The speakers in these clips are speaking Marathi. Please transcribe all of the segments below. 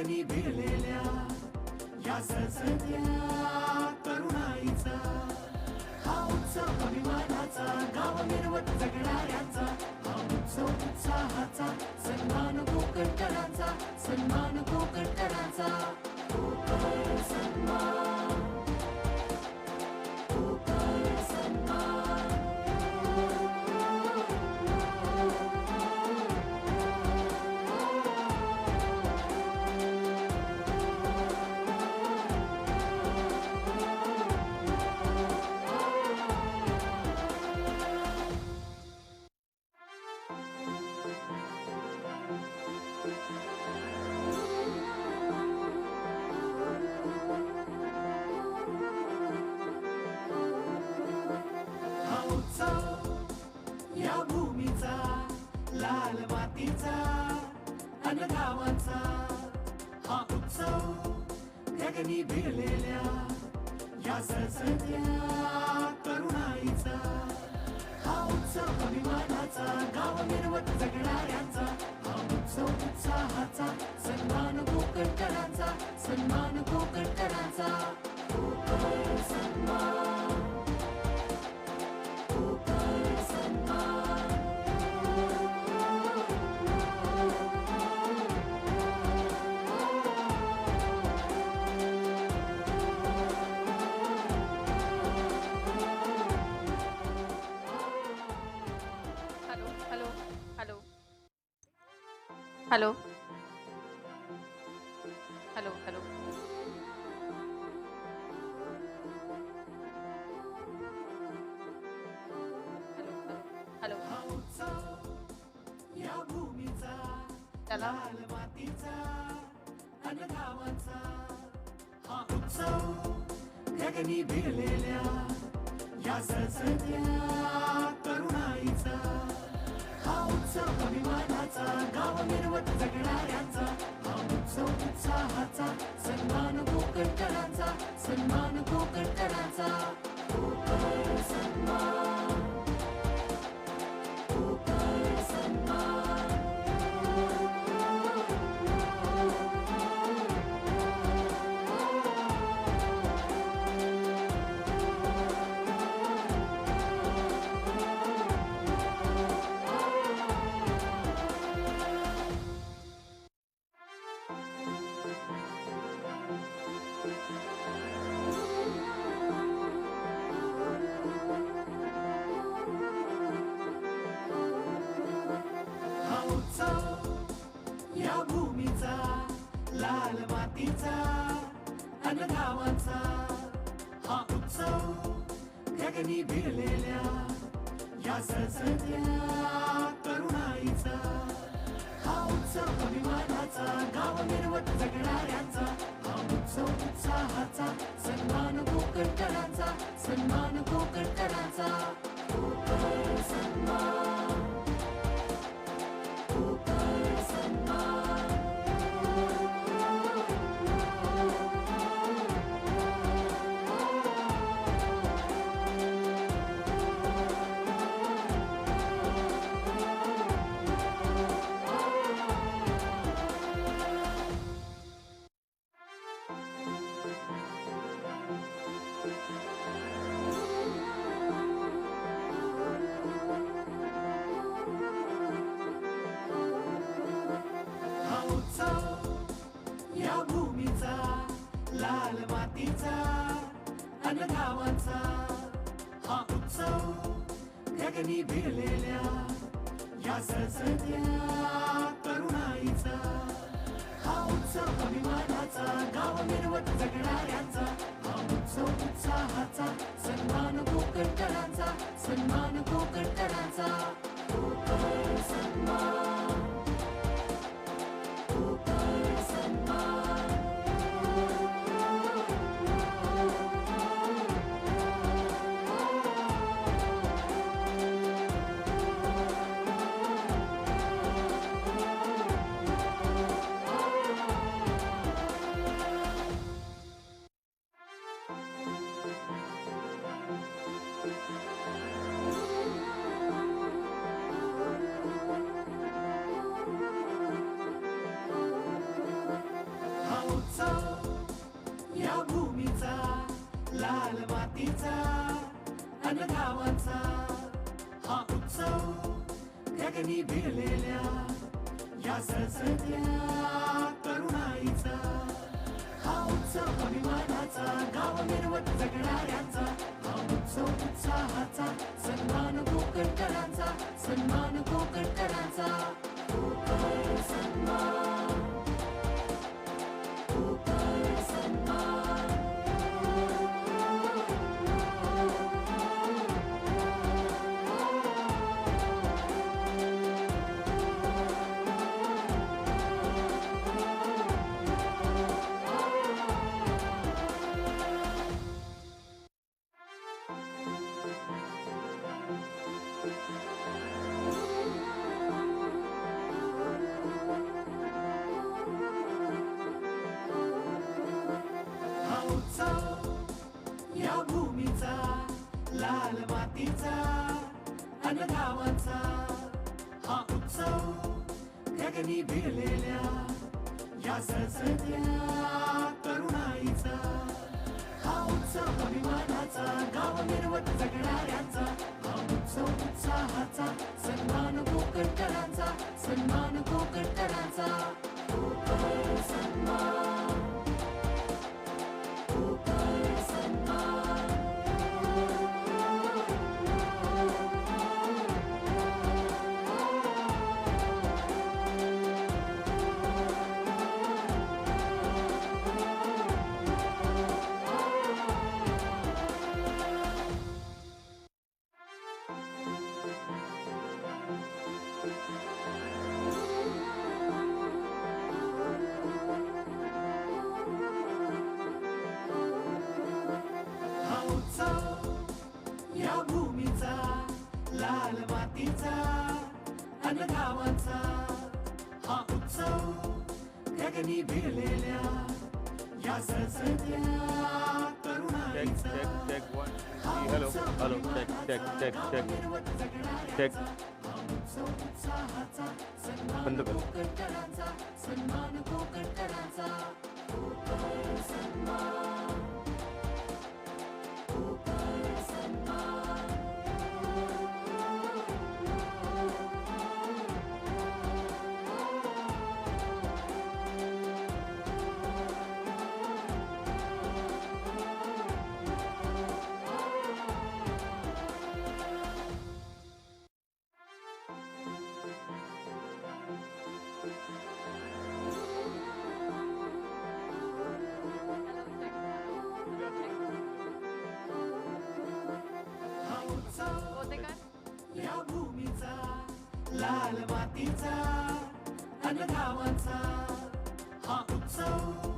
गगनी भिडलेल्या या सळसळत्या तरुणाईचा हा उत्सव अभिमानाचा गाव मिरवत जगणाऱ्यांचा हा उत्सव उत्साहाचा सन्मान कोकणकरांचा सन्मान कोकणकरांचा कोकण सन्मान कोकण सन्मान हा उत्सव या भूमीचा लाल मातीचा अन गावांचा हा उत्सव गगनी भिडलेल्या या सळसळत्या तरुणाईचा हा उत्सव अभिमानाचा गाव मिरवत जगणाऱ्यांचा हा उत्सव उत्साहाचा सन्मान कोकणकरांचा सन्मान कोकणकरांचा कोकण सन्मान कोकण सन्मान hello hello hello hello hello hello hello हा उत्सव या भूमीचा त्याला लाल मातीचा अन गावांचा हा उत्सव गगनी भिडलेल्या या सळसळत्या तरुणाईचा हा उत्सव अभिमानाचा गाव मिरवत जगणाऱ्यांचा हा उत्सव उत्साहाचा सन्मान कोकणकरांचा सन्मान कोकणकरांचा कोकण सन्मान कोकण सन्मान हा उत्सव या भूमीचा लाल मातीचा अन गावांचा हा उत्सव गगनी भिडलेल्या या सळसळत्या तरुणाईचा हा उत्सव अभिमानाचा गाव मिरवत जगणाऱ्यांचा हा उत्सव उत्साहाचा सन्मान कोकणकरांचा सन्मान कोकणकरांचा कोकण सन्मान कोकण सन्मान हा उत्सव या भूमीचा लाल मातीचा अन गावांचा हा उत्सव गगनी भिडलेल्या या सळसळत्या तरुणाईचा हा उत्सव अभिमानाचा गाव मिरवत जगणाऱ्यांचा हा उत्सव उत्साहाचा सन्मान कोकणकरांचा सन्मान कोकणकरांचा कोकण सन्मान कोकण सन्मान मातीचा अन गावाचा हा उत्सव गगनी भिडलेल्या या सळसळत्या तरुणाईचा हा उत्सव अभिमानाचा गाव मिरवत जगणाऱ्यांचा हा उत्सव उत्साहाचा सन्मान कोकणकरांचा सन्मान कोकणकरांचा कोकण सन्मान कोकण सन्मान हा उत्सव या भूमीचा लाल मातीचा अन गावाचा हा उत्सव गगनी भिडलेल्या या सळसळत्या तरुणाईचा हा उत्सव अभिमानाचा गाव मिरवत जगणाऱ्यांचा हा उत्सव उत्साहाचा सन्मान कोकणकरांचा सन्मान कोकणकरांचा कोकण सन्मान कोकण सन्मान हा उत्सव या भूमीचा लाल मातीचा अन गावाचा हा उत्सव गगनी भिडलेल्या या सळसळत्या तरुणाईचा check one. हा Hello, उत्सव hello, अभिमानाचा check. गाव मिरवत जगणाऱ्यांचा Check. हा उत्सव उत्साहाचा सन्मान बंद कर. कोकणकरांचा सन्मान कोकणकरांचा कोकण सन्मान कोकण सन्मान हा उत्सव होते काय या भूमीचा लाल मातीचा अन गावाचा हा उत्सव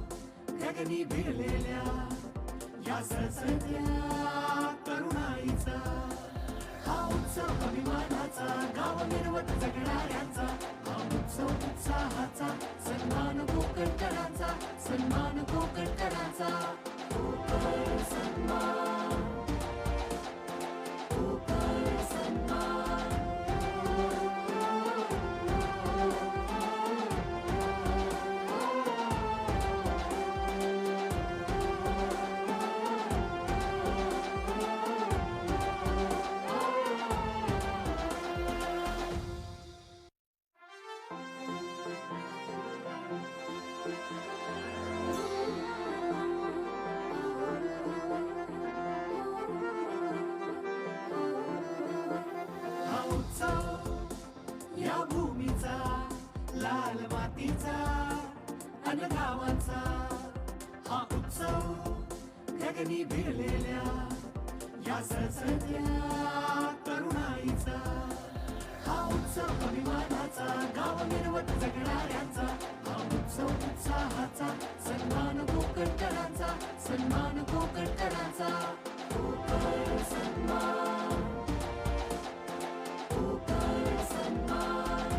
गगनी भिडलेल्या या सळसळत्या तरुणाईचा हा उत्सव अभिमानाचा गाव मिरवत जगणाऱ्यांचा हा उत्सव उत्साहाचा सन्मान कोकणकरांचा सन्मान कोकणकरांचा कोकण सन्मान कोकण सन्मान हा उत्सव या भूमीचा लाल मातीचा अन गावाचा हा उत्सव गगनी भिडलेल्या या सळसळत्या तरुणाईचा हा उत्सव अभिमानाचा गाव मिरवत जगणाऱ्यांचा हा उत्सव उत्साहाचा सन्मान कोकणकरांचा सन्मान कोकणकरांचा कोकण सन्मान कोकण सन्मान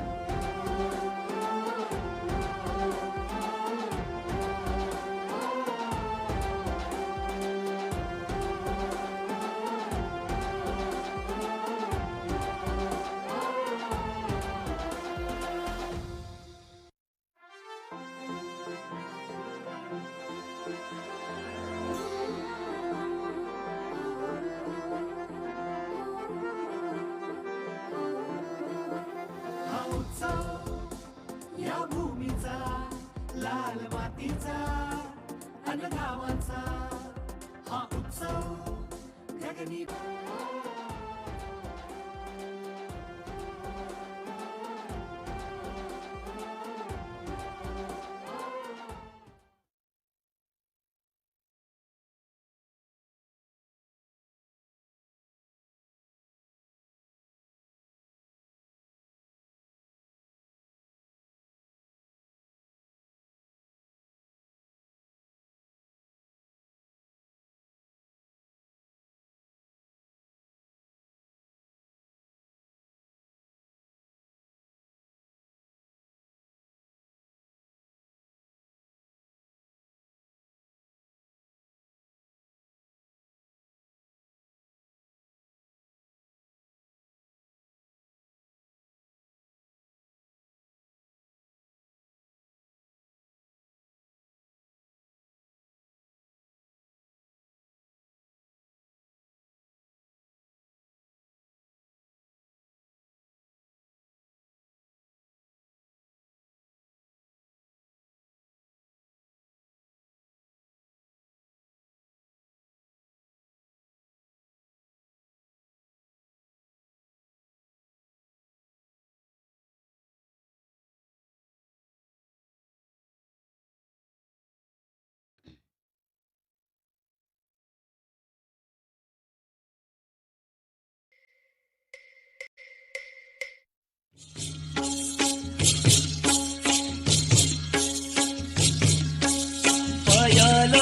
पयल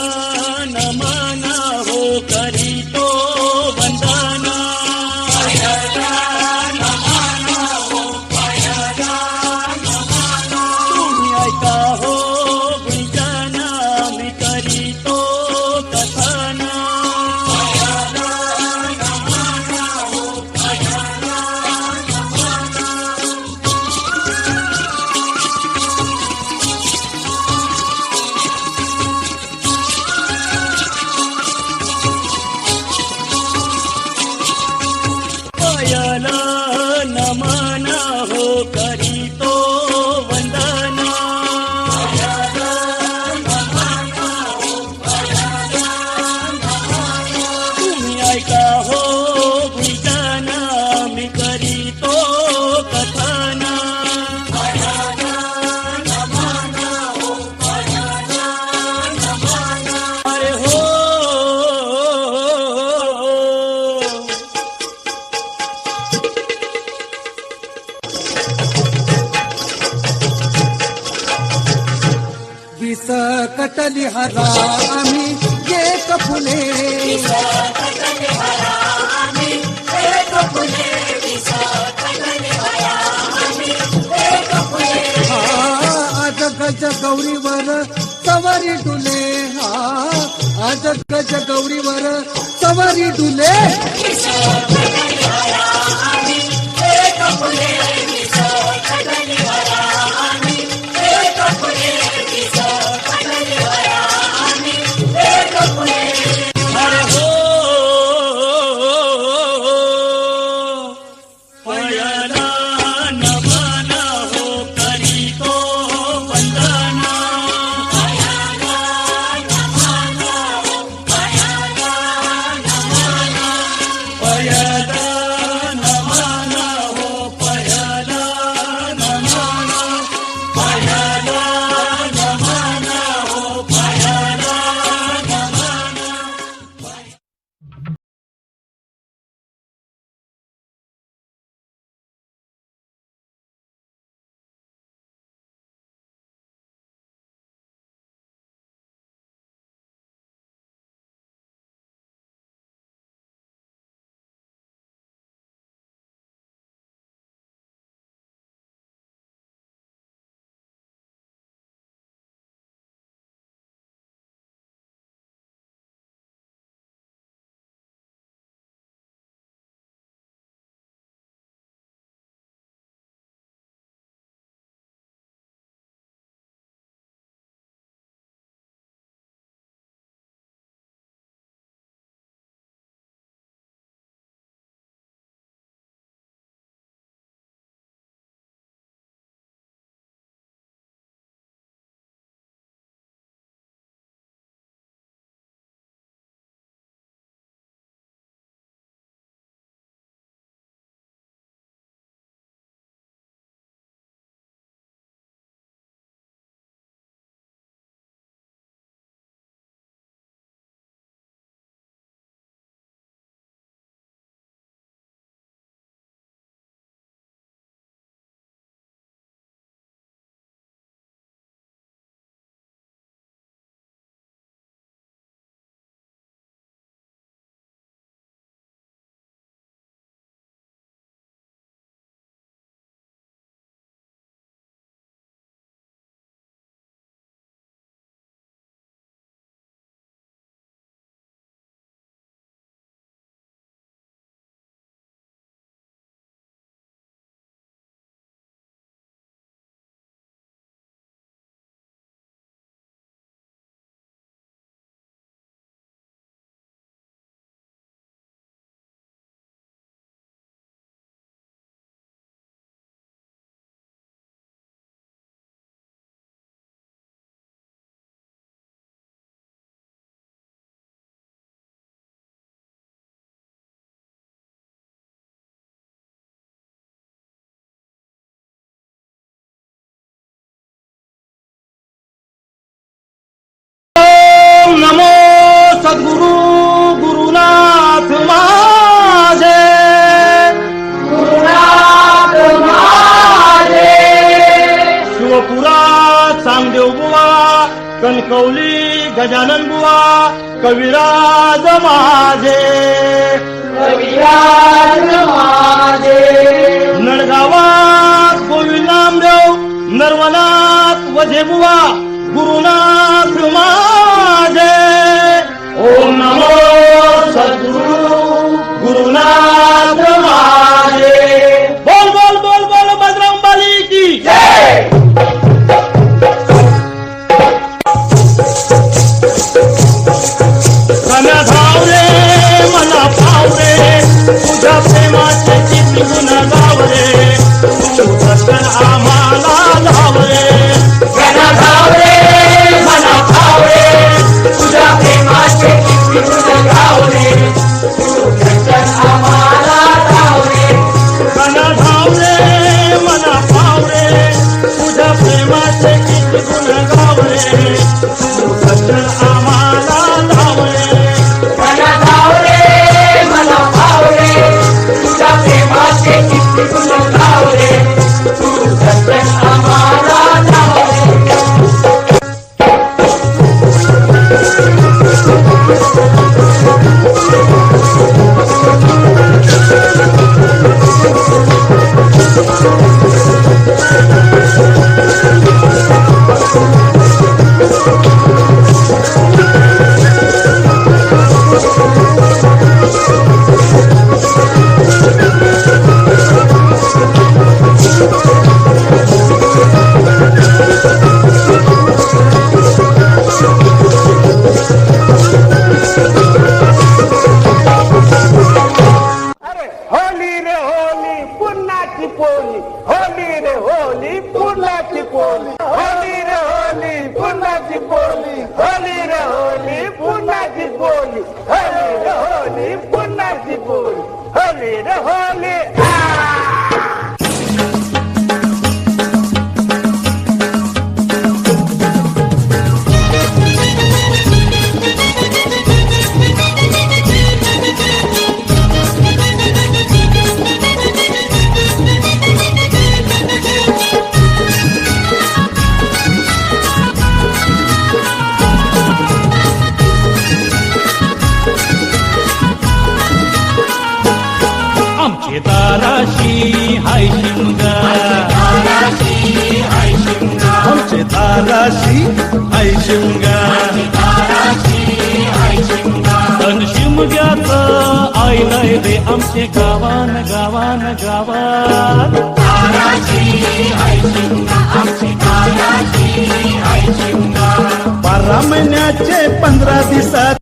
नमन हो करीतो वंदना तुम्ही ऐका हो गुंजना मी करीतो कथना पयल नमन हो करीतो वंदना तुम्ही ऐका हो गुंजना मी करीतो कथना अरे हो विस कटली हरा आम्ही एक फुले आज गज गौरीवर सवारी डुले आज गज गौरीवर सवारी डुले अरे हो पयल नमन हो करीतो वंदना पयल नमन हो पयल नमन पयल नमन हो पयल नमन कणकवली गजानन बुवा कविराज माझे नळगावात गोविंद नामदेव नर्वनाथ वझे बुवा गुरुनाथ माझे ओम नमो सद्गुरु गुरुनाथ माझे बोल बोल बोल बोल बजरंगबली की जय कन्या धाव रे मला पाव रे तुझ्या प्रेमाचे चित्र गुण गाव रे तू दर्शन आम्हाला धाव रे कन्या धाव रे मला पाव रे तुझ्या प्रेमाचे चित्र गुण गाव रे तू दर्शन आम्हाला धाव रे कन्या धाव रे मला पाव रे तुझ्या प्रेमाचे चित्र गुण गाव रे तू दर्शन आम्हाला धाव रे आमचे ताराशी हाय शिमगा तन शिमग्याचं आईलाय रे आमचे गावान गावान गावात बारा महिन्याचे 15 दिवसात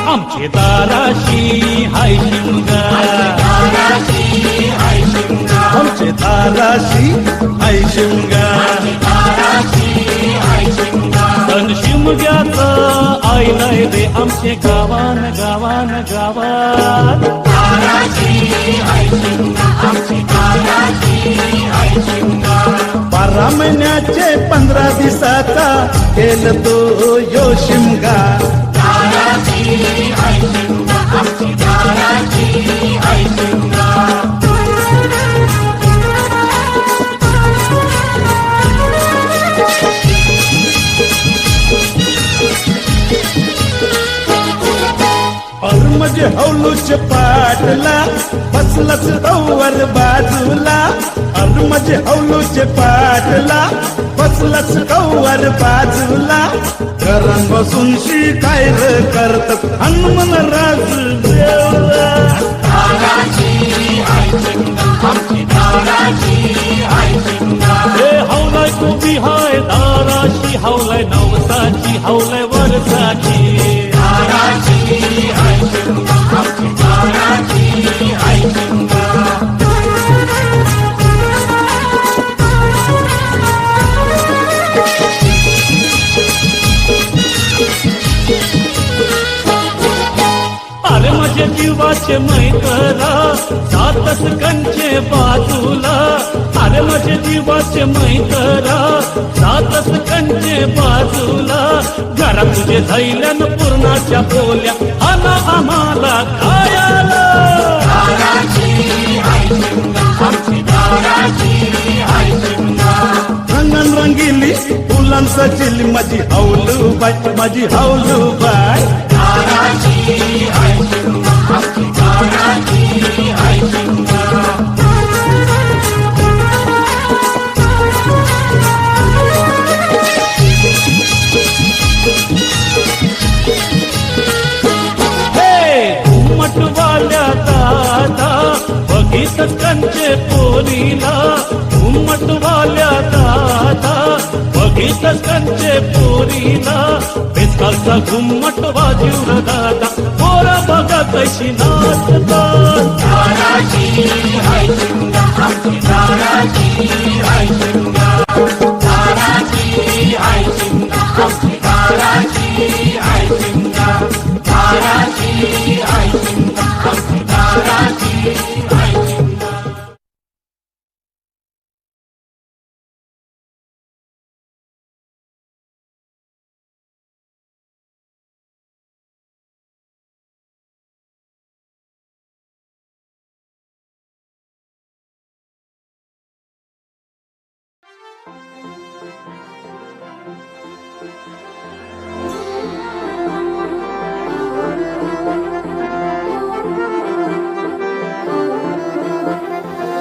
आमचे ताराशी हाय शिमगा आमचे ताराशी हाय शिमगा तन शिमग्याचं आईलाय रे आमचे गावान गावान गावात 12 महिन्याचे 15 दिवसाचा केलं तो यो शिमगा म्हणजे हौलूच पाटला बसलच दौवर बाजूला म्हणजे हौलूच पाटला बसलच दौवर बाजूला घरात बसून शिकायर करतात हनुमान राज देवला हौलाय कोबी हाय दाराशी हौलाय नवसाची हौलाय वरसाची जीवाचे मैतरा जातच कंचे बाजूला अरे माझे जीवाचे मैतरा जातच कंचे बाजूला घरा तुझे धैल्यान पूर्णाच्या बोल्या आला आम्हाला खायाला रंगन रंगिली फुलां सजली माझी हौलूबाई माझी हौलूबाई घुमटवाल्या दादा बघित कंचे पोरीला घुमटवाल्या दादा बघित कंचे पोरीला बेसकालचा घुमट वाजूर दादा पोरा बघा कशी नाचतात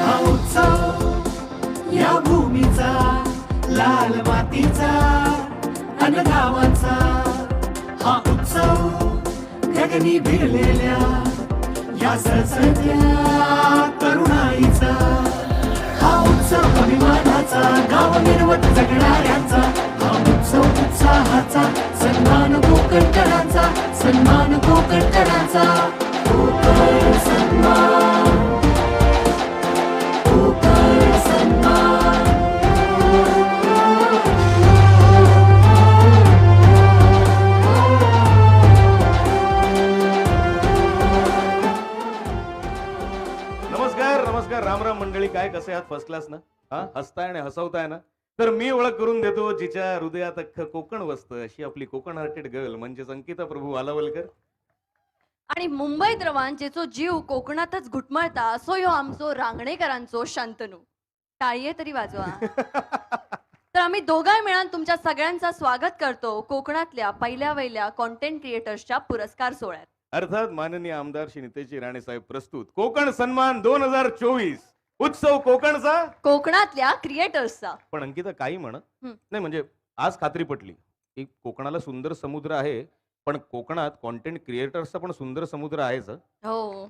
हा उत्सव या भूमीचा लाल मातीचा अन गावाचा हा उत्सव गगनी भिडलेल्या या सळसळत्या तरुणाईचा हा उत्सव अभिमानाचा गाव मिरवत जगणाऱ्यांचा हा उत्सव उत्साहाचा सन्मान कोकणकरांचा सन्मान कोकणकरांचा कोकण सन्मान कोकण सन्मान नमस्कार नमस्कार राम राम मंडळी, काय कसे आहात? फर्स्ट क्लास ना? हा, हसताय आणि हसवताय ना? तर मी ओळख करून देतो जिच्या हृदयात अख्खं कोकण वसतं, अशी आपली कोकण हार्टेड गर्ल म्हणजे अंकिता प्रभू आलावलकर. आणि मुंबईत रवान जेचो जीव कोकणातच घुटमळता असो ह्यो आमचो रांगणेकरांचो शांतनू. टाळये तरी वाजवा. तर आम्ही दोघांनी मिळून तुमच्या सगळ्यांचं स्वागत करतो कोकणातल्या पहिल्या वहिल्या कॉन्टेंट क्रिएटर्सच्या पुरस्कार सोहळ्यात. अर्थात माननीय आमदार श्री नितेशजी राणे साहेब प्रस्तुत कोकण सन्मान 2024 उत्सव कोकणचा कोकणातल्या क्रिएटर्सचा. पण अंकिता काही म्हण नाही, म्हणजे आज खात्री पटली की कोकणाला सुंदर समुद्र आहे, पण कोकणात कॉन्टेंट क्रिएटर्सचा पण सुंदर समुद्र आहेच. हो,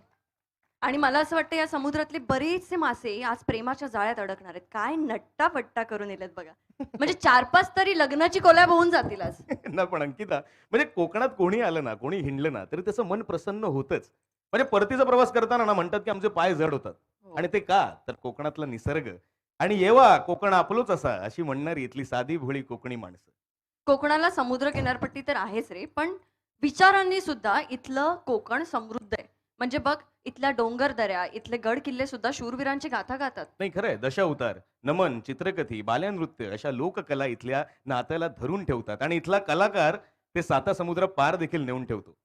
आणि मला असं वाटतं या समुद्रातले बरेचसे मासे आज प्रेमाच्या जाळ्यात अडकणार आहेत. काय नट्टापट्टा करून येलेत बघा. म्हणजे 4-5 तरी लग्नाची कोलॅब होऊन जातील आज. ना पण अंकिता, म्हणजे कोकणात कोणी आलं ना, कोणी हिंडलं ना, तरी त्याचं मन प्रसन्न होतच. म्हणजे परतीचा प्रवास करताना ना म्हणतात की आमचे पाय जड होतात. आणि ते का? तर कोकणातला निसर्ग आणि येवा कोकण आपलोच असा अशी म्हणणारी इथली साधी भोळी कोकणी माणसं. कोकणाला समुद्र किनारपट्टी तर आहेच रे, पण विचारांनी सुद्धा इथलं कोकण समृद्ध आहे. म्हणजे बघ, इथल्या डोंगर दऱ्या, इथले गड किल्ले सुद्धा शूरवीरांची गाथा गातात. नाही, खरंय. दशावतार, नमन, चित्रकथी, बाल्यानृत्य अशा लोककला इथल्या नात्याला धरून ठेवतात आणि इथला कलाकार ते साता समुद्र पार देखील नेऊन ठेवतो.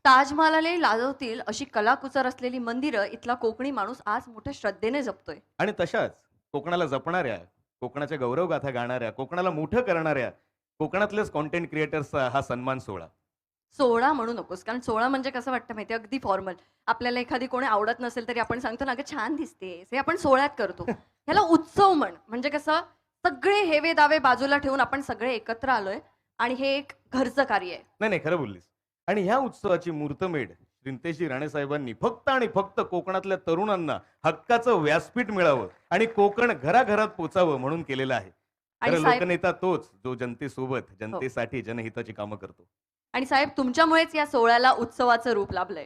ताजमहालाला लाजवतील अशी कलाकुसर असलेली मंदिरं इथला कोकणी माणूस आज मोठ्या श्रद्धेने जपतोय. आणि तशाच कोकणाला जपणाऱ्या, कोकणाच्या गौरवगाथा गाणाऱ्या, कोकणाला मोठं करणाऱ्या कोकणातलेच कॉन्टेंट क्रिएटर्सचा हा सन्मान सोहळा. सोहळा म्हणू नकोस, कारण सोहळा म्हणजे कसं वाटतं माहिती, अगदी फॉर्मल. आपल्याला एखादी कोणी आवडत नसेल तरी आपण सांगतो ना, ग छान दिसतेस, हे आपण सोहळ्यात करतो. ह्याला उत्सव म्हणजे कसं, सगळे हेवे दावे बाजूला ठेवून आपण सगळे एकत्र आलोय आणि हे एक घरचं कार्य आहे. नाही, खरं बोललीस. आणि ह्या उत्सवाची मुहूर्तमेढ नितेशजी राणे साहेबांनी फक्त आणि फक्त कोकणातल्या तरुणांना हक्काचं व्यासपीठ मिळावं आणि कोकण घराघरात पोचावं म्हणून केलेलं आहे. आणि खरं साहेब- लोकनेता तोच जो जनतेसोबत जनतेसाठी जनहिताची कामं करतो. आणि साहेब, तुमच्यामुळेच या सोहळ्याला उत्सवाचं रूप लाभलंय.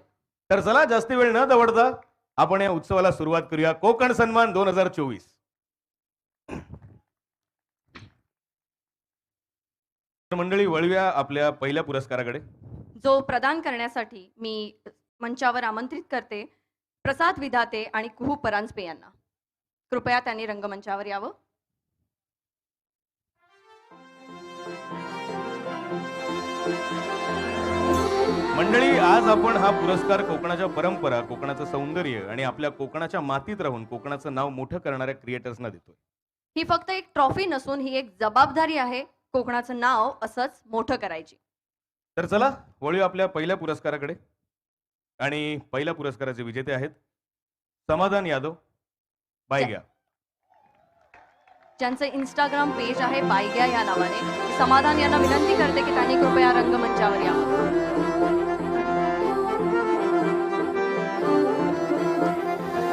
तर चला जास्ती वेळ न दवडता आपण या उत्सवाला सुरुवात करूया. कोकण सन्मान 2024. मंडळी, वळूया आपल्या पहिल्या पुरस्काराकडे. जो प्रदान करण्यासाठी मी मंचावर आमंत्रित करते प्रसाद विधाते आणि कुहू परांजपे यांना. कृपया त्यांनी रंगमंचावर यावं. मंडळी, आज आपण हा पुरस्कार कोकणाच्या परंपरा, कोकणाचं सौंदर्य आणि आपल्या कोकणाच्या मातीत राहून कोकणाचं नाव मोठं करणाऱ्या क्रिएटर्सना देतोय. ही फक्त एक ट्रॉफी नसून ही एक जबाबदारी आहे कोकणाचं नाव असंच मोठं करायची. तर चला वळूया आपल्या पहिल्या पुरस्काराकडे. आणि पहिल्या पुरस्काराचे विजेते आहेत समाधान यादव, बायग्या. ज्यांचं इंस्टाग्राम पेज आहे बायग्या या नावाने. समाधान यांना विनंती करते की त्यांनी कृपया रंगमंचावर यावं.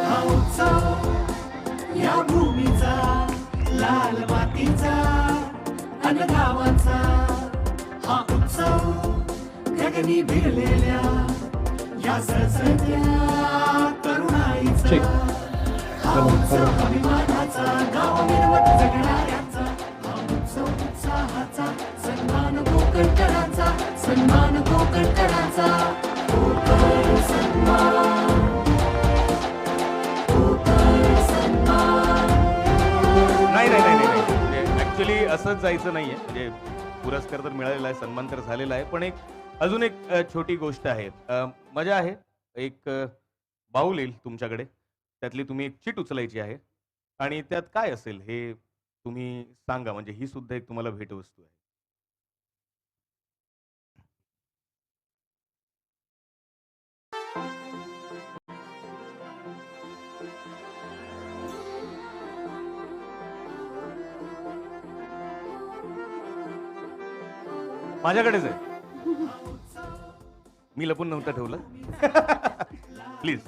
हा उत्सव या भूमीचा, लाल मातीचा अन गावाचा. हा उत्सव गगनी भिडलेल्या या सळसळत्या तरुणाईचा. हा उत्सव अभिमानाचा, गाव मिरवत जगणाऱ्यांचा. हा उत्सव उत्साहाचा, सन्मान कोकणकरांचा, सन्मान कोकणकरांचा. कोकण सन्मान, कोकण सन्मान. नाही नाही नाही नाही म्हणजे ऍक्च्युली असंच जायचं नाहीये. म्हणजे पुरस्कार तर मिळालेला आहे, सन्मान तर झालेला आहे, पण अजून एक छोटी गोष्ट आहे. मजा आहे. एक बाऊल येईल तुमच्याकडे, त्यातली तुम्ही एक चिट उचलायची आहे आणि त्यात काय असेल हे तुम्ही सांगा. म्हणजे ही सुद्धा एक तुम्हाला भेटवस्तू आहे. माझ्याकडेच आहे. मी लपून नव्हतं ठेवलं. प्लीज.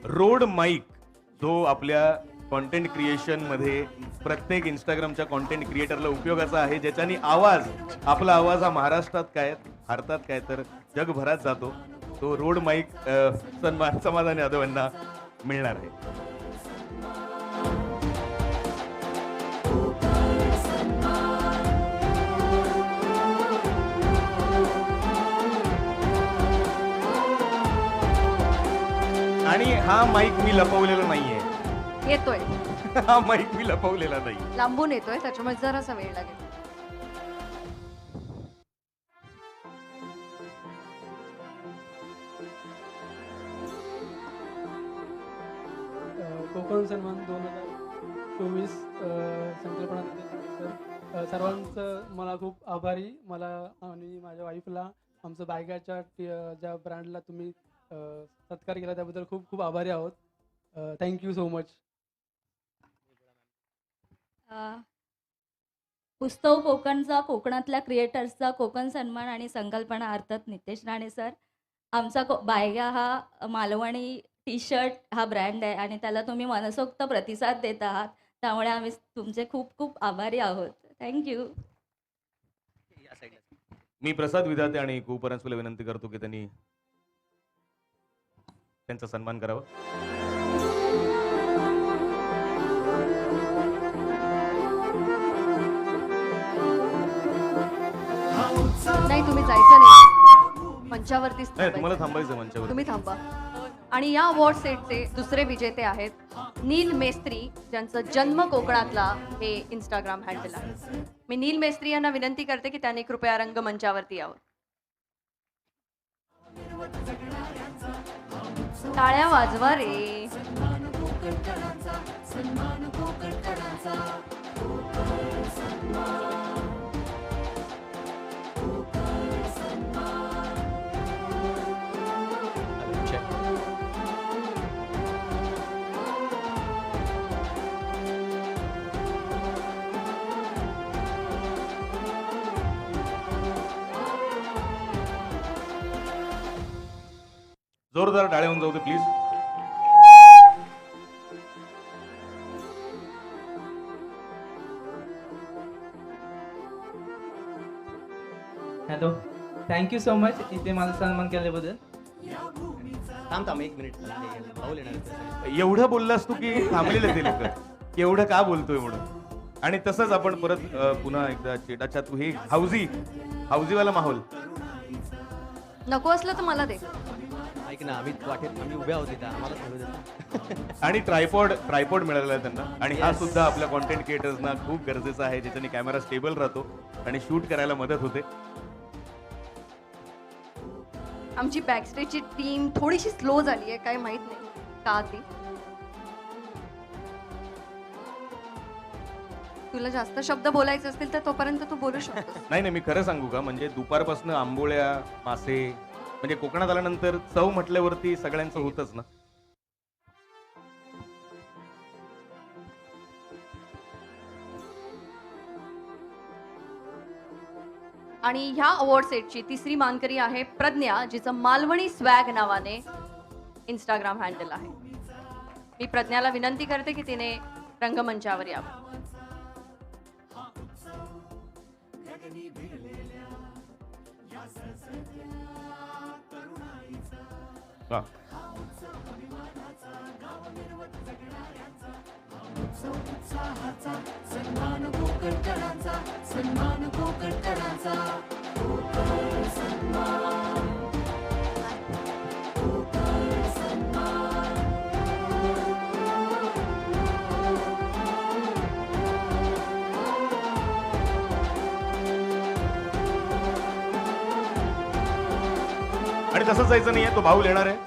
रोड माईक, जो आपल्या कॉन्टेंट क्रिएशन मध्ये प्रत्येक इंस्टाग्रामच्या कॉन्टेंट क्रिएटरला उपयोगाचा आहे, ज्याच्यानी आवाज, आपला आवाज हा महाराष्ट्रात काय, भारतात काय तर जगभरात जातो. तो रोड माईक सन्मान समाधान यादव यांना मिळणार आहे. आणि हा माईक मी लपवलेला नाहीये. येतोय, हा माईक मी लपवलेला नाही. लांबून येतोय, त्याच्यामुळे जरासा वेळ लागेल. कोकण सन्मान 2024 संकल्पना दिली तर सर्वांचं मला खूप आभारी. मला आणि माझ्या वाईफला, आमचं बायगाच्या ज्या ब्रँडला तुम्ही सत्कार केला त्याबद्दल खूप खूप आभारी आहोत. Thank you so much. उत्सव कोकणचा, कोकणातल्या क्रिएटर्सचा कोकण सन्मान आणि संकल्पना अर्थात नितेश राणे सर. आमचा बायगा हा मालवणी टी शर्ट हा ब्रँड आहे आणि त्याला तुम्ही मनसोक्त प्रतिसाद देत आहात, त्यामुळे आम्ही तुमचे खूप खूप आभारी आहोत. थँक्यू. मी प्रसाद विधाते आणि कुपरांसला विनंती करतो की त्यांनी त्यांचा सन्मान करावा. नाही, तुम्ही जायचं नाही, मंचावरतीच नाही, थांबायचं. तुम्हाला थांबायचं मंचावर. तुम्ही थांबा. आणि या अवॉर्ड सेटचे दुसरे विजेते आहेत नील मेस्त्री, ज्यांचं जन्म कोकणातला हे इंस्टाग्राम हँडल आहे. मी नील मेस्त्री यांना विनंती करते की त्यांनी कृपया रंगमंचावरती यावं. टाळ्या वाजवा रे. जोरदार टाळ्या होऊन जाऊ दे please. Hello, thank you so much इथे माझा सन्मान केल्याबद्दल. थांब एक मिनिट, भाऊ येणार आहेत. एवढं बोललास तू की थांबलेले ते लोक. एवढं का बोलतोय म्हणून. आणि तसंच आपण परत पुन्हा एकदा चेटाच्या तू हे हाऊजीवाला माहोल. नको असलं तर मला दे. ऐक ना, आम्ही वाटेत आम्ही उभ्या होते त्या आम्हाला थोडं देतो. आणि ट्रायपॉड मिळालेला आहे त्यांना. आणि हा सुद्धा आपल्या कॉन्टेंट क्रिएटर्सना खूप गरजेचा आहे, ज्याच्याने कॅमेरा स्टेबल राहतो आणि शूट करायला मदत होते. आमची बॅकस्टेजची टीम थोडीशी स्लो झाली आहे, काय माहित नाही का ती. तुला जास्त शब्द बोलायचे असतील तर तोपर्यंत तू बोलू शकतोस. नाही मी खरं सांगू का, म्हणजे दुपारपासून आंबोळ्या मासे म्हणजे कोकणात आल्यानंतर चव म्हटल्यावरती सगळ्यांचं होतच ना. आणि ह्या अवॉर्ड सेटची तिसरी मानकरी आहे प्रज्ञा, जिचं मालवणी स्वॅग नावाने इंस्टाग्राम हँडल आहे. मी प्रज्ञाला विनंती करते की तिने रंगमंचावर यावं. हा. उत्साहाचा सन्मान कोकणकरांचा, सन्मान कोकणकरांचा. कोकण सन्मान, कोकण सन्मान. आणि तसंच जायचं नाहीये, तो बाऊल येणार आहे.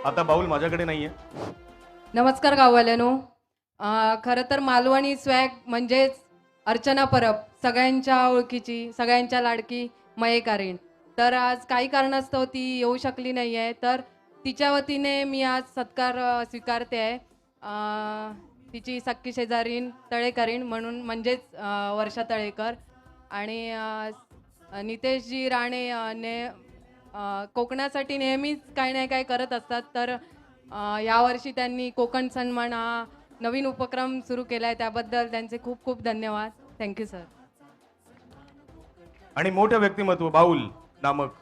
आता बाऊल माझ्याकडे नाहीये. नमस्कार गाववाल्यानो. खरं तर मालवणी स्वॅग म्हणजेच अर्चना परब, सगळ्यांच्या ओळखीची, सगळ्यांच्या लाडकी मयेकारीण. तर आज काही कारणास्तव ती येऊ शकली नाही आहे, तर तिच्या वतीने मी आज सत्कार स्वीकारते आहे. तिची सख्खी शेजारीण तळेकरीण म्हणून, म्हणजेच वर्षा तळेकर. आणि नितेशजी राणे कोकणासाठी नेहमीच काही नाही काही करत असतात. तर यावर्षी त्यांनी कोकण सन्मान हा नवीन उपक्रम सुरू केला आहे, त्याबद्दल त्यांचे खूप खूप धन्यवाद. Thank you sir. आणि मोठं व्यक्तिमत्व बाऊल नामक,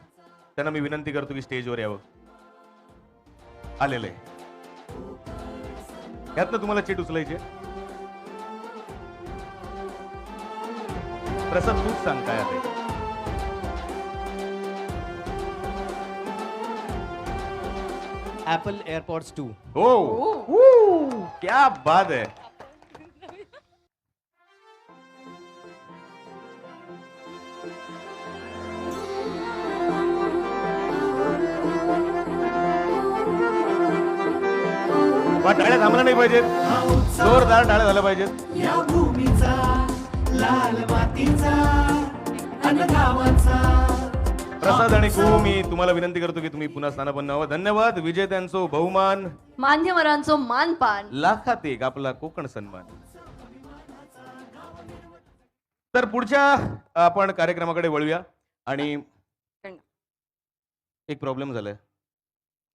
त्यांना मी विनंती करतो की स्टेजवर यावं. आलेलं आहे. यातनं तुम्हाला चीट उचलायची. प्रसाद तूच सांग काय आहे. Apple AirPods 2. ओ क्या बात है. टाळ्या थांबल्या नाही पाहिजेत, जोरदार टाळ्या झाल्या पाहिजेत. या भूमीचा, लाल मातीचा, अन्नधावाचा. प्रसाद आणि कू, मी तुम्हाला विनंती करतो की तुम्ही पुन्हा स्थानापन्न व्हावं. धन्यवाद. विजेत्यांचो बहुमान, मान्यवरांचो मानपान, लाखात एक आपला कोकण सन्मान. तर पुढच्या आपण कार्यक्रमाकडे वळूया. आणि एक प्रॉब्लेम झालाय.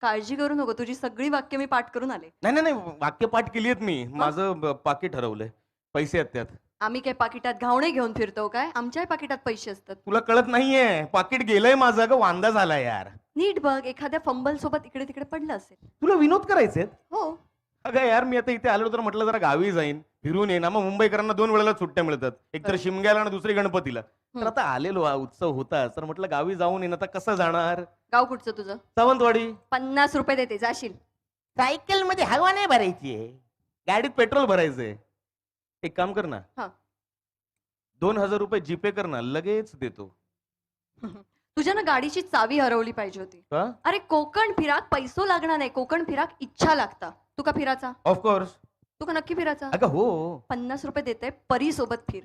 काळजी करू नको, तुझी सगळी वाक्य मी पाठ करून आले. नाही वाक्य पाठ केली आहेत मी. माझं पाकिट हरवलंय, पैसे आहेत त्यात. आम्ही काय पाकिटात घावणे घेऊन फिरतो काय? आमच्याही पाकिटात पैसे असतात. तुला कळत नाहीये, पाकिट गेलंय माझं. ग वांदा झाला यार. नीट बघ, एखाद्या फंबल सोबत इकडे तिकडे पडलं असेल. तुला विनोद करायचे? हो. अगं यार, मी आता इथे आलो तर म्हटलं जरा गावी जाईन, फिरून येईन. मग मुंबईकरांना 2 वेळेला सुट्ट्या मिळतात, एक तर शिमग्याला आणि दुसरी गणपतीला. तर आता आलेलो हा उत्सव होता, तर म्हटलं गावी जाऊन येईन. आता कसं जाणार? गाव कुठचं तुझं? सावंतवाडी. 50 रुपये देते, जाशील? सायकल मध्ये हवा नाही भरायची, गाडीत पेट्रोल भरायचंय. एक काम कर ना, हा. 2000 रुपये जीपे कर ना, लगेच देतो. तुझ्या ना गाडीची चावी हरवली पाहिजे होती. का? अरे कोकण फिराक पैसो लागणार नाही, कोकण फिराक इच्छा लागता. तू का फिराचा? ऑफकोर्स. तू का नक्की फिराचा? अगं हो. 50 रुपये देते, परी सोबत फिर.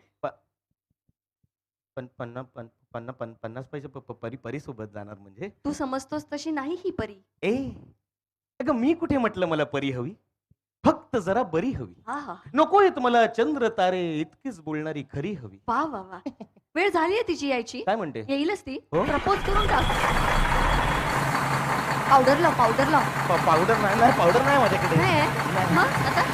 पण 50 पैसे परी सोबत जाणार म्हणजे? तू समजतोस तशी नाही ही परी. अगं मी कुठे म्हटलं मला परी हवी, फक्त जरा बरी हवी. हा हा. नकोयत मला चंद्र तारे, इतकीच बोलणारी खरी हवी. वा वा वा. वेळ झालीये तिची यायची. काय म्हणते? येईलच ती. हो? प्रपोज करून टाक. पावडर लाव, पावडर लाव. पावडर नाही माझ्याकडे. नाही? मग आता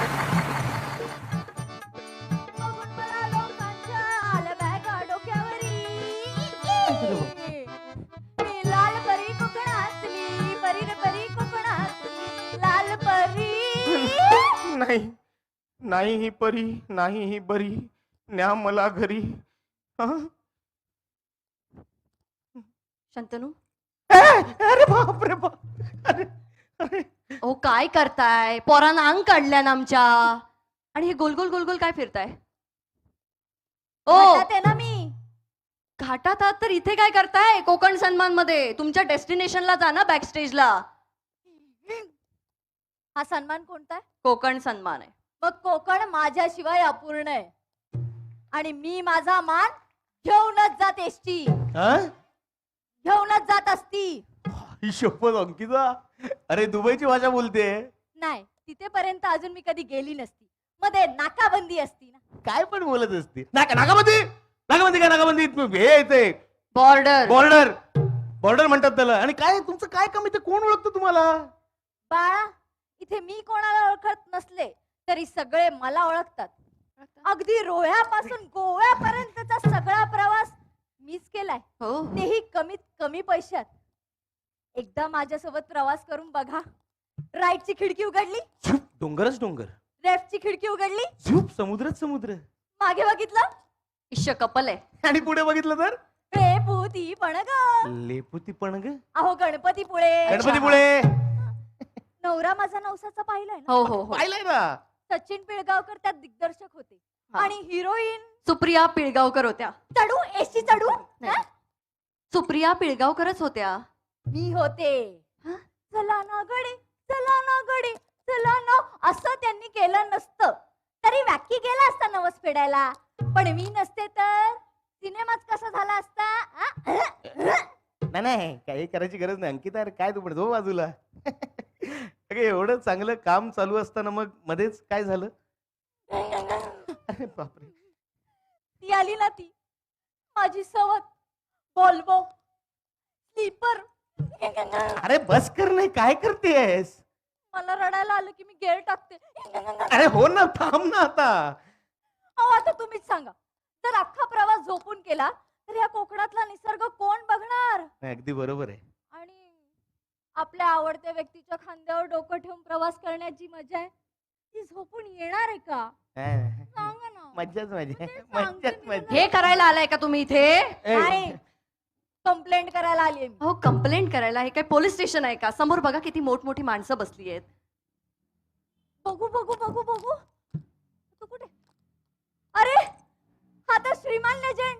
लाल परी कोकणातली, परी रे परी कोकणातली, लाल परी. नाही ही परी, नाही ही बरी. न्या मला घरी. हं? शंतनू अरे बाप रे बाप. अरे अरे ओ काय करताय? पोरानं अंग काढल्या ना आमच्या. आणि हे गोल गोल गोल गोल काय फिरताय? ओ ना मी घाटात आहात तर इथे काय करताय? कोकण सन्मान मध्ये तुमच्या डेस्टिनेशनला जा ना, बॅक स्टेजला. हा सन्मान कोणता आहे? कोकण सन्मान आहे. मग कोकण माझ्याशिवाय अपूर्ण आहे आणि मी माझा मान घेऊनच जात एसटी, हं? घेऊनच जात असती. ही शपथ अंकिता. अरे दुबईची भाषा बोलते. नाही तिथेपर्यंत अजून मी कधी गेली नसती. मध्ये नाकाबंदी असती ना. काय पण बोलत असते. नाकाबंदी नाकाबंदी काय नाकाबंदी हे येते बॉर्डर. बॉर्डर. बॉर्डर म्हणतात त्याला. आणि काय तुमचं काय कमी ते कोण ओळखतं तुम्हाला? बाळा इथे मी कोणाला ओळखत नसले तरी सगळे मला ओळखतात. अगदी रोह्यापासून गोव्यापर्यंतचा सगळा प्रवास मीच केलाय, हो तेही कमीत कमी पैशात. एकदा माझ्यासोबत प्रवास करून बघा. राईटची खिडकी उघडली, झुप डोंगरच डोंगर. लेफ्टची खिडकी उघडली, झुप समुद्रच समुद्र. मागे बघितलं, इश्श कपल आहे. आणि पुढे बघितलं तर रेपुती पण ग. लेपुती पण ग. अहो गणपतीपुळे. गणपतीपुळे नवरा माझा नवसाचा पाहिलाय ना. हो हो हो. पाहिलंय ना. सचिन पिळगावकर त्यात दिग्दर्शक होते हा. आणि हिरोईन सुप्रिया पिळगावकर होत्या. चढू एसटी चढू नाही. हा? सुप्रिया पिळगावकरच होत्या. मी होते. हा? चला ना गडी चला ना गडी चला ना, असं त्यांनी केलं नसतं तरी व्याख्या गेला असता नवस फेडायला. पण मी नसते तर सिनेमाच कसा झाला असता. नाही नाही काही करायची गरज नाही अंकिता. अरे काय तू पण जो बाजूला. अगं एवढं चांगलं काम चालू असताना मग मध्येच काय झालं? अरे बापरे. ती आली ना, ती माझी सवत बॉल्बो स्लीपर. अरे बस कर. नाही काय करतेस? मला रडायला आलं की मी गेअर टाकते. अरे हो ना थांब ना आता. अहो आता तुम्हीच सांगा, जर अख्खा प्रवास झोपून केला तर या कोकणातला निसर्ग कोण बघणार? नाही, अगदी बरोबर आहे. आणि आपल्या आवडत्या व्यक्तीच्या खांद्यावर डोकं ठेवून प्रवास करण्याची मजा आहे ती झोपून येणार आहे का? सांगा ना. मज्जाच मजा ते सांगते मज्जाच मी मजा. हे करायला आलाय का तुम्ही इथे? नाही, कंप्लेंट करायला आली मी. हो कंप्लेंट करायला. हे काय पोलीस स्टेशन आहे का? समोर बघा किती मोठमोठी माणसं बसली आहेत. बघू बघू बघू बघू. तू कुठे? अरे हा तर श्रीमान लेजेंड.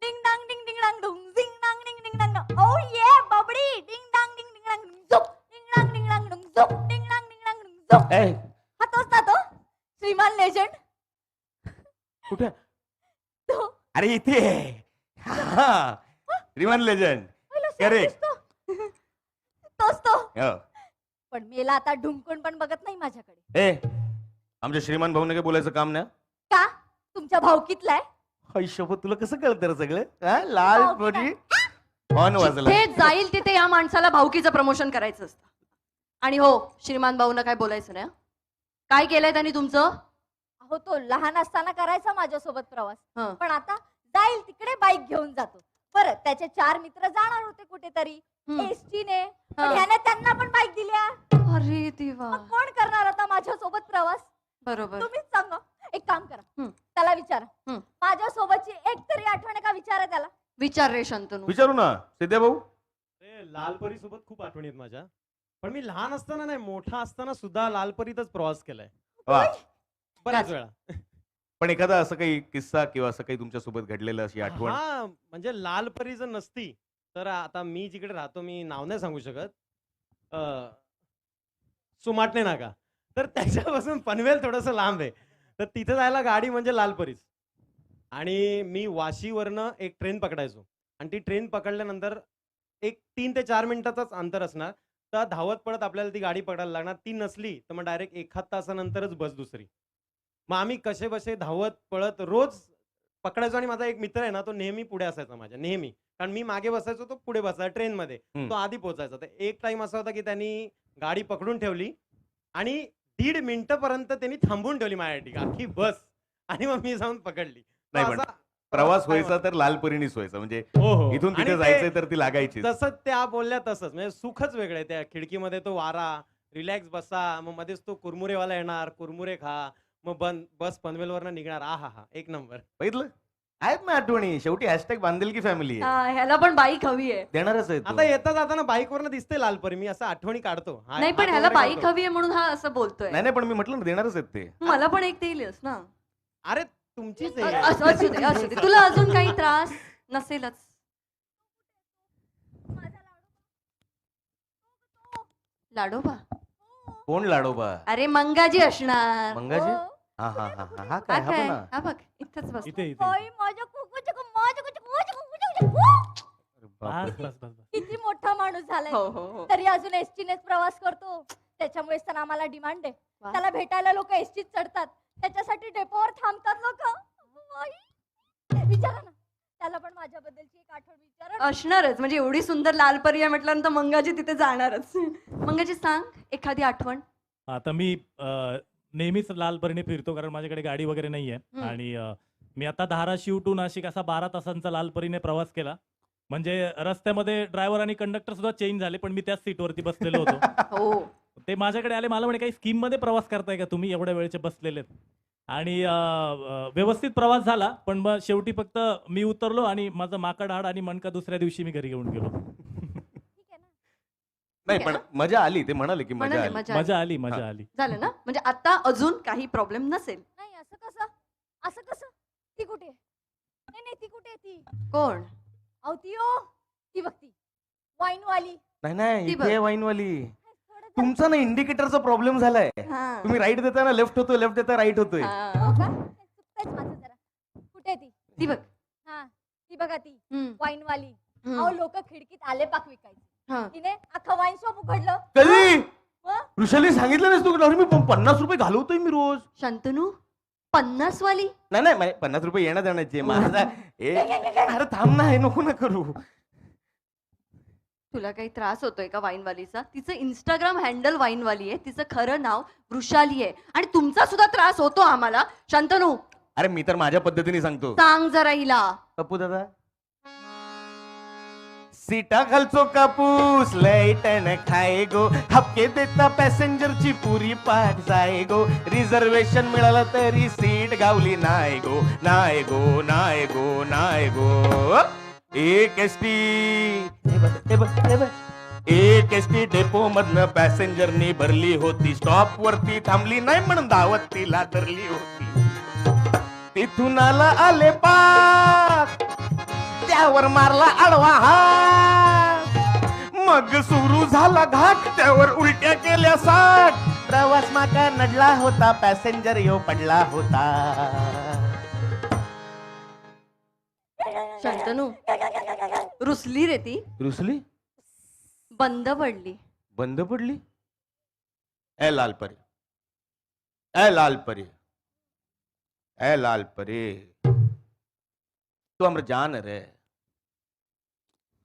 डिंग डांग डिंग डिंग डांग डुंग डिंग डांग डिंग डिंग डांग. ओ ये बबडी. डिंग डांग डिंग डिंग डांग डुंग झुप डिंग डांग डिंग डांग डुंग झुप डिंग डांग डिंग डांग डुंग झुप. ए, हा तोच ना तो श्रीमान लेजेंड. कुठे? तो अरे इथे. हा श्रीमान लेजंड. Correct. तोच तो. हो. पण मेला आता ढुंकून पण बघत नाही माझ्याकडे. ए आमच्या श्रीमान भाऊने काही बोलायचं काम नाही. का? तुमच्या भावकीतला आहे. हाय शपथ तुला कसं कळतं रे सगळं? हा? लाल परी हॉर्न वाजला. जिथे जाईल तिथे या माणसाला भाऊकीचं प्रमोशन करायचं असतं. आणि हो श्रीमान भाऊंना काय बोलायचं नाही हं? काय केलंय त्यांनी तुमचं? अहो तो लहान असताना करायचा माझ्यासोबत प्रवास, हं. पण आता जाईल तिकडे बाईक घेऊन जातो. बरं त्याचे 4 मित्र जाणार होते कुठेतरी हं. एसटीने, पण हं. ह्याने त्यांना पण बाईक दिल्या. अरे देवा. मग कोण करणार आता माझ्यासोबत प्रवास? बरोबर. तुम्हीच सांगा. एक काम करा, हं. त्याला विचारा. हं. माझ्यासोबतची एक तरी आठवण आहे का विचारा त्याला. विचार रे शंतनू. विचारू ना सिद्ध्या भाऊ. लालपरी सोबत खूप आठवणी आहेत माझ्या. पण मी लहान असताना नाही, मोठा असताना सुद्धा लालपरीतच प्रवास केलाय वा. बऱ्याच वेळा. पण एखादा असं काही किस्सा किंवा असं काही तुमच्या सोबत घडलेलं अशी आठवण? हा म्हणजे लालपरी जर नसती तर आता मी जिकडे राहतो, मी नाव नाही सांगू शकत, सुमाटणे नाका, तर त्याच्यापासून पनवेल थोडस लांब आहे, तर तिथे जायला गाडी म्हणजे लालपरीच. आणि मी वाशीवरनं एक ट्रेन पकडायचो आणि ती ट्रेन पकडल्यानंतर एक 3 ते 4 मिनिटाचाच अंतर असणार, तर धावत पडत आपल्याला ती गाडी पकडायला लागणार. ती नसली तर मग डायरेक्ट 1 तासानंतरच बस दुसरी. मग आम्ही कसे बसे धावत पळत रोज पकडायचो. आणि माझा एक मित्र आहे ना, तो नेहमी पुढे असायचा माझ्या, नेहमी. कारण मी मागे बसायचो, तो पुढे बसायचा ट्रेनमध्ये, तो आधी पोहोचायचा. तर एक टाइम असा होता की त्यांनी गाडी पकडून ठेवली आणि 1.5 मिनिटापर्यंत त्यांनी थांबवून ठेवली माझ्यासाठी अख्खी बस, आणि मग मी जाऊन पकडली. नाही तो पण असा प्रवास व्हायचा तर लालपरीनीच व्हायचा. म्हणजे हो हो. इथून आणि तिथे ते जायचंय तर ती लागायची. तसंच त्या बोलल्या तसंच, म्हणजे सुखच वेगळं आहे. त्या खिडकीमध्ये तो वारा, रिलॅक्स बसा, मग मध्येच तो कुरमुरेवाला येणार, कुरमुरे खा, मग बस पनवेलवरनं निघणार. हा हा हा, एक नंबर. बघितलं आहेत ना आठवणी. शेवटी हॅशटॅग बांधेल फॅमिली आहे. हा, ह्याला पण बाईक हवी आहे. देणारच आहे आता येता जाताना बाईक वरनं दिसते लालपरी. मी असं आठवणी काढतो. नाही पण ह्याला बाईक हवी आहे म्हणून हा असं बोलतोय. नाही पण मी म्हटलं ना देणारच आहेत ते. मला पण एक देईलच ना. अरे तुमचीच असू दे असू दे. तुला अजून काही त्रास नसेलच. लाडोबा. कोण लाडोबा? अरे मंगाजी असणार. मंगाजी? हा हा हा हा हा काय हा काय? पण हा. हा बघ इथंच बस. इथे बापरे. बस बस बस बस. किती मोठा माणूस झालाय, हो हो हो. तरी अजून एसटीनेच प्रवास करतो. त्याच्यामुळेच तर आम्हाला डिमांड आहे. वा. त्याला भेटायला लोक एसटीत चढतात, त्याच्यासाठी डेपोवर थांबतात लोक. विचारा ना, त्याला पण माझ्याबद्दलची एक आठवण विचारा ना. असणारच म्हणजे एवढी सुंदर लालपरी आहे म्हटल्यानंतर मंगाजी तिथे जाणारच. मंगाजी सांग एखादी आठवण. आता मी नेहमीच लालपरीने फिरतो कारण माझ्याकडे गाडी वगैरे नाहीये. आणि मी आता धाराशिव टू नाशिक असा 12 तासांचा लालपरीने प्रवास केला. म्हणजे रस्त्यामध्ये ड्रायव्हर आणि कंडक्टर सुद्धा चेंज झाले पण मी त्याच सीटवरती बसलेलो होतो. हो. ते माझ्याकडे आले. मला म्हणे काही स्कीम मध्ये प्रवास करताय का तुम्ही, एवढ्या वेळेचे बसलेले. आणि व्यवस्थित प्रवास झाला पण मग शेवटी फक्त मी उतरलो आणि माझं माकड हाड आणि मणका दुसऱ्या दिवशी मी घरी घेऊन गेलो. ठीक आहे ना. नाही पण मजा आली. ते म्हणाले की मजा म्हणाले, आली. मजा आली. मजा आली. झालं ना म्हणजे आता अजून काही प्रॉब्लेम नसेल. नाही असं कसं ती कुठे आहे? नाही ती कुठे आहे ती? कोण? अहो ती बघती वाईन वाली. नाही ती इथे बघ. वाईनवाली. तुमचा ना इंडिकेटरचा प्रॉब्लेम झालाय. हा. तुम्ही राईट देताना लेफ्ट होतोय, लेफ्ट देता राईट होतोय. हा. चुकतंयच माझं जरा. कुठे आहे ती? ती बघ. हा ती बघा ती हम्म. वाईन वाली. हम्म. अहो लोक खिडकीत आले पाक विकायचे, हा. तिने अख्खं वाईन शॉप उघडलं. कधी मग? ऋषाली सांगितलं नाहीस तू? अरे मी 50 रुपये घालवतोय मी रोज. शंतनू 50 वाली. नाही 50 रुपये येणं देण्याचे माझा. अरे थांब ना, हे नको ना करू. तुला काही त्रास होतोय का वाईनवालीचा? तिचं इंस्टाग्राम हँडल वाईनवाली आहे, तिचं खरं नाव वृषाली आहे. आणि तुमचा सुद्धा त्रास होतो आम्हाला. शंतनू अरे मी तर माझ्या पद्धतीने सांगतो. सांग जरा हिला. पप्पू दादा सीटा खालचो कापूस लयटन खाय गो. हपके देता पॅसेंजरची पुरी पाठ जाय गो. रिझर्वेशन मिळालं तरी सीट गावली नाय गो. नाय गो नाय गो नाय गो. एक एसटी एक एसटी डेपो मधनं पॅसेंजरनी भरली होती. स्टॉप वरती थांबली नाही म्हणून धावत तिला धरली होती. तिथून आले पाक, त्यावर मारला आडवा हात. मग सुरू झाला घाट, त्यावर उलट्या केल्या 60. प्रवास माका नडला होता, पॅसेंजर यो पडला होता. शंतनू रुसली रे ती. रुसली? बंद पडली. बंद पडली? ए लालपरी, ए लालपरी, ए लालपरी, तू हमर जान रे.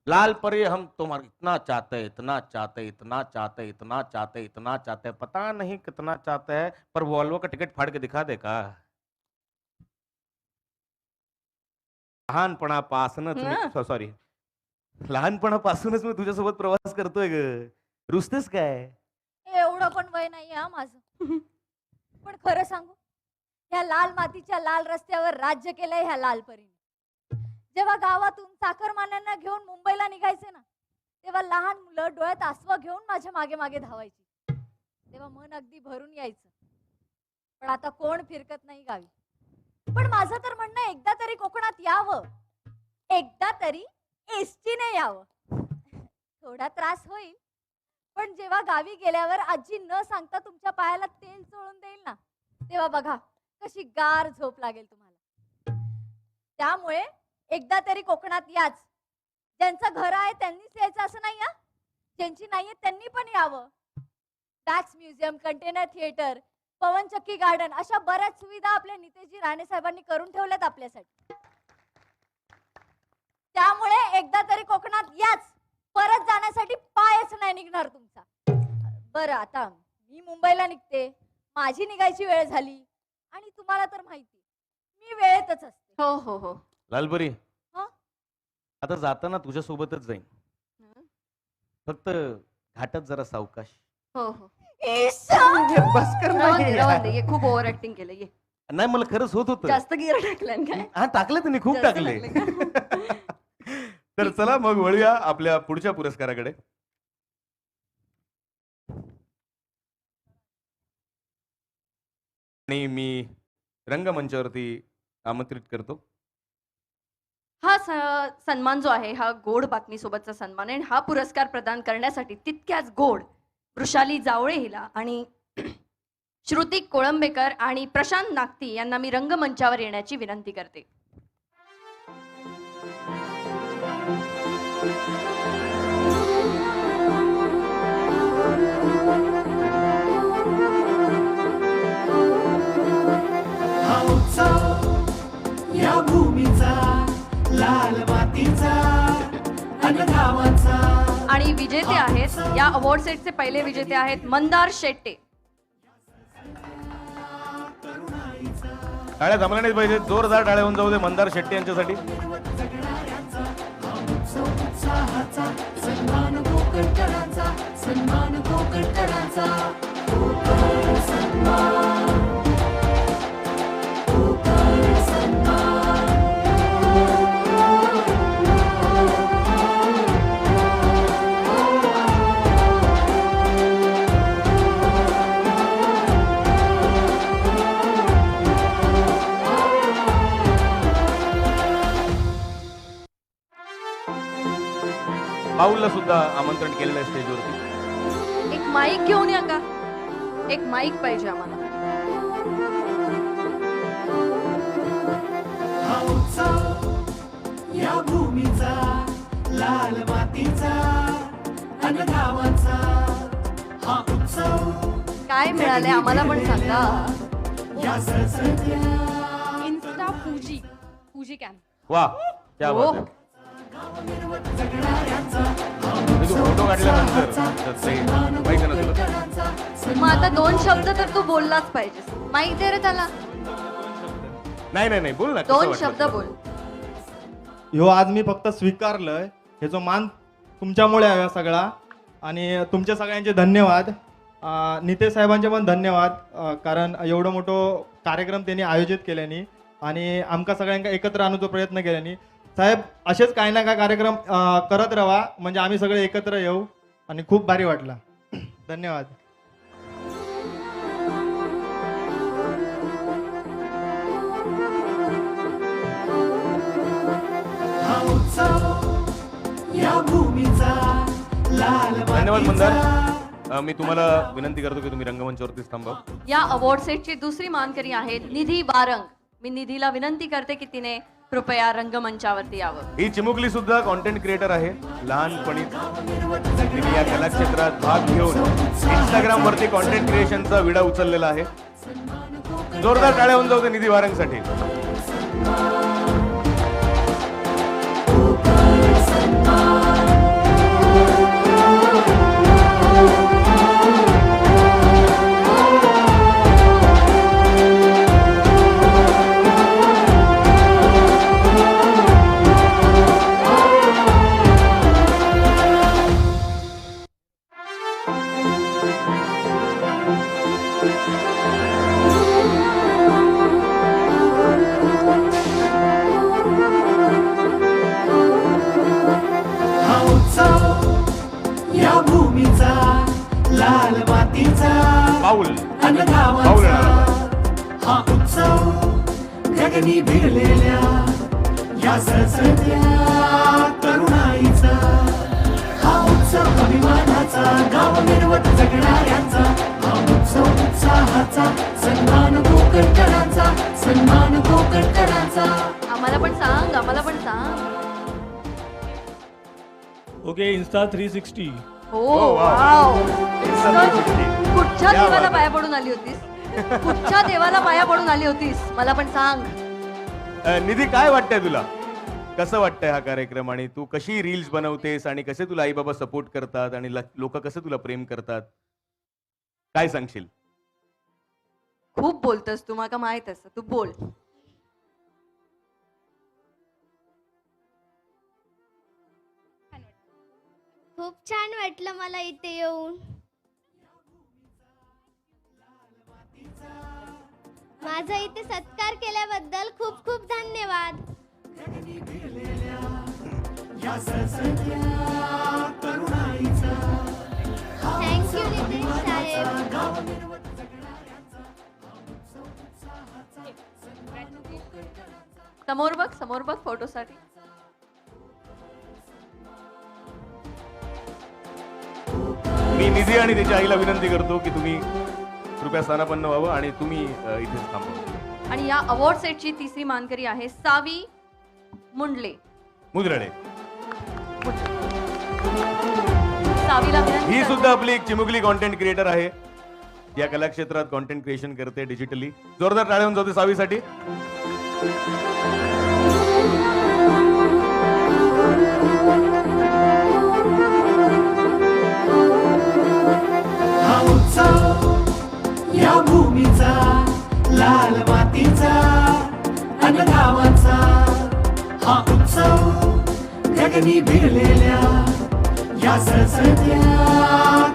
लालपरी हम तुम्हारा इतना चाहते, इतना चाहते, इतना चाहते, इतना चाहते, इतना चाहते, पता नहीं कितना चाहते हैं. पर वॉल्वो का टिकट फाड़ के दिखा दे का? लहानपणापासूनच सॉरी लहानपणापासूनच मी तुझ्यासोबत प्रवास करतोय ग. रुसतेस काय? एवढं पण वय नाही हा माझं. पण खरं सांगू, ह्या लाल मातीच्या लाल रस्त्यावर राज्य केलंय ह्या लालपरीने. जेव्हा गावातून चाकरमान्यांना घेऊन मुंबईला निघायचे ना, तेव्हा लहान मुलं डोळ्यात आसवं घेऊन माझ्या मागे मागे धावायची. तेव्हा मन अगदी भरून यायचं. पण आता कोण फिरकत नाही गावी. पण माझं तर म्हणणं, एकदा तरी कोकणात यावं, एकदा तरी एसटीने यावं. थोडा त्रास होईल, पण जेव्हा गावी गेल्यावर आजी न सांगता तुमच्या पायाला तेल चोळून देईल ना, तेव्हा बघा कशी गार झोप लागेल तुम्हाला. त्यामुळे एकदा तरी कोकणात याच. ज्यांचं घर आहे त्यांनीच यायचं असं नाही हा. ज्यांची नाहीये त्यांनी पण यावं. वॅक्स म्युझियम, कंटेनर थिएटर, पवनचक्की गार्डन अशा बऱ्याच सुविधा आपल्या नितेशजी राणे साहेबांनी करून ठेवल्यात आपल्यासाठी. त्यामुळे एकदा तरी कोकणात याच. परत जाण्यासाठी पायच नाही निघणार तुमचा. बरं आता मी मुंबईला निघते, माझी निघायची वेळ झाली. आणि तुम्हाला तर माहिती मी वेळेतच असते. हो हो हो. लालपरी हा? आता जाताना तुझ्या सोबतच जाईन. हं. फक्त घाटात जरा सावकाश. हो हो. बस कर ना रवंदे, हे रवंदे, यार. ये खूप ओव्हर ऍक्टिंग केलं ये नाही मला खरंच होत होतं. जास्त गिअर टाकलं काय हा टाकले तुम्ही खूप जास्त टाकले. टाकले तर चला मग वळूया आपल्या पुढच्या पुरस्काराकडे. आणि मी रंगमंचावरती आमंत्रित करतो. हा सन्मान जो आहे हा गोड बातमी सोबतचा सन्मान आहे आणि हा पुरस्कार प्रदान करण्यासाठी तितक्याच गोड वृषाली जावळे हिला आणि श्रुती कोळंबेकर आणि प्रशांत नागती यांना मी रंगमंचावर येण्याची विनंती करते. हा उत्सव या भूमीचा लाल मातीचा अन गावाचा आणि विजेते आहेत या अवॉर्ड सेटचे पहिले विजेते आहेत मंदार शेट्टे. टाळ्या थांबल्या नाहीत पाहिजे, जोरदार टाळ्या होऊन जाऊ दे मंदार शेट्टी यांच्यासाठी. उत्साहाचा सन्मान कोकणकरांचा सन्मान कोकणकरांचा कोकण सन्मान कोकण सन्मान पाऊलला सुद्धा आमंत्रण केलेलं आहे स्टेजवरती. एक माईक घेऊन या का? एक माईक पाहिजे आम्हाला. हा उत्सव या भूमीचा लाल मातीचा अन गावाचा हा उत्सव काय मिळाले आम्हाला पण सांगा. या सळसळत्या इन्स्टा पूजी पूजी कॅम्प. वा क्या हो. बात आहे. मी तू फोटो काढल्यानंतर तर ते माहिती ना तुला. मग आता 2 शब्द तर तू बोललाच पाहिजेस. माईक दे रे त्याला. नाही नाही नाही बोल ना. कसं 2 वाटलं शब्द तुला? बोल. ह्यो आज मी फक्त स्वीकारलंय, ह्याचा मान तुमच्यामुळे आहे हा सगळा. आणि तुमच्या सगळ्यांचे धन्यवाद. नितेश साहेबांचे पण धन्यवाद, कारण एवढं मोठं कार्यक्रम त्यांनी आयोजित केल्याने आणि आमका सगळ्यांका एकत्र आणण्याचा प्रयत्न केल्याने. साहेब असेच काही ना काय कार्यक्रम करत राहा, म्हणजे आम्ही सगळे एकत्र येऊ आणि खूप भारी वाटला. धन्यवाद. हा उत्सव या भूमीचा लाल धन्यवाद मातीचा मंदार. मी तुम्हाला विनंती करतो की तुम्ही रंगमंचावरतीच थांबा. या अवॉर्ड सेटची दुसरी मानकरी आहे निधी वारंग. मी निधीला विनंती करते की तिने कृपया रंगमंचावरती यावं. ही चिमुकली सुद्धा कॉन्टेंट क्रिएटर आहे. लहानपणी तिने या कलाक्षेत्रात भाग घेऊन इंस्टाग्राम वरती कॉन्टेंट क्रिएशनचा विडा उचललेला आहे. जोरदार टाळ्या होऊन जाऊ दे निधी वारंगसाठी. हा उत्सव या भूमीचा लाल मातीचा पाऊल अन पाऊल गावाचा येणार. हा उत्सव गगनी भिडलेल्या या सळसळत्या तरुणाईचा हा उत्सव अभिमानाचा गाव मिरवत जगणाऱ्यांचा हा उत्सव उत्साहाचा सन्मान कोकणकरांचा सन्मान कोकणकरांचा. आम्हाला पण सांग, आम्हाला पण सांग. Okay Insta 360. हो Oh, wow. वाव. कुठच्या क्या देवाला बात पाया पडून आली होतीस? कुठच्या देवाला पाया पडून आली होतीस? मला पण सांग. निधी काय वाटतंय तुला? कसं वाटतंय हा कार्यक्रम आणि तू कशी रील्स बनवतेस आणि कसे तुला आई बाबा सपोर्ट करतात आणि लोक कसे तुला प्रेम करतात? काय सांगशील? खूप बोलतस तू, मला माहित असतं. तू बोल. खूप छान वाटलं मला इथे येऊन. माझा इथे सत्कार केल्याबद्दल खूप खूप धन्यवाद. या सळसळत्या तरुणाईचा थँक्यू नितीश साहेब. गाव निर्वत समोर बघ फोटोसाठी. मी निधी आणि त्याच्या आईला विनंती करतो की तुम्ही कृपया स्थानापन्न व्हावं आणि तुम्ही इथेच थांबवा. आणि या अवॉर्ड सेटची तिसरी मानकरी आहे सावी मुंडले. मुद्रळे सावीला विनंती ही करतो. सुद्धा आपली एक चिमुकली कॉन्टेंट क्रिएटर आहे. या कला क्षेत्रात कॉन्टेंट क्रिएशन करते डिजिटली. जोरदार टाळ्या होऊन जाते सावीसाठी. हा उत्सव या भूमीचा लाल मातीचा अन गावाचा हा उत्सव गगनी भिडलेल्या या सळसळत्या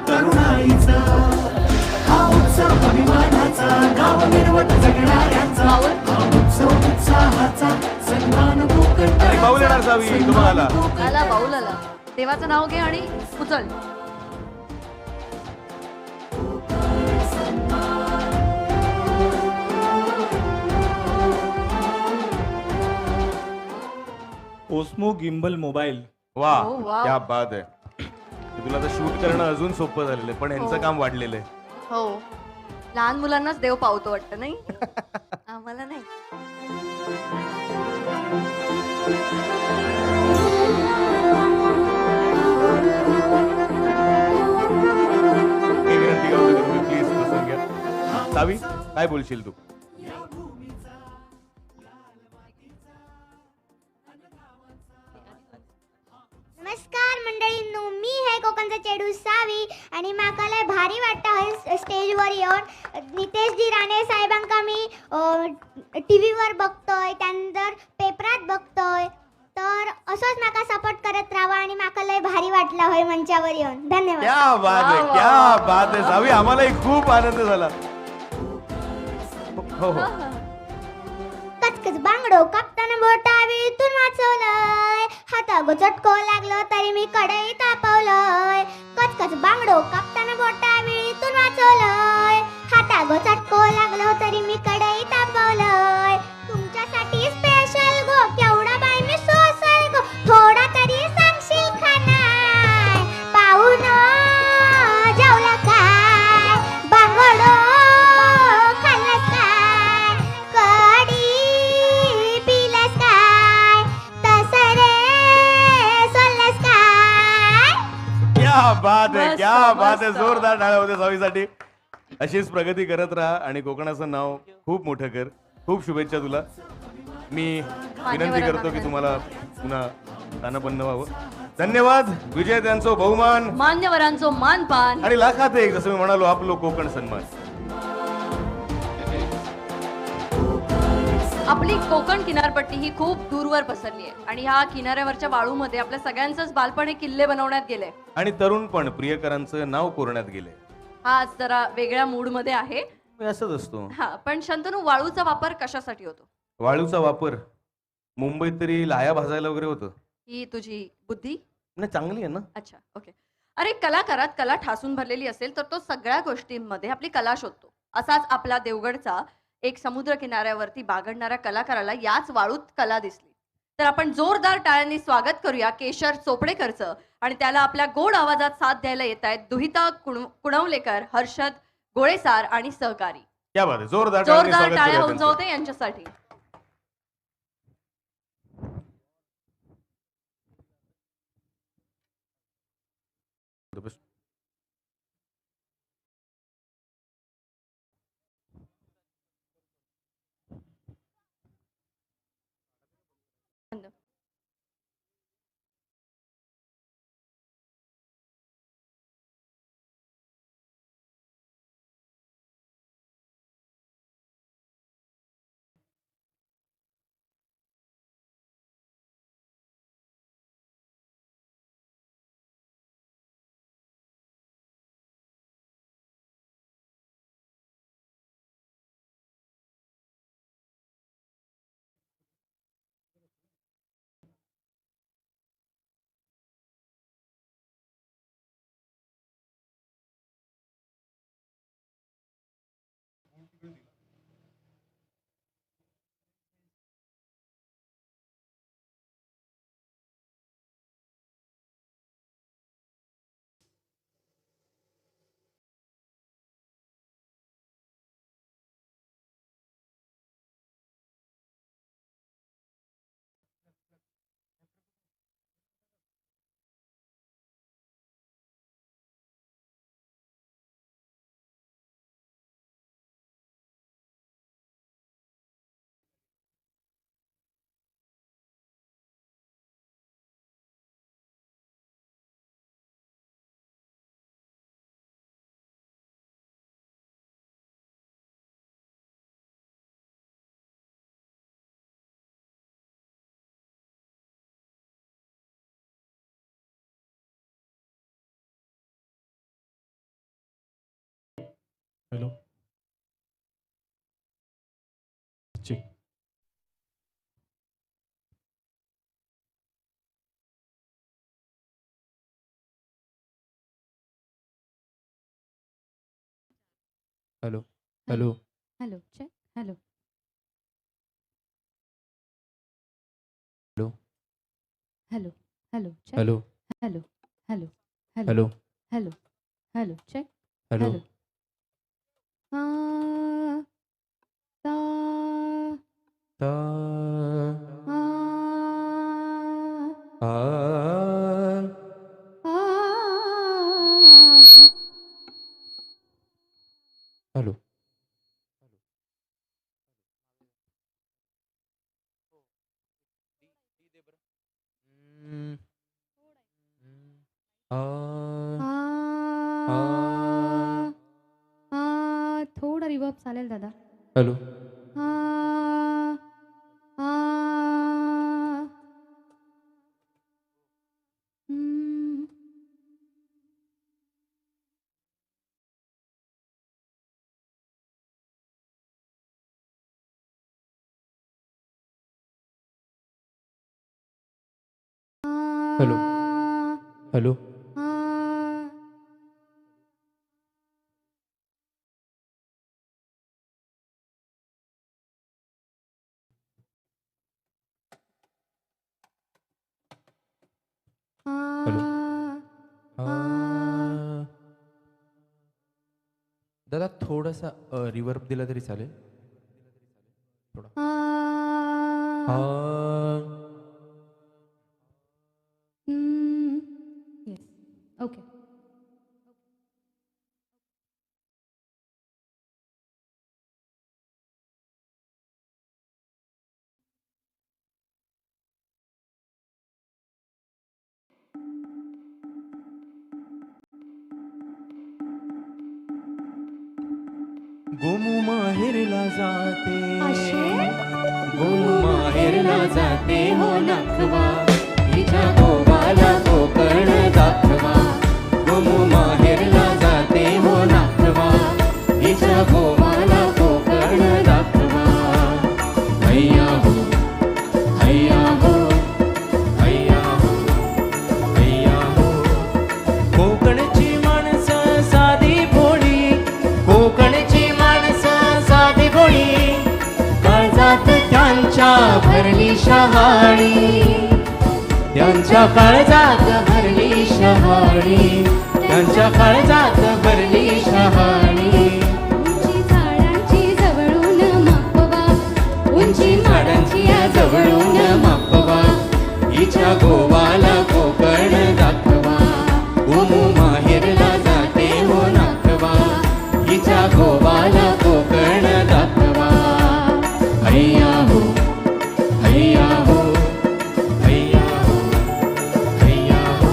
तरुणाईचा हा उत्सव अभिमानाचा गाव निर्वत जगणाऱ्यांचा हा उत्सव उत्साहाचा सन्मान आणि बाऊल येणार सावी तुम्हाला. आला बाऊल आला. देवाचं नाव घे आणि उचल. Osmo gimbal mobile. वा हो, वा. क्या बात आहे. तुला तर शूट करणं अजून सोपं झालेलं आहे पण यांचं हो. काम वाढलेलं आहे. हो, लहान मुलांनाच देव पावतो वाटतं नाही. आम्हाला नाही. मी विनंती करतो की तुम्ही प्लीज बसून घ्या. सावी काय बोलशील तू? नमस्कार मंडळींनो, मी है कोकणचा चेडू सावी आणि म्हाका लय भारी वाटतं हय स्टेजवर येऊन. नितेशजी राणे साहेबांका मी टीव्हीवर बघतोय, त्यानंतर पेपरात बघतोय. तर असंच म्हाका सपोर्ट करत राहा आणि म्हाका लय भारी वाटलं होय मंचावर येऊन. धन्यवाद. क्या बात आहे, क्या बात आहे सावी. आम्हालाही खूप आनंद झाला. हो हो. कचकच बांगडो कापताना बोटावीतून वाचवलंय. हातागो चटको लागलो तरी मी कढई तापवलंय. कचकच बांगडो कापताना बोटावीतून वाचवलंय. हातागो चटको लागलो तरी मी कढई तापवलंय. तुमच्यासाठी स्पेशल गो केवढा बाय मी सोसल गो. थोडा तरी सांगशील का नाय. पाहून जेवला काय बांगडो खाल्लंस काय. कढी पिलंस काय. तसं रे सोललंस काय. क्या बात आहे, मस्त, क्या बात आहे. मस्त. जोरदार टाळ्या होते सावीसाठी. अशीच प्रगती करत राहा आणि कोकणाचं नाव खूप मोठं कर. खूप शुभेच्छा तुला. मी विनंती करतो की तुम्हाला पुन्हा स्थानापन्न व्हावं. धन्यवाद. विजेत्यांचं बहुमान मान्यवरांचो मानपान. आणि लाखात एक जसं मी म्हणालो आपलं कोकण सन्मान. आपली कोकण किनारपट्टी ही खूप दूरवर पसरली आहे आणि ह्या किनाऱ्यावरच्या वाळूमध्ये आपल्या सगळ्यांचंच बालपण हे किल्ले बनवण्यात गेले. आणि तरुणपण प्रियकरांचं नाव कोरण्यात गेले. हा आज जरा वेगळ्या मूड मध्ये आहे. असंच असतो. हा, पण शंतनू, वाळूचा वापर कशासाठी होतो? वाळूचा वापर मुंबईत तरी लाया भाजायला वगैरे होतं. ही तुझी बुद्धी नाही चांगली आहे ना. अच्छा, ओके. अरे, कलाकारात कला ठासून भरलेली असेल तर तो सगळ्या गोष्टींमध्ये आपली कला शोधतो. असाच आपला देवगडचा एक समुद्र किनाऱ्यावरती बागडणाऱ्या कलाकाराला याच वाळूत कला दिसली. तर आपण जोरदार टाळ्यांनी स्वागत करूया केशर चोपडेकरचं. आणि त्याला आपल्या गोड आवाजात साथ द्यायला येत आहेत दुहिता कुणवलेकर, हर्षद गोळेसार आणि सहकारी. क्या बात आहे. जोरदार टाळ्यांनी जोरदार स्वागत टाळ्या करूया होऊन त्यांचं. जाऊ दे यांच्यासाठी. Hello check. Hello hello hello check. Hello hello hello hello check. Hello hello hello hello hello hello check. Hello hello ता ता आ आ आ हॅलो थोडा रिवर्ब चालेल दादा. हॅलो आ आ हम्म. हॅलो हॅलो हॅलो दादा थोडासा रिवर्ब दिला तरी चालेल. थोडा येस ओके. गोमू माहेरला जाते आशे? गोमू माहेरला जाते हो नखवा हिच्या गोवाला कोकण दाखवा. गोमू माहेरला जाते हो नखवा हिच्या गोवाला कोकण दाखवा. हैया हो हैया हो हैया हो हैया हो. कोकणची माणसं साधी भोळी कोकणची माणसं साधी भोळी काळजात त्यांच्या भरली शहाळी. त्यांच्या काळजात भरली शहाळी त्यांच्या काळजात भरली शहाळी. उंची झाडांची जवळून मापवा उंची झाडांची या जवळून मापवा हिच्या गोवाला कोकण दाखवा. गोमू माहेरला जाते हो नाखवा हिच्या गोवाला कोकण दाखवा. हैया हो हैया हो हैया हो हैया हो.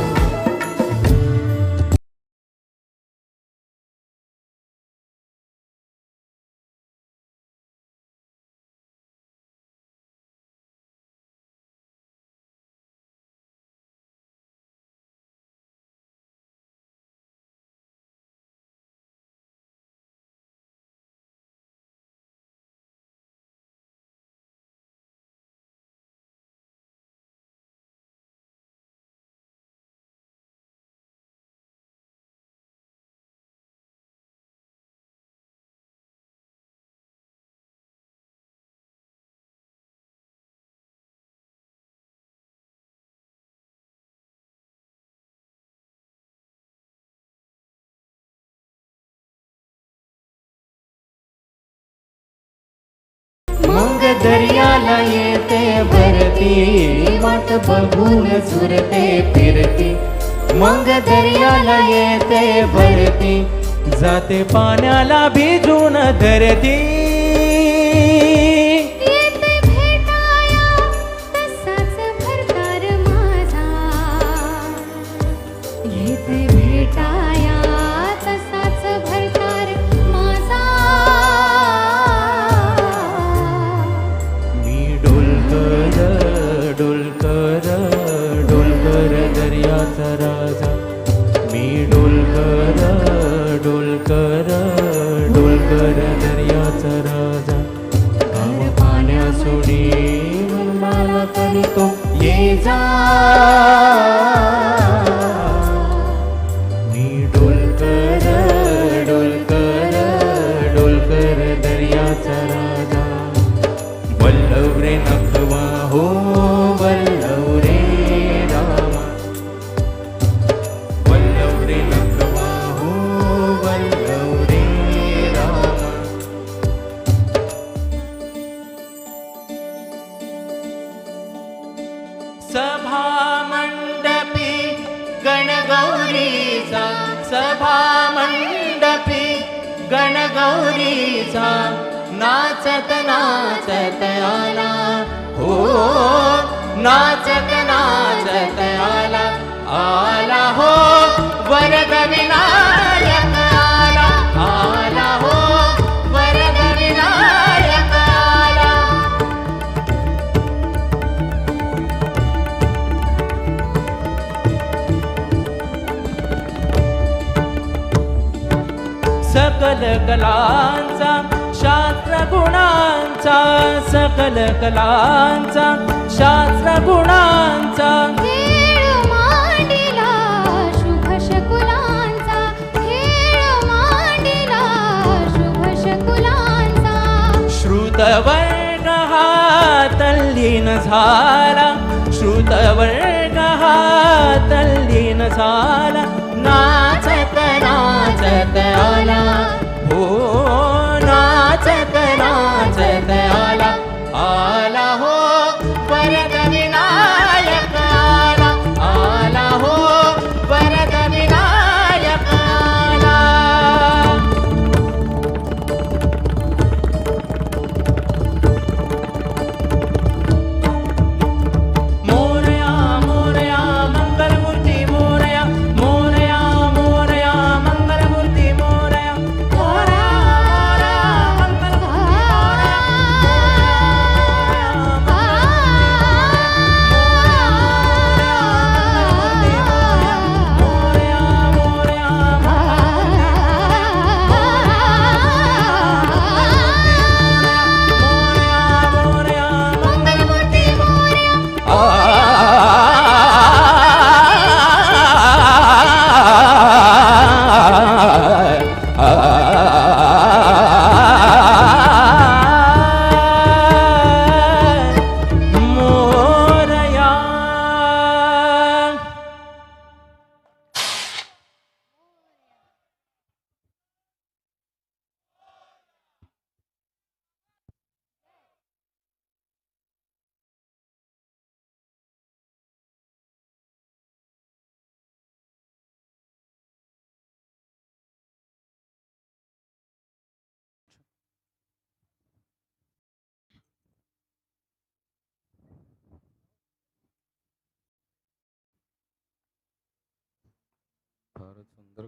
मग दर्याला येते भरती वाट बघून झुरते फिरती. मग दर्याला येते भरती जाते पाण्याला भिजून धरती. येते भेटाया तसाच भरतार माझा. येते भेटाया तसाच भरतार माझा. मी डोलकर डोलकर डोलकर दर्याचा राजा. मी डोलकर डोलकर डोल गणगौरीचा सभा मंडपी गणगौरीचा नाचत नाचत आला हो नाचत नाचत आला आला हो वरद विनायक आला आला हो वरद विनायक आला सकल कलांचा शास्त्र गुणांचा सकल कलांचा शास्त्र गुणांचा खेळ मांडिला शुभ शकुलांचा खेळ मांडिला शुभ शकुलांचा श्रुतवर्ग हा तल्लीन झाला श्रुतवर्ग हा तल्लीन झाला नाचत नाचत आला हो नाचत नाचत आला आला हो वरद विनायक आला आला हो वरद विनायक आला मोरया मोरया मंगलमूर्ती मोरया मोरया मोरया मंगलमूर्ती मोरया मोरया फारच सुंदर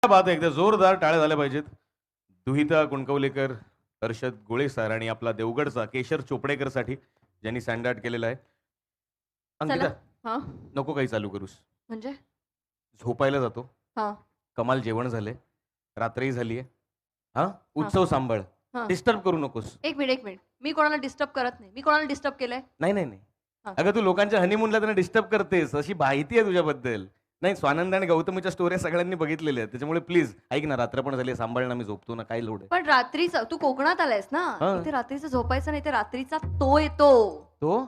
बात आहे. एकदा जोरदार टाळ्या झाल्या पाहिजेत. दुहिता कुणकवलेकर, हर्षद गोळे सर आणि आपला देवगडचा केशर चोपडेकर साठी ज्यांनी सँड केलेला आहे. अंकिता हा नको काही चालू करूस, म्हणजे झोपायला जातो. हा कमाल जेवण झाले, रात्री झालीये. हा उत्सव सांभाळ, हा. डिस्टर्ब करू नकोस. एक मिनिट मी कोणाला डिस्टर्ब करत नाही. मी कोणाला डिस्टर्ब केलंय? नाही नाही नाही हा. अगं तू लोकांच्या हनीमूनला त्यांना डिस्टर्ब करतेस अशी माहिती आहे तुझ्याबद्दल. नाही स्वानंद आणि गौतमीच्या स्टोऱ्या सगळ्यांनी बघितलेल्या आहेत. त्याच्यामुळे प्लीज ऐक ना, रात्र पण झाली, सांभाळ ना, मी झोपतो ना, काय लोड आहे. पण रात्रीचं तू कोकणात आलायस ना, हा. इथे रात्रीचं झोपायचं नाही, ते रात्रीचा तो येतो. तो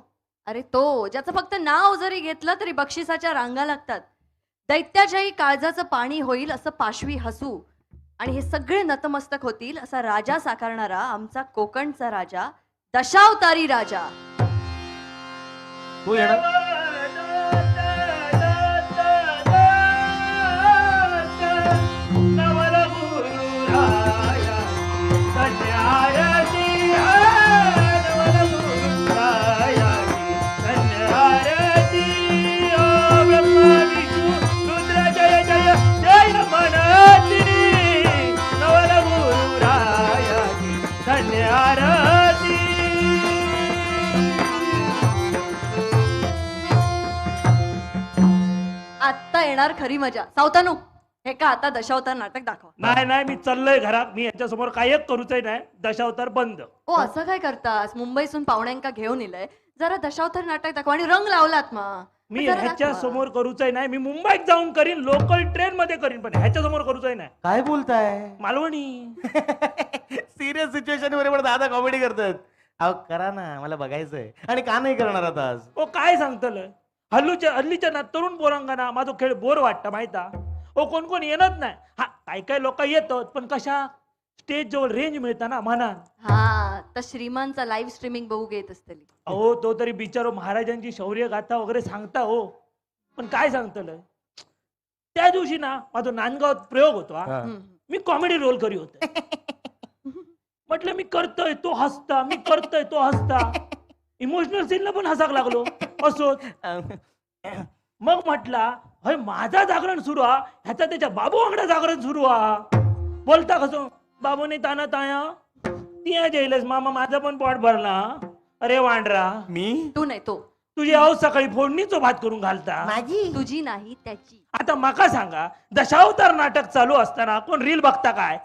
अरे तो ज्याचं फक्त नाव जरी घेतलं तरी बक्षिसाच्या रांगा लागतात. दैत्याच्याही काळजाचं पाणी होईल असं पाशवी हसू आणि हे सगळे नतमस्तक होतील असा राजा साकारणारा आमचा कोकणचा राजा, दशावतारी राजा. तू येणार आत्ता येणार खरी मजा. सावतानू हे का आता दशावतार नाटक दाखवा. नाही नाही, मी चाललोय घरात. मी याच्या समोर काय एक करूच नाही. दशावतार बंद. ओ असं काय करतास? मुंबईसून पाहुण्यांका घेऊन इलंय, जरा दशावतार नाटक दाखवा. आणि रंग लावलात मग मी जरा ह्याच्या दाखवा. समोर करूच नाही. मी मुंबईत जाऊन करीन, लोकल ट्रेन मध्ये करीन, पण ह्याच्या समोर करूच नाही. काय बोलताय? मालवणी. सिरियस सिच्युएशन वर दादा कॉमेडी करतात. अहो करा ना, मला बघायचंय. आणि का नाही करणार आता आज? ओ काय सांगतलं, हल्लीच्या ना तरुण पोरांना माझा खेळ बोर वाटतं माहिता. ओ कोण कोण येणच नाही. हा काय लोक येतात, पण कशा स्टेज जवळ रेंज मिळता ना म्हणा. हा तर श्रीमानचा लाईव्ह स्ट्रीमिंग बघू घेत असतली. अहो तो तरी बिचारो महाराजांची शौर्य गाथा वगैरे सांगता हो, पण काय सांगतलं. त्या दिवशी ना माझा नांदगावात प्रयोग होतो. हा. मी कॉमेडी रोल करी होतो. म्हटलं मी करतोय तो हसता, मी करतोय तो हसता. इमोशनल सीनला पण हसाक लागलो असोच. मग म्हटला हय माझा जागरण सुरू हा, ह्याचा त्याच्या बाबू वांगडा जागरण सुरू हा. बोलता कसं बाबूने ताना ताया तिया जेलस मामा माझा पण पोट भरला. अरे वांडरा, मी तू नाही तो. तुझी आऊ सकाळी फोडणीचो भात करून घालता. तुझी नाही त्याची. आता माका सांगा, दशावतार नाटक चालू असताना कोण रील बघता काय?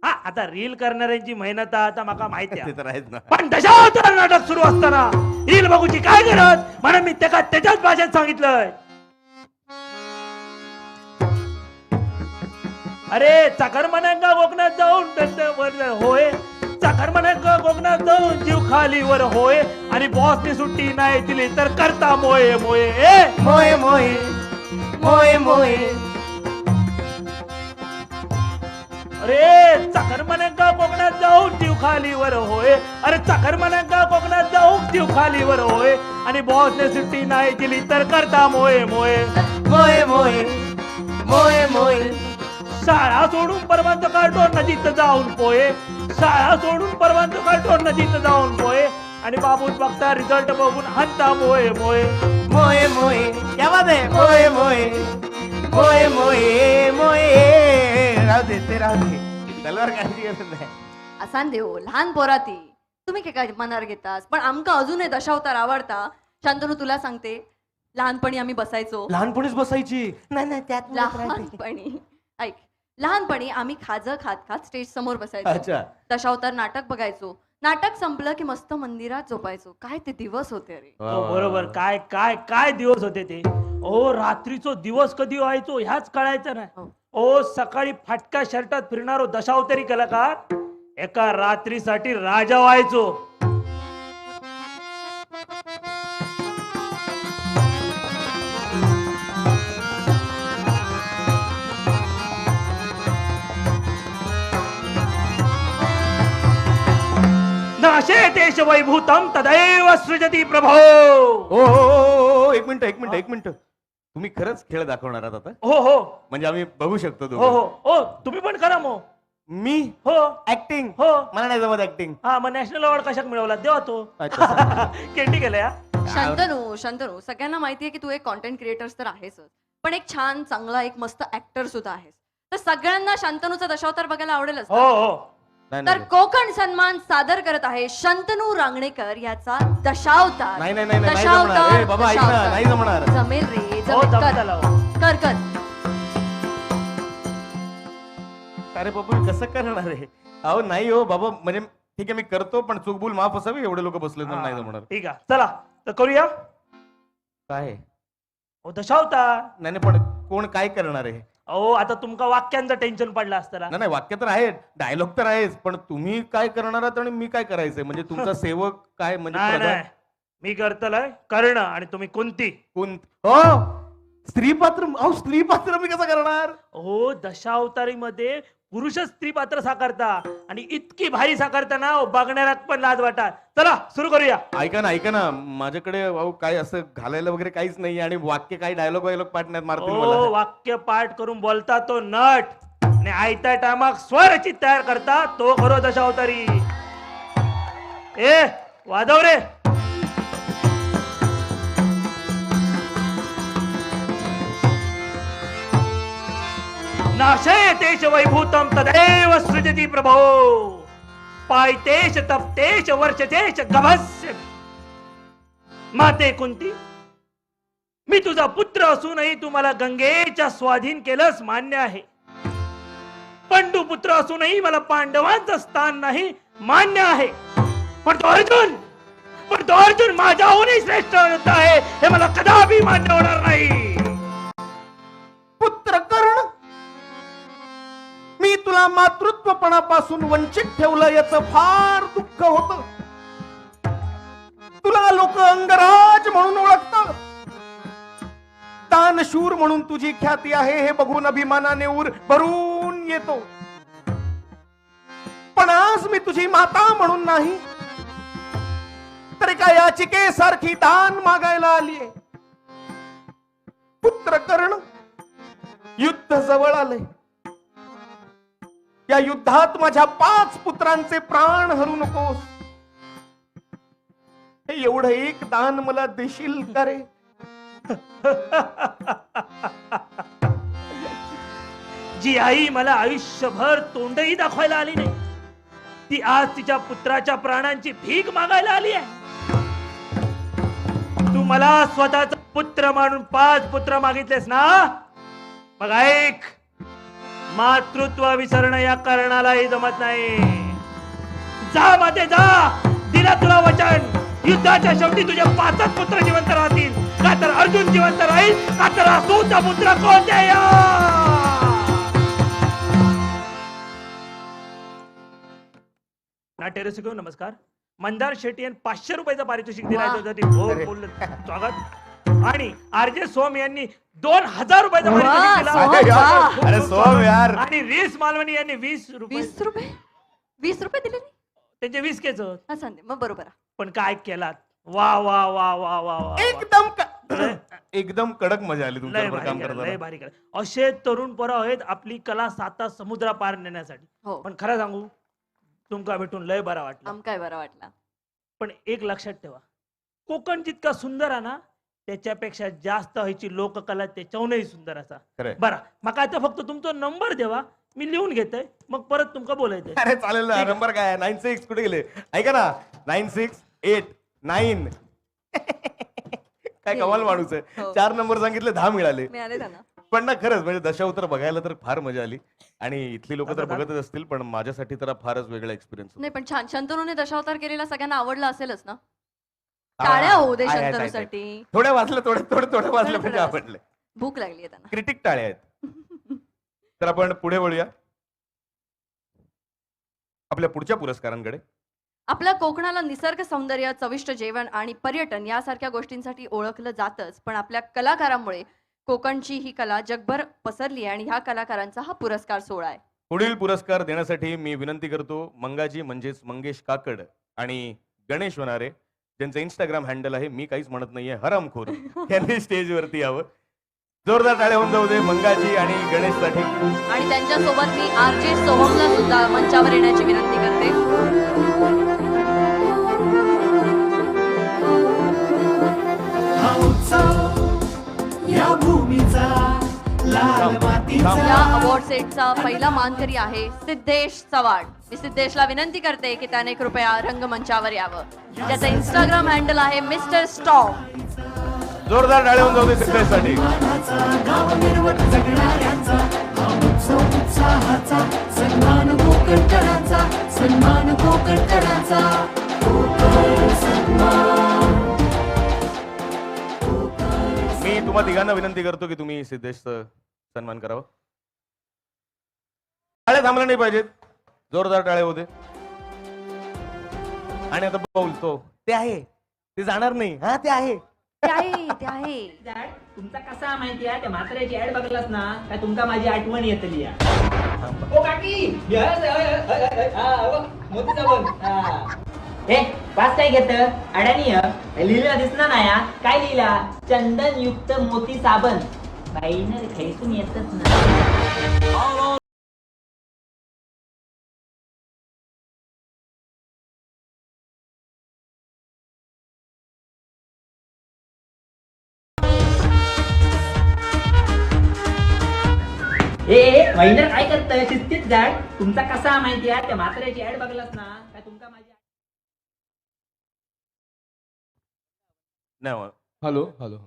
हा आता रील करणाऱ्यांची मेहनत आता माका माहिती आहे. ते तर आहेच ना. पण दशावतार नाटक सुरू असताना रील बघूची काय गरज? म्हणून मी त्याच्याच भाषेत सांगितलंय. अरे चाकर मनांका कोकणात जाऊन वर होय, चाकर मनांका कोकणात जाऊन जीव खाली वर होय. आणि बॉसने सुट्टी नाही दिली तर करता मोये मोये. ए मोये मोये मोये मोये. अरे चाकर मनांका कोकणात जाऊन जीव खाली वर होय. अरे चाकर मनांका कोकणात जाऊन जीव खाली वर होय. आणि बॉसने सुट्टी नाही दिली तर करता मोये मोये मोये मोये मोये मोये. शाळा सोडून परवांच काढतो नदीत जाऊन पोये. शाळा सोडून परवांच काढतो नदीत जाऊन पोये. आणि बाबूच बघता रिझल्ट बघून हंता मोये मोये मोये मोये. क्या बात आहे? मोये मोये मोये मोये मोये. राहू दे ते राहू दे. तलवार काढची गरज नाही. असान देव लहान पोराती तुम्ही काय मनावर घेतास. पण आमका अजूनही दशावतार आवडता. शांतनू तुला सांगते, लहानपणी आम्ही बसायचो. लहानपणीच बसायची? नाही नाही त्यात लहानपणी ऐक, लहानपणी आम्ही खाज खात खात स्टेज समोर बसायचो. अच्छा. दशावतार नाटक बघायचो. नाटक संपलं की मस्त मंदिरात झोपायचो. काय ते दिवस होते रे. हो, बरोबर. काय काय काय दिवस होते ते. ओ रात्रीचो दिवस कधी व्हायचो ह्याच कळायचं नाही. ओ सकाळी फाटक्या शर्टात फिरणारो दशावतारी कलाकार एका रात्रीसाठी राजा व्हायचो. नाशे देश वैभूतम तदैव सृजती प्रभो. ओ एक मिनिट. तुम्ही खरंच खेळ दाखवणार आहात आता? हो हो म्हणजे आम्ही बघू शकतो हो दोघं? हो हो तुम्ही पण करा मग. मी हो ऍक्टिंग? हो मला नाही जमत ऍक्टिंग. हा मग नॅशनल अवॉर्ड कशाक मिळवला देवा तो. अच्छा. केंटी केलंय. शांतनू सगळ्यांना माहितीये की तू एक कॉन्टेंट क्रिएटर्स तर आहेस, पण एक छान चांगला एक मस्त ऍक्टर सुद्धा आहेस. तर सगळ्यांना शांतनूचा दशावतार बघायला आवडेलच. हो हो. तर कोकण सन्मान सादर करत आहे शंतनू रांगणेकर याचा दशावतार. नाही नाही नाही नाही जमणार. ए बाबा ऐक ना, नाही जमणार. जमेल रे हो, जमेल. जमताला हो. कर कर. अरे बाबा कसं करणार आहे? अहो नाही हो बाबा, म्हणजे ठीक आहे मी करतो, पण चूकभूल माफ असावी. एवढे लोक बसले तर नाही जमणार. ठीक आहे चला तर करूया. काय? हो दशावतार. नाही नाही, पण कोण काय करणार आहे? अहो आता तुमका वाक्यांचं टेन्शन पडलं असतं. नाही वाक्य तर आहे, डायलॉग तर आहेच, पण तुम्ही काय करणार आहात आणि मी काय करायचंय? म्हणजे तुमचा सेवक काय म्हणजे नाही प्रधान? नाही मी करतलंय कर्ण आणि तुम्ही कोणती कोण? हो स्त्री पात्र. अहो स्त्री पात्र मी कसं करणार? हो दशावतारी मध्ये पुरुष स्त्री पात्र साकारता आणि इतकी भारी साकारता ना बघणाऱ्यात पण लाज वाटा. चला सुरू करूया. ऐका ना माझ्याकडे अहो काय असं घालायला वगैरे काहीच नाही, आणि वाक्य काही डायलॉग पाठण्यात मारतील मला. हो वाक्य पाठ करून बोलता तो नट आणि आयत्या टायमाक स्वरचित तयार करता तो खरो दशावतारी. ए वाजव रे. नाशयतेश वैभूतम तदैव सृजती प्रभो. पायतेश तप्तेश वर्षतेश गभस्य. माते कुंती मी तुझा पुत्र असूनही तू मला गंगेच्या स्वाधीन केलंस मान्य आहे. पंडू पुत्र असूनही मला पांडवांचं स्थान नाही मान्य आहे. पण तो अर्जुन माझ्याहूनही श्रेष्ठ आहे हे मला कदापि मान्य होणार नाही. पुत्र कर्ण, मी तुला मातृत्वपणापासून वंचित ठेवलं याचं फार दुःख होतं. तुला लोक अंगराज म्हणून ओळखतात. दानशूर म्हणून तुझी ख्याती आहे हे बघून अभिमानाने उर भरून येतो. पण आज मी तुझी माता म्हणून नाही तर एका याचिकेसारखी दान मागायला आलीये. पुत्र कर्ण, युद्ध जवळ आले. या युद्धात माझ्या 5 पुत्रांचे प्राण हरू नकोस. हे एवढं एक दान मला देशील का रे? जी आई मला आयुष्यभर तोंडही दाखवायला आली नाही, ती आज तिच्या पुत्राच्या प्राणांची भीक मागायला आली आहे. तू मला स्वतःचा पुत्र मानून 5 पुत्र मागितलेस ना? मग ऐक, मातृत्व विसरणं या कर्णालाही जमत नाही. जा माते जा, दिला तुला वचन. युद्धाच्या शेवटी तुझे 5च पुत्र जिवंत राहतील. का तर अर्जुन जिवंत राहील, का तर असूचा पुत्र कोणते नाट्य रसिक हो, नमस्कार. मंदार शेट्टी यांनी 500 रुपयाचं पारितोषिक दिलं त्याच्यासाठी हो बोललं स्वागत. आणि आरजे सोम यांनी 2000 रुपयाचं पारितोषिक दिलं. अरे सोम यार. आणि रीस मालवणी यांनी 20 रुपये 20 रुपये दिले नाही? त्यांचे 20 केच. हा सांगते मग बरोबर आहे. पण काय केलात? वा वा वा वा वा वा. एकदम कडक मजा आली लय तुमच्याबरोबर काम भारी केलं, लय करताना. भारी केलं. असे तरुण पोरं आहेत आपली कला 7 समुद्रा पार नेण्यासाठी. हो. पण खरं सांगू, तुमका भेटून लय बरा वाटला. आमकाय बरा वाटला. पण एक लक्षात ठेवा, कोकण जितका सुंदर आहे ना त्याच्यापेक्षा जास्त व्हायची लोककला त्याच्याहूनही सुंदर असा. खरंय. बरं मग आता फक्त तुमचा नंबर देवा, मी लिहून घेतोय, मग परत तुमका बोलायचंय. अरे चालेल ना. नंबर काय? 96 कुठे गेले? ऐका ना, 9689. काय कमाल माणूस आहे. हो. 4 नंबर सांगितले, 10 मिळाले. मिळाले त्यांना. पण ना खरंच म्हणजे दशावतार बघायला तर फार मजा आली. आणि इथली लोक तर बघतच असतील, पण माझ्यासाठी तर फारच वेगळा एक्सपिरियन्स. नाही पण छान, शंतनूने दशावतार केलेला सगळ्यांना आवडला असेलच ना? टाळ्या होऊ दे शंतनूसाठी. थोड्या वाचल्या, थोड्या वाचल्या म्हणजे आवडले. भूक लागली आहे त्यांना. क्रिटिक टाळ्या आहेत. तर आपण पुढे वळूया आपल्या पुढच्या पुरस्कारांकडे. आपल्या कोकणाला निसर्ग सौंदर्य, चविष्ट जेवण आणि पर्यटन यासारख्या गोष्टींसाठी ओळखलं जातच, पण आपल्या कलाकारांमुळे कोकणची ही कला जगभर पसरली आणि ह्या कलाकारांचा हा पुरस्कार सोहळा आहे. पुढील पुरस्कार देण्यासाठी मी विनंती करतो मंगाजी म्हणजेच मंगेश काकड आणि गणेश वनारे, ज्यांचं इंस्टाग्राम हँडल आहे मी काहीच म्हणत नाहीये हरामखोर, यांनी स्टेजवरती यावं. जोरदार टाळ्या होऊन जाऊ दे मंगाजी आणि गणेश साठी. आणि त्यांच्यासोबत मी आरजे सोहमला सुद्धा मंचावर येण्याची विनंती करते. हा उत्सव या भूमीचा, लाल मातीचा. या अवॉर्ड सेटचा पहिला मानकरी आहे सिद्धेश चव्हाण. मी सिद्धेशला विनंती करते की त्याने कृपया रंगमंचावर यावं. त्याचं इंस्टाग्राम हँडल आहे मिस्टर स्टॉम. जोरदार टाळ्या होऊन जाऊ दे सिद्धेश साठी. गाव मिरवत जगणाऱ्यांचा हा उत्सव उत्साहाचा, सन्मान कोकणकरांचा, सन्मान कोकणकरांचा. कोकण सन्मान. मी तुम्हा तिघांना विनंती करतो की तुम्ही सिद्धेशचं सन्मान करावं. टाळ्या थांबल्या नाही पाहिजेत, जोरदार टाळ्या होते. आणि आता बोलतो ते आहे, ते जाणार नाही. हा ते आहे, ते आहे. तुमचा कसा माहिती आहे त्या म्हाताऱ्याची ऍड बघलास ना काय तुमका माझी आठवण येतली. ओ काकी मोती साबण. हे पास काय घेत अडाणी लिहिलं दिसणार नाही. काय लिहिला? चंदन युक्त मोती साबण. बाईनं खेळून येतच ना. ए वैनर काय करतय? शिस्तीत झाड. तुमचा कसा माहिती आहे त्या म्हाताऱ्याची ऍड बघलास ना काय तुमका माझी. नाही हॅलो हॅलो.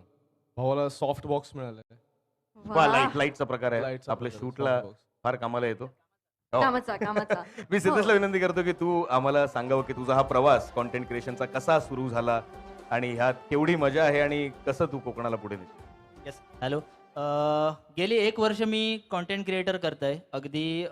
भावाला सॉफ्ट बॉक्स मिळालाय. वा, लाईटचा प्रकार आहे लाईटचा आपल्या प्रकार आहे, शूटला soft box. फार कामाला येतो. हो. कामाचा मी सिद्धेशला विनंती करतो की तू आम्हाला सांगावं की तुझा हा प्रवास कॉन्टेंट क्रिएशनचा कसा सुरू झाला आणि ह्यात केवढी मजा आहे आणि कसं तू कोकणाला पुढे नेते. Yes hello. गेली 1 वर्ष मी कॉन्टेंट क्रिएटर करतोय. अगदी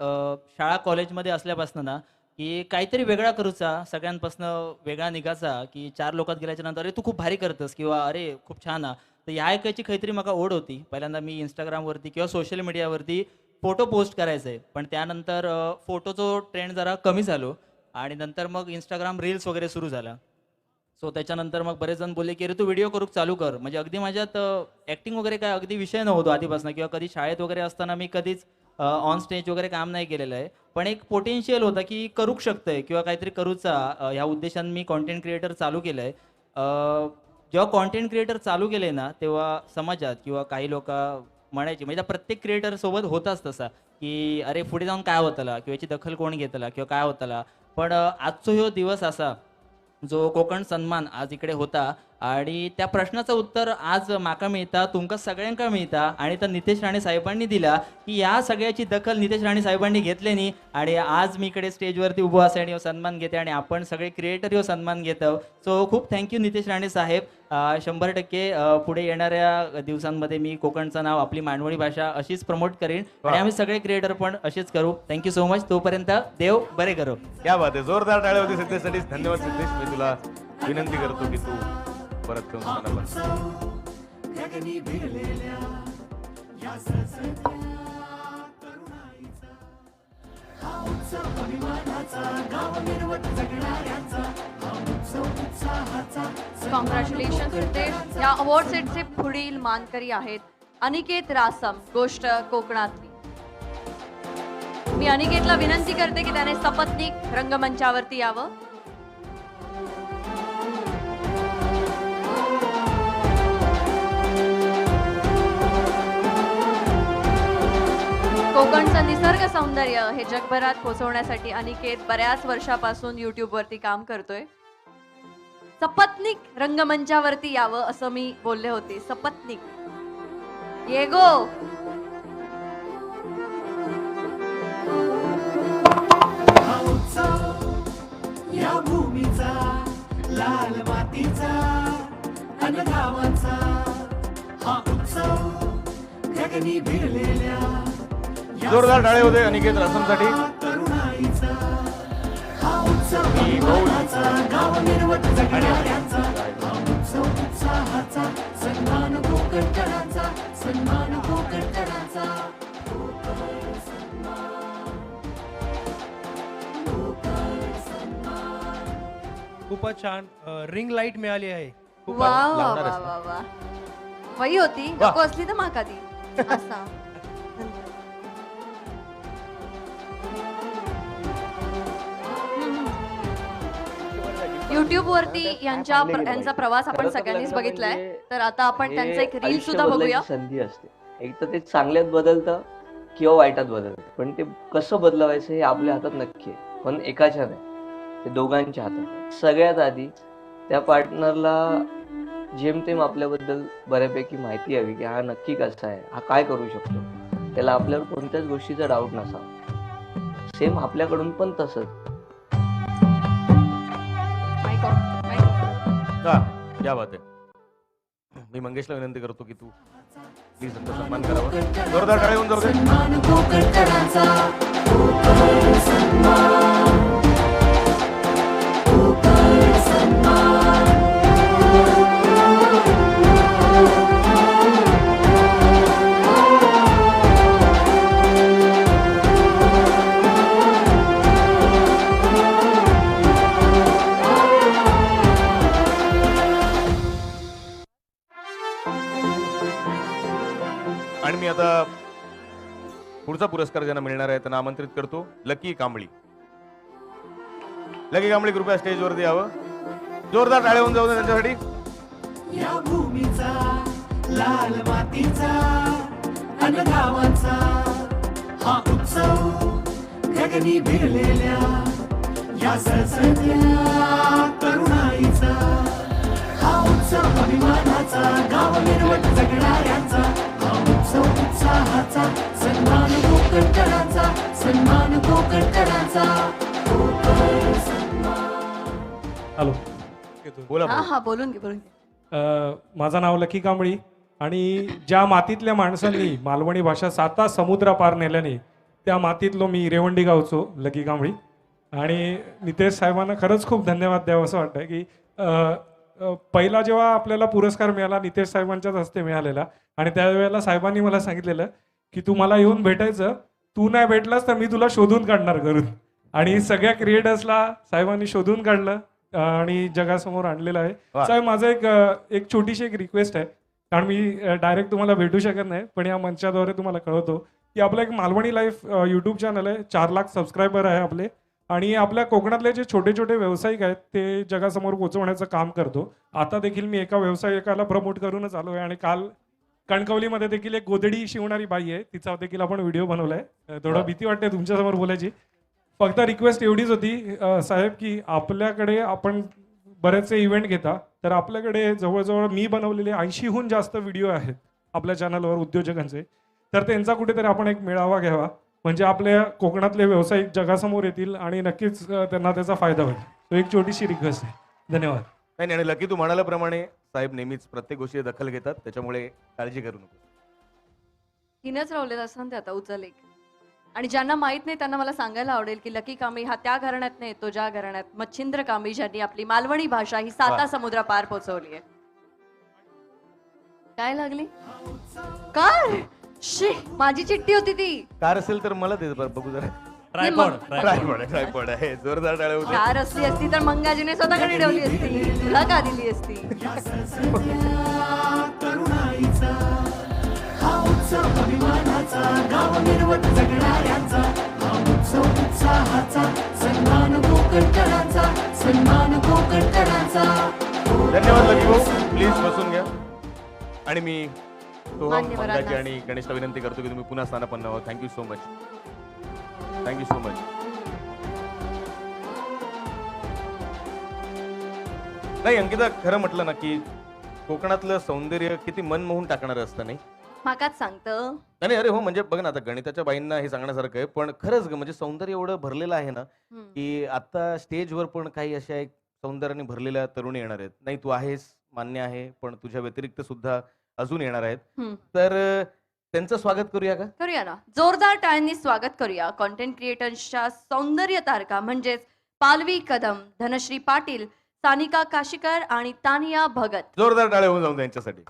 शाळा कॉलेजमध्ये असल्यापासून ना की काहीतरी वेगळा करूचा, सगळ्यांपासून वेगळा निघायचा, की 4 लोकात गेल्याच्या नंतर अरे तू खूप भारी करतस किंवा अरे खूप छान हा. तर ह्या ऐकायची काहीतरी मला ओढ होती. पहिल्यांदा मी इंस्टाग्रामवरती किंवा सोशल मीडियावरती फोटो पोस्ट करायचे, पण त्यानंतर फोटोचं ट्रेंड जरा कमी झालो आणि नंतर मग इंस्टाग्राम रील्स वगैरे सुरू झाला. सो त्याच्यानंतर मग बरेच जण बोलले की अरे तू व्हिडिओ करू चालू कर. म्हणजे अगदी माझ्यात ॲक्टिंग वगैरे काय अगदी विषय नव्हतो आधीपासून, किंवा कधी शाळेत वगैरे असताना मी कधीच ऑन स्टेज वगैरे काम नाही केलेलं आहे. पण एक पोटेन्शियल होता की करूच शकतंय किंवा काहीतरी करूचा, ह्या उद्देशाने मी कॉन्टेंट क्रिएटर चालू केलं आहे. जेव्हा कॉन्टेंट क्रिएटर चालू केले ना तेव्हा समाजात किंवा काही लोक म्हणायचे, म्हणजे प्रत्येक क्रिएटर सोबत होताच तसा की अरे पुढे जाऊन काय होतला किंवा याची दखल कोण घेतला किंवा काय होतला. पण आजचा ह्यो दिवस असा जो कोकण सन्मान आज इकडे होता आणि त्या प्रश्नाचं उत्तर आज माका मिळता, तुमका सगळ्यांका मिळता आणि तर नितेश राणे साहेबांनी दिला की या सगळ्याची दखल नितेश राणे साहेबांनी घेतलेनी आणि आज मी इकडे स्टेजवरती उभं असे आणि सन्मान घेते आणि आपण सगळे क्रिएटर ह्यो सन्मान घेतो. सो खूप थँक्यू नितेश राणे साहेब. 100% पुढे येणाऱ्या दिवसांमध्ये मी कोकणचं नाव, आपली मानवळी भाषा अशीच प्रमोट करेन आणि आम्ही सगळे क्रिएटर पण असेच करू. Thank you so much. तोपर्यंत देव बरे करो. क्या बात आहे. जोरदार टाळ्या होती सिद्धेशसाठी. धन्यवाद सिद्धेश. मी तुला विनंती करतो की तू परत येऊन सांगायला. गगनी भिडलेल्या या सळसळत्या तरुणाईचा हा उत्सव अभिमानाचा, गाव मिरवत जगणाऱ्यांचा हा उत्सव उत्साहाचा. कॉंग्रॅच्युलेशन सिद्धेश. या अवॉर्ड सेटचे पुढील मानकरी आहेत अनिकेत रासम, गोष्ट कोकणातली. मी अनिकेतला विनंती करते की त्याने सपत्नीक रंगमंचावरती यावं. कोकणचं निसर्ग सौंदर्य हे जगभरात पोहोचवण्यासाठी अनिकेत बऱ्याच वर्षापासून युट्यूबवरती काम करतोय. सपत्नीक रंगमंचावरती यावं असं मी बोलले होते. सपत्नीक ये गो. हा उत्सव या भूमीचा, लाल मातीचा अन गावाचा हा उत्सव गगनी भिडलेल्या जोरदार टाळे होते अनिकेत रासमसाठी. तरुणाईचा हा उत्सव अभिमानाचा, गाव मिरवत जगणाऱ्यांचा हा उत्सव उत्साहाचा. सन्मान कोकणकरांचा, सन्मान कोकणकरांचा. कोकण सन्मान, कोकण सन्मान. खूपच छान. रिंग लाईट मिळाली आहे. वा वा वा वा वा. वही होती, नको असली तर माका दी. असा युट्यूब वरती यांचा प्रवास आपण सगळ्यांनीच बघितलाय. तर आता आपण त्यांचं एक रील सुद्धा बघूया. संधी असते. एक तर ते चांगल्यात बदलतं किंवा वाईटात बदलतं, पण ते कसं बदलवायचं हे आपल्या हातात नक्की आहे. पण एकाच्या नाही, ते दोघांच्या हातात. सगळ्यात आधी त्या पार्टनरला जेमतेम आपल्याबद्दल बऱ्यापैकी माहिती हवी की हा नक्की कसा आहे, हा काय करू शकतो, त्याला आपल्यावर कोणत्याच गोष्टीचा डाऊट नसावा. सेम आपल्याकडून पण तसंच. क्या बात आहे. मी मंगेशला विनंती करतो की तू प्लीज त्यांचा सन्मान करावा. जोरदार टाळ्या होऊन जोरदार. सन्मान कोकणकरांचा, कोकण सन्मान, कोकण सन्मान. आणि मी आता पुढचा पुरस्कार ज्यांना मिळणार आहे त्यांना आमंत्रित करतो. लकी कांबळी. लकी कांबळी कृपया स्टेजवरती यावं. जोरदार टाळ्या होऊन जाऊ दे त्यांच्यासाठी. या भूमीचा, लाल मातीचा अन गावाचा हा उत्सव गगनी भिडलेल्या या सळसळत्या तरुणाईचा हा उत्सव उत्सव अभिमानाचा गाव मिरवत जगणाऱ्यांचा हा उत्सव उत्साहाचा सन्मान कोकणकरांचा सन्मान कोकणकरांचा कोकण सन्मान. हॅलो बोला हा हा बोलून घे. माझं नाव लकी कांबळी आणि ज्या मातीतल्या माणसांनी मालवणी भाषा 7 समुद्रापार नेल्याने त्या मातीतलो मी रेवंडी गावचो लकी कांबळी. आणि नितेश साहेबांना खरंच खूप धन्यवाद द्यावं असं वाटतं की पहिला जेव्हा आपल्याला पुरस्कार मिळाला नितेश साहेबांच्याच हस्ते मिळालेला आणि त्यावेळेला साहेबांनी मला सांगितलेलं की तू मला येऊन भेटायचं, तू नाही भेटलास तर मी तुला शोधून काढणार घरून. आणि सगळ्या क्रिएटर्सला साहेबांनी शोधून काढलं आणि जगासमोर आणलेलं आहे. साहेब माझं एक छोटीशी एक रिक्वेस्ट आहे, कारण मी डायरेक्ट तुम्हाला भेटू शकत नाही पण या मंचाद्वारे तुम्हाला कळवतो की आपलं एक मालवणी लाईफ यूट्यूब चॅनल आहे. 4 लाख सबस्क्रायबर आहे आपले आणि आपल्या कोकणातले जे छोटे छोटे व्यावसायिक आहेत ते जगासमोर पोहोचवण्याचं काम करतो. आता देखील मी एका व्यावसायिकाला प्रमोट करूनच आलो आहे आणि काल कणकवलीमध्ये देखील एक गोदडी शिवणारी बाई आहे, तिचा देखील आपण व्हिडिओ बनवलाय. थोडं भीती वाटते तुमच्यासमोर बोलायची. फक्त रिक्वेस्ट एवढीच होती साहेब की आपल्याकडे आपण बरेचसे इव्हेंट घेता तर आपल्याकडे जवळजवळ मी बनवलेले 80हून जास्त व्हिडिओ आहेत आपल्या चॅनलवर उद्योजकांचे, तर त्यांचा कुठेतरी आपण एक मेळावा घ्यावा म्हणजे आपल्या कोकणातले व्यावसायिक जगासमोर येतील आणि नक्कीच त्यांना त्याचा फायदा होईल. तो एक छोटीशी रिक्वेस्ट आहे. धन्यवाद. नाही आणि लकी तू म्हणाल्याप्रमाणे साहेब नेहमीच प्रत्येक गोष्टी दखल घेतात, त्याच्यामुळे काळजी करू नको. तीनच रावलेलं असं ते आता उचल एक. आणि ज्यांना माहित नाही त्यांना मला सांगायला आवडेल की लकी कांबळी हा त्या घराण्यात नाही तो ज्या घराण्यात मच्छिंद्र कांबळी ज्यांनी आपली मालवणी भाषा ही 7 समुद्र पार पोहोचवली आहे. काय लागली काय शी माझी चिठ्ठी होती ती. कार असेल तर मला दे बरं बघू जरा. ट्रायपॉड आहे. जोरदार टाळ्या होत्या. कार असली असती तर मंगाजीने स्वतःकडे ठेवली असती, तुला का दिली असती. तरुणाईचा हा उत्सव अभिमानाचा गाव मिरवत जगणाऱ्यांचा हा उत्सव उत्साहाचा सन्मान कोकणकरांचा सन्मान कोकणकरांचा. धन्यवाद लकी भाऊ. प्लीज बसून घ्या. आणि मी मान्यवरांना. मंगाजी आणि गणेशला विनंती करतो की तुम्ही पुन्हा स्थानापन्न व्हा. Thank you so much. Thank you so much. नाही अंकिता, खरं म्हटलं ना की कोकणातलं सौंदर्य किती मन मोहून टाकणारं असतं नाही. माकाच सांगतं नाही अरे हो, म्हणजे बघ ना आता गणिताच्या बाईंना हे सांगण्यासारखं आहे पण खरंच म्हणजे सौंदर्य एवढं भरलेलं आहे ना की आता स्टेजवर पण काही अशा एक सौंदर्याने भरलेल्या तरुणी येणार आहेत. नाही तू आहेस मान्य आहे पण तुझ्या व्यतिरिक्त सुद्धा अजून येणार आहेत. तर त्यांचं स्वागत करूया का? करूया ना. जोरदार टाळ्यांनी स्वागत करूया कॉन्टेंट क्रिएटर्सच्या सौंदर्य तारका म्हणजेच पालवी कदम, धनश्री पाटील, सानिका काशीकर आणि तानिया भगत. जोरदार टाळ्या होऊन जाऊन त्यांच्यासाठी.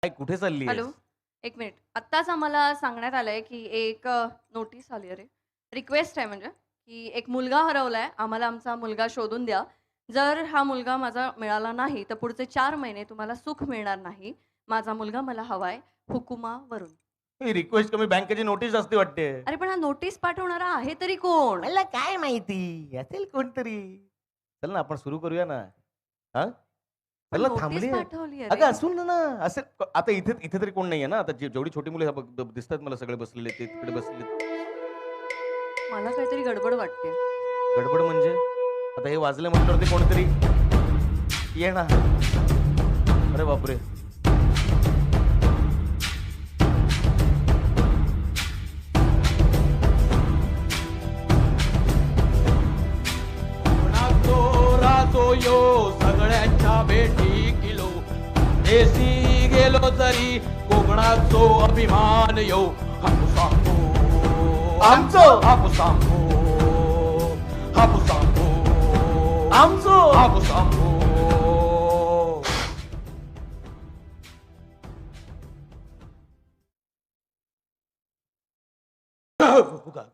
काय कुठे चालली हॅलो एक मिनिट आत्ताच आम्हाला सांगण्यात आलंय की एक नोटीस आली अरे रिक्वेस्ट आहे म्हणजे की एक मुलगा हरवलाय आम्हाला आमचा मुलगा शोधून द्या जर हा मुलगा माझा मिळाला नाही तर पुढचे 4 महिने तुम्हाला सुख मिळणार नाही माझा मुलगा मला हवाय हुकुमावरून रिक्वेस्ट कमी बँकेची नोटीस असते वाटते. अरे पण हा नोटीस पाठवणारा आहे तरी कोण मला काय माहिती असेल कोणतरी. चल ना आपण सुरू करूया ना. हा चल ना नोटीस थांबली पाठवली आहे अगं रे. असून ना असं आता इथे इथे तरी कोण नाहीये ना आता जेवढी छोटी मुले दिसतात मला सगळे बसलेले ते तिकडे बसलेले. मला काहीतरी गडबड वाटते गडबड म्हणजे आता हे वाजले म्हटल्यावर ते कोणतरी ये ना. अरे बापरे राजो यो सगळ्यांच्या भेटी किलो देशी गेलो तरी कोकणाचो अभिमान यो हापूसांबो आमचो हापूसांबो हापूसांबो आमचो हापूसांबो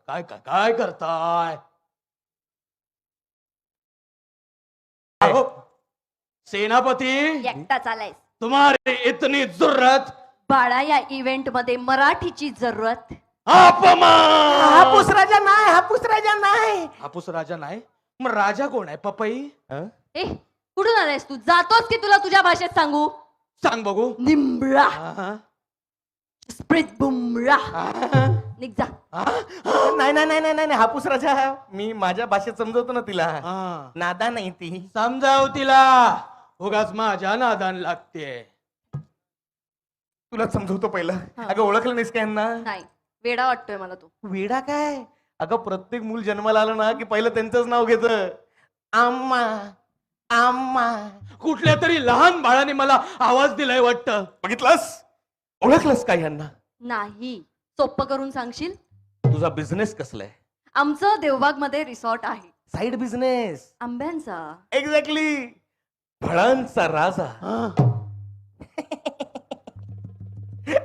काय काय काय करताय अहो, सेनापती एकटा चालायस तुम्हारी इतनी जुर्रत बाळा या इव्हेंट मध्ये मराठीची जरूरत अपमान हापूस राजा नाही हापूस राजा नाही. हापूस राजा नाही मग राजा कोण आहे पपई ए कुठून आलायस तू जातोस की तुला तुझ्या भाषेत सांगू सांग बघू निंबळा स्प्रित बुमळा निघ जा. नाही नाही नाही नाही नाही हापूस राजा मी माझ्या भाषेत समजवतो ना तिला. नादा नाही ती समजाव तिला उगाच माझ्या नादान लागते. तुला समजवतो पहिला. अगं ओळखलं नाहीस का यांना. नाही वेडा वाटतोय मला तू. वेडा काय अगं प्रत्येक मूल जन्माला आलं ना की पहिलं त्यांचंच नाव घेतं. आम्मा आम्मा. कुठल्या तरी लहान बाळाने मला आवाज दिलाय वाटतं. बघितलंस ओळखलंस का यांना. नाही सोप्प करून सांगशील. तुझा बिझनेस कसला आहे. आमचं देवबाग मध्ये रिसॉर्ट आहे. Side business आंब्यांचा. एक्झॅक्टली फळांचा राजा.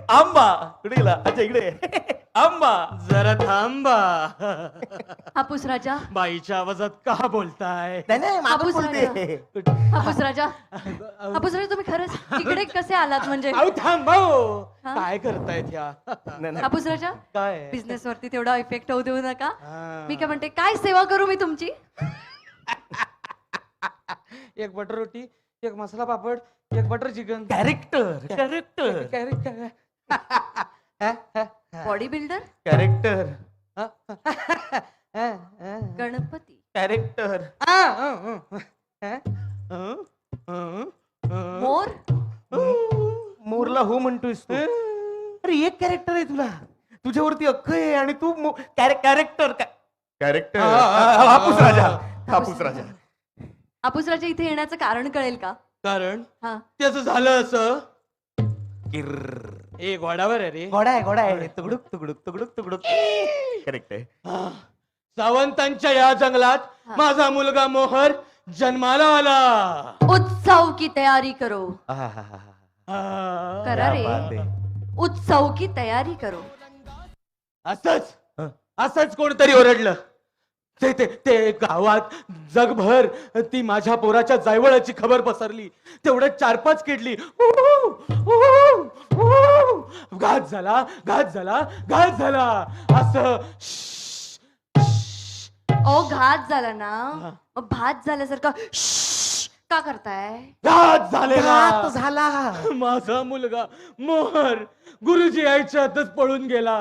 आंबा कुठे गेला. अच्छा इकडे आंबा. जरा थांबा हापूस राजा बाईच्या आवाजात का बोलताय. हापूस राजा हापूस राजा हापूस राजा तुम्ही खरंच इकडे कसे आलात म्हणजे. अहो थांबा हो. हा? काय करतायत ह्या हापूस राजा काय बिझनेस वरती तेवढा इफेक्ट होऊ देऊ नका. मी काय म्हणते काय सेवा करू मी तुमची. एक बटर रोटी एक मसाला पापड एक butter chicken. Character character character bodybuilder character Ganpati character मोर. मोरला हो म्हणतोयस तू. अरे एक कॅरेक्टर आहे तुला तुझ्यावरती अख्ख आहे आणि तू कॅरेक्टर कॅरेक्टर. हापूस राजा हापूस राजा. हापूस राजा इथे येण्याचं कारण कळेल का. कारण हा त्याच झालं असं ए घोडावर आहे रे. घोडा आहे तुकडुक तुकडुक तुकडुक तुकडुक. करेक्ट आहे. सावंतांच्या या जंगलात माझा मुलगा मोहर जन्माला आला. उत्सव की तयारी करो. करा रे उत्सव की तयारी करो. असंच कोणतरी ओरडलं. ते ते ते गावात जगभर ती माझ्या पोराच्या जायवळाची खबर पसरली. तेवढ्यात 4-5 किडली घात झाला घात झाला घात झाला असं. ओ घात झाला ना मग भात झाल्यासारखं का करताय. घात झालेला झाला. माझा मुलगा मोहर गुरुजी यायच्यातच पळून गेला.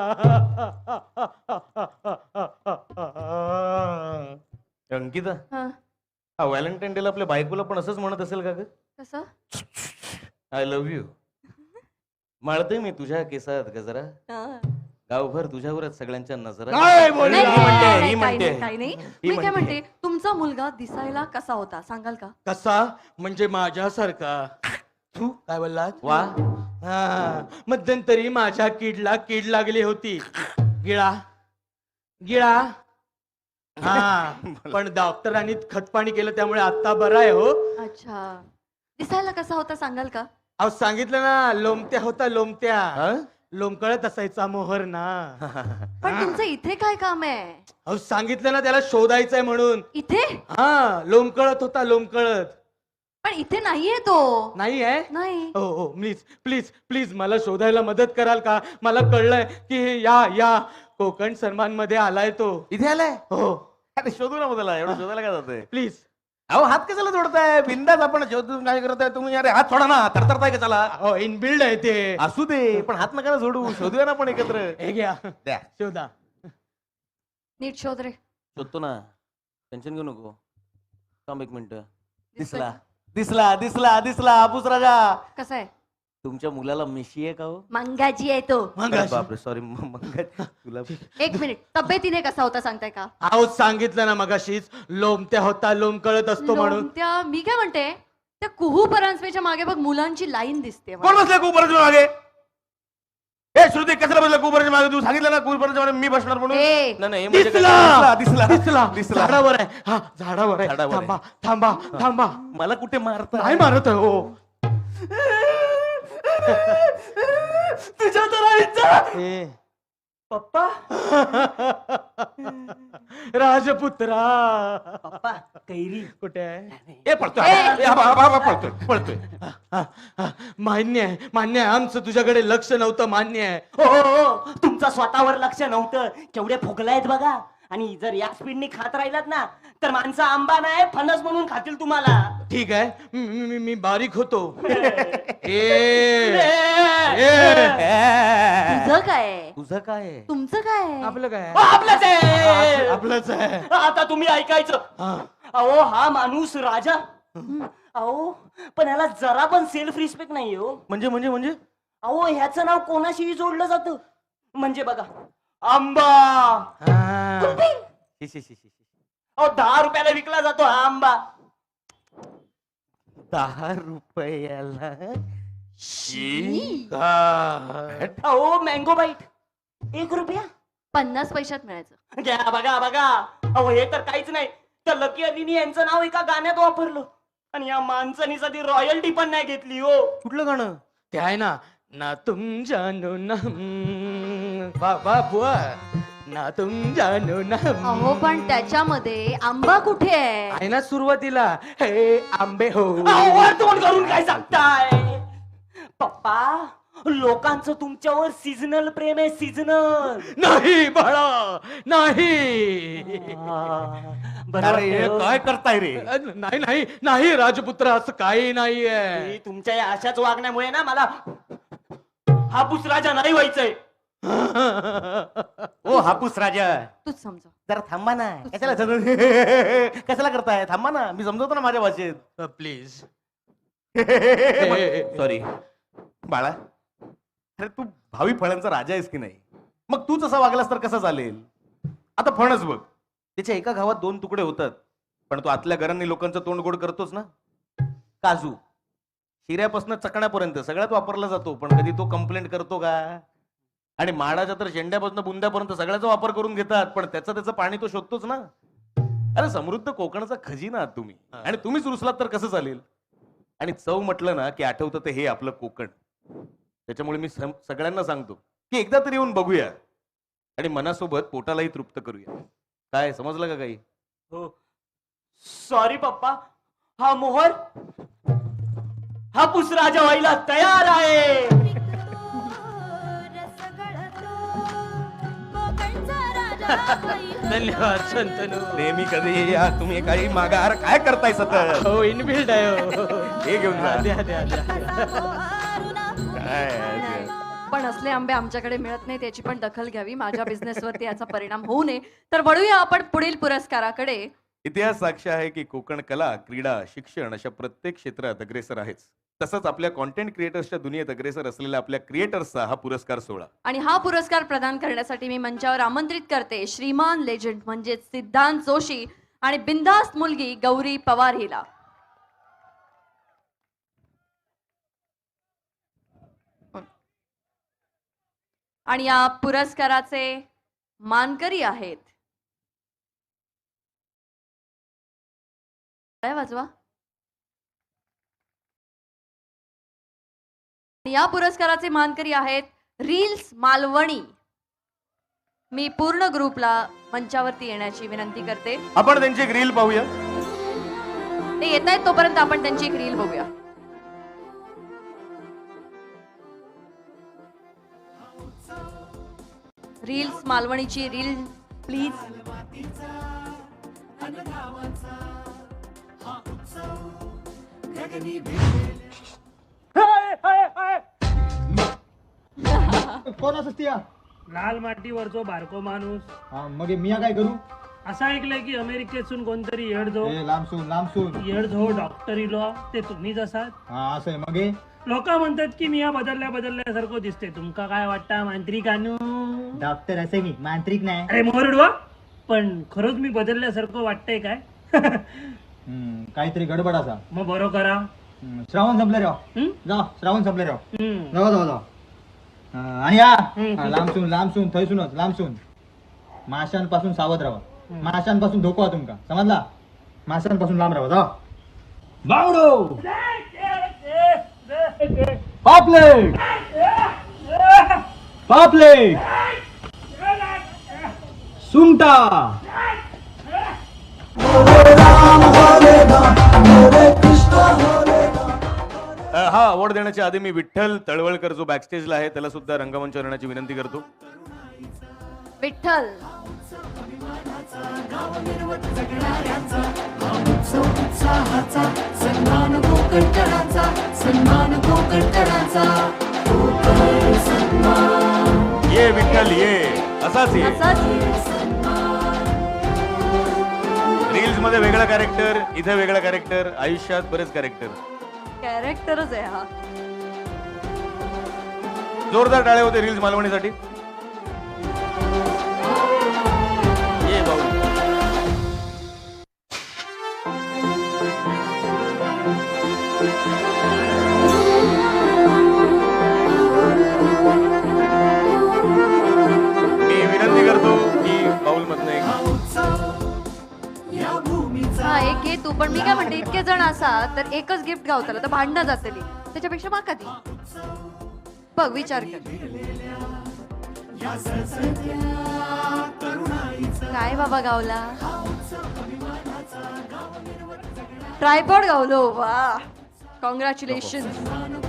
अंकिता हा व्हॅलेंटाईन डेला आपल्या बायकोला पण असंच म्हणत असेल का ग. कसं आय लव्ह यू. माळते मी तुझ्या केसात गजरा गावभर तुझ्यावरच सगळ्यांच्या नजरा. काय बोलली? काही नाही मी काय म्हणते तुमचा मुलगा दिसायला कसा होता सांगाल का. कसा म्हणजे माझ्यासारखा. तू काय बोललास. वा मध्यंतरी माझ्या किडला कीड लागली होती. गिळा गिळा हा पण डॉक्टरांनी खतपाणी केलं त्यामुळे आता बरा आहे हो. अच्छा दिसायला कसा होता सांगाल का. अहो सांगितलं ना, लोमत्या होता लोमत्या. लोमकळत असायचा मोहर ना. पण तुमचं इथे काय काम आहे? अहो सांगितलं ना त्याला शोधायचंय म्हणून. इथे? हा, लोमकळत होता लोमकळत. पण इथे नाहीये तो. नाही आहे? नाही. हो हो, प्लीज प्लीज प्लीज मला शोधायला मदत कराल का? मला कळलंय की या कोकण सन्मान मध्ये आलाय तो. इथे आलाय? हो. अरे शोधू ना मला, एवढं शोधायला काय जातंय? प्लीज. अहो हात कशाला जोडताय? बिंदास आपण शोधून काय करताय तुम्ही? अरे हात सोडा ना, तरतरताय का चला? हो, इनबिल्ड आहे ते. असू दे, पण हात नका ना जोडू. शोधूया ना आपण एकत्र. हे घ्या, द्या. शोधा. नीट शोध रे. शोधतो ना, टेन्शन घेऊ नको. थांब एक मिनिट. दिसला दिसला दिसला दिसला हापूस राजा. कसा आहे? तुमच्या मुलाला मिशी आहे का हो? मंगाजी आहे तो. बापरे, सॉरी मंगाजी. तुला एक मिनिट, तब्येतीने कसा होता सांगताय का? अहो सांगितलं ना मगाशीच, लोमत्या होता लोमकळत असतो म्हणून. त्या मी काय म्हणते, त्या कुहू परांजपेच्या मागे बघ मुलांची लाईन दिसते. कोण बसलं कुपराच्या मागे? ए श्रुती, कशाला बसला कुपराच्या मागे? तू सांगितलं ना कुपराच्या मागे मी बसणार म्हणून. ए. नाही हे म्हणजे दिसला काय? दिसला दिसला दिसला. झाडावर आहे. हा, झाडावर आहे. झाडावर आहे. थांबा थांबा थांबा. मला कुठे मारता? नाही मारत आहे हो. तुझ्या तर आईचा पप्पा. राजपुत्रा. पप्पा कैरी कुठे आहे? ए पळतोय पळतोय. मान्य आहे आमचं तुझ्याकडे लक्ष नव्हतं. मान्य आहे. हो, तुमचं स्वतःवर लक्ष नव्हतं. केवढे फुगलायत बघा. आणि जर या स्पीडने खात राहिलात ना, तर माणसं आंबा नाही फणस म्हणून खातील तुम्हाला. ठीक आहे, मी बारीक होतो. तुझं काय? तुझं काय? तुमचं काय? आपलं काय? आपलंच आहे. आपलंच आहे. आता तुम्ही ऐकायचं. अहो हा माणूस राजा. अहो पण ह्याला जरा पण सेल्फ रिस्पेक्ट नाही हो. म्हणजे म्हणजे म्हणजे अहो ह्याचं नाव कोणाशीही जोडलं जातं. म्हणजे बघा, आंबा. अहो 10 रुपयाला विकला जातो हा आंबा. 10 रुपयाला? अहो मँगो बाईट 1 रुपया 50 पैशात मिळायचं. घ्या बघा बघा. अहो हे तर काहीच नाही. तर लकी अलीनी यांचं नाव एका गाण्यात वापरलं आणि या माणसानी साधी रॉयल्टी पण नाही घेतली हो. कुठलं गाणं? ते आहे ना तुम जानो ना. वा बुवा. ना तुम जानो ना. अहो पण त्याच्यामध्ये आंबा कुठे आहे? आहे ना सुरुवातीला, हे आंबे हो. वर तोंड करून काय सांगताय पप्पा? लोकांचं तुमच्यावर सीझनल प्रेम आहे. सीझनल नाही बाळा नाही. अरे काय करताय रे? नाही नाही नाही राजपुत्र, असं काही नाहीये. तुमच्या या अशाच वागण्यामुळे ना मला हापूस राजा नाही व्हायचंय. ओ हापूस राजा, तूच समजा. जरा थांबा ना. कशाला कशाला करताय? थांबा ना, मी समजवतो ना माझ्या भाषेत. प्लीज. सॉरी बाळा. अरे तू भावी फळांचा राजा आहेस की नाही? मग तूच असा वागलास तर कसं चालेल? आता फणस बघ, त्याच्या एका घावात 2 तुकडे होतात, पण तो आतल्या घरांनी लोकांचं तोंड गोड करतोच ना. काजू शिऱ्यापासून चकण्यापर्यंत सगळ्यात वापरला जातो, पण कधी तो कंप्लेंट करतो का? आणि माडाच्या तर शेंड्यापासून बुंद्यापर्यंत सगळ्याचा वापर करून घेतात, पण त्याचं पाणी तो शोधतोच ना. अरे समृद्ध कोकणाचा खजिना आहात तुम्ही, आणि तुम्हीच रुसलात तर कसं चालेल? आणि चव म्हटलं ना की आठवतं ते हे आपलं कोकण. त्याच्यामुळे मी सगळ्यांना सांगतो की एकदा तरी येऊन बघूया आणि मनासोबत पोटालाही तृप्त करूया. काय समजलं का काही? हो सॉरी पप्पा. हा मोहर हापूस राजा व्हायला तयार आहे. धन्यवाद शंतनू. नेहमी कधी या तुम्ही काही मागार काय करताय सतत? हो इनबिल्ड आहे हो. हे घेऊन जा. द्या द्या द्या. काय पण असले आंबे आमच्याकडे मिळत नाही, त्याची पण दखल घ्यावी. माझ्या बिझनेसवरती याचा परिणाम होऊ नये. तर वळूया आपण पुढील पुरस्काराकडे. इतिहास साक्ष आहे की कोकण कला, क्रीडा, शिक्षण अशा प्रत्येक क्षेत्रात अग्रेसर आहेच. तसंच आपल्या कॉन्टेंट क्रिएटर्सच्या दुनियेत अग्रेसर असलेल्या आपल्या क्रिएटर्सचा हा पुरस्कार सोहळा. आणि हा पुरस्कार प्रदान करण्यासाठी मी मंचावर आमंत्रित करते श्रीमान लेजंड म्हणजे सिद्धांत जोशी आणि बिंदास्त मुलगी गौरी पवार हिला. आणि या पुरस्काराचे मानकरी आहेत. काय वाजवा? या पुरस्काराचे मानकरी आहेत रील्स मालवणी. मी पूर्ण ग्रुपला मंचावरती येण्याची विनंती करते. आपण त्यांची एक रील पाहूया. ते येत आहेत तोपर्यंत आपण त्यांची एक रील बघूया. रील्स मालवणीची रील प्लीज. कोण असते लाल मातीवरचो बारको माणूस. मग मी काय करू? असं ऐकलंय की अमेरिकेतून कोणतरी येडजो लांबसून येडझो डॉक्टर इलो ते तुम्हीच असात. असं आहे. मग लोक म्हणतात की मी बदलल्यासारखं दिसते. तुमका काय वाटतं मांत्रिक आणू? डॉक्टर असे मी मांत्रिक नाही. अरे मोरडवा, पण खरंच मी बदलल्यासारखं वाटतंय काय? काहीतरी गडबड असा. मग बरो करा. श्रावण संपले राव. जा श्रावण संपले राव. जाऊ आणि या लांबसून थैसूनच लांबसून माशांपासून सावध राहा. माशांपासून धोको आहे तुमका, समजला? माशांपासून लांब राहा. जा बावडो पापलेट पापलेट सुंगटा. हा अवॉर्ड देण्याच्या आधी मी विठ्ठल तळवळकर जो बॅकस्टेजला आहे त्याला सुद्धा रंगमंचावर येण्याची विनंती करतो. विठ्ठल. सन्मान कोकणकरांचा, सन्मान कोकणकरांचा, कोकण सन्मान. ये विठ्ठल ये, असाच ये. रील्स मध्ये वेगळा कॅरेक्टर, इथे वेगळा कॅरेक्टर, आयुष्यात बरेच कॅरेक्टरच आहे हा. जोरदार टाळे होते रील्स मालवणीसाठी. ये भाऊ. मी विनंती करतो की बाउल मधनं एक हा एक घे तू. पण मी काय म्हणते, इतके जण असा तर एकच गिफ्ट गावताला तर भांडणं जातली. त्याच्यापेक्षा माका ती बघ, विचार कर. काय बाबा गावला? ट्रायपॉड गावलो. वा, कॉंग्रॅच्युलेशन. सन्मान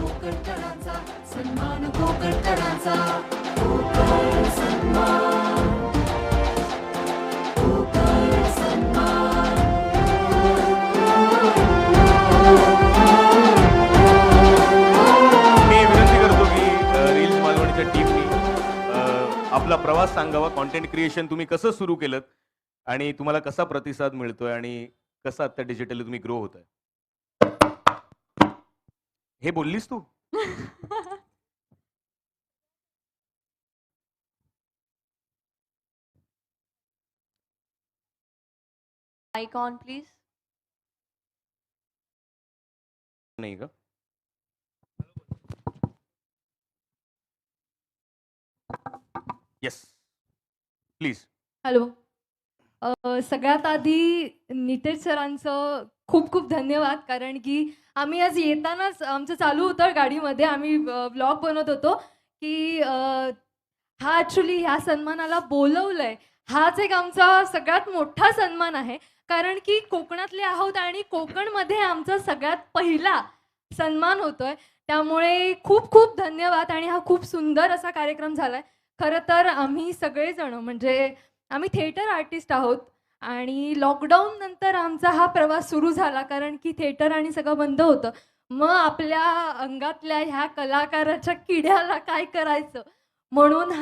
कोकणकरांचा, कोकण सन्मान, कोकण सन्मान. मी विनंती करतो की रील्स मालवणीच्या टीमनी आपला प्रवास सांगावा. कॉन्टेंट क्रिएशन तुम्ही कसं सुरू केलं आणि तुम्हाला कसा प्रतिसाद मिळतोय आणि कसं आता डिजिटली तुम्ही ग्रो होताय. हे बोललीस तू? Mic on please. नाही का? Yes please. हॅलो. सगळ्यात आधी नितेश सरांचं खूप खूप धन्यवाद. कारण की आम्ही आज येतानाच आमचं चालू होतं गाडीमध्ये, आम्ही ब्लॉग बनवत होतो की हा ॲक्च्युली ह्या सन्मानाला बोलवलंय. हाच एक आमचा सगळ्यात मोठा सन्मान आहे. कारण की कोकणातले आहोत आणि कोकणमध्ये आमचा सगळ्यात पहिला सन्मान होतोय. त्यामुळे खूप खूप धन्यवाद. आणि हा खूप सुंदर असा कार्यक्रम झालाय. खरं तर आम्ही सगळेजण म्हणजे आम्ही थिएटर आर्टिस्ट आहोत आणि लॉकडाऊन नंतर आमचा हा प्रवास सुरू झाला. कारण की थिएटर आणि सगळं बंद होतं. मग आपल्या अंगातल्या ह्या कलाकाराच्या किड्याला काय करायचं म्हणून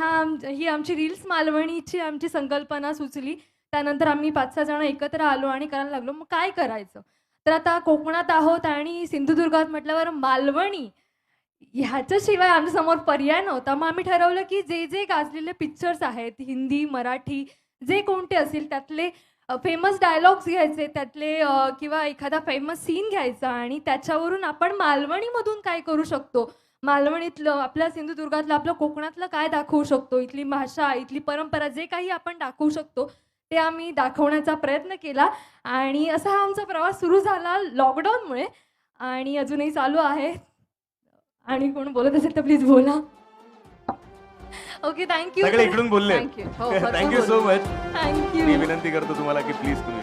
ही आमची रील्स मालवणीची आमची संकल्पना सुचली. त्यानंतर आम्ही 5-6 जण एकत्र आलो आणि करायला लागलो मग काय करायचं. तर आता कोकणात आहोत आणि सिंधुदुर्गात म्हटल्यावर मालवणी ह्याच्याशिवाय आमच्यासमोर पर्याय नव्हता. मग आम्ही ठरवलं की जे जे गाजलेले पिक्चर्स आहेत हिंदी मराठी जे कोणते असतील त्यातले फेमस डायलॉग्स घ्यायचे, त्यातले किंवा एखादा फेमस सीन घ्यायचा आणि त्याच्यावरून आपण मालवणीमधून काय करू शकतो, मालवणीतलं आपल्या सिंधुदुर्गातलं आपलं कोकणातलं काय दाखवू शकतो, इथली भाषा इथली परंपरा जे काही आपण दाखवू शकतो ते आम्ही दाखवण्याचा प्रयत्न केला. आणि असा हा आमचा प्रवास सुरू झाला लॉकडाऊनमुळे आणि अजूनही चालू आहे. आणि कोण बोलत असेल तर प्लीज बोला. Okay thank you. सगळे इकडून बोलले. Thank you. Thank you so much. Thank you. मी विनंती करतो तुम्हाला की प्लीज तुम्ही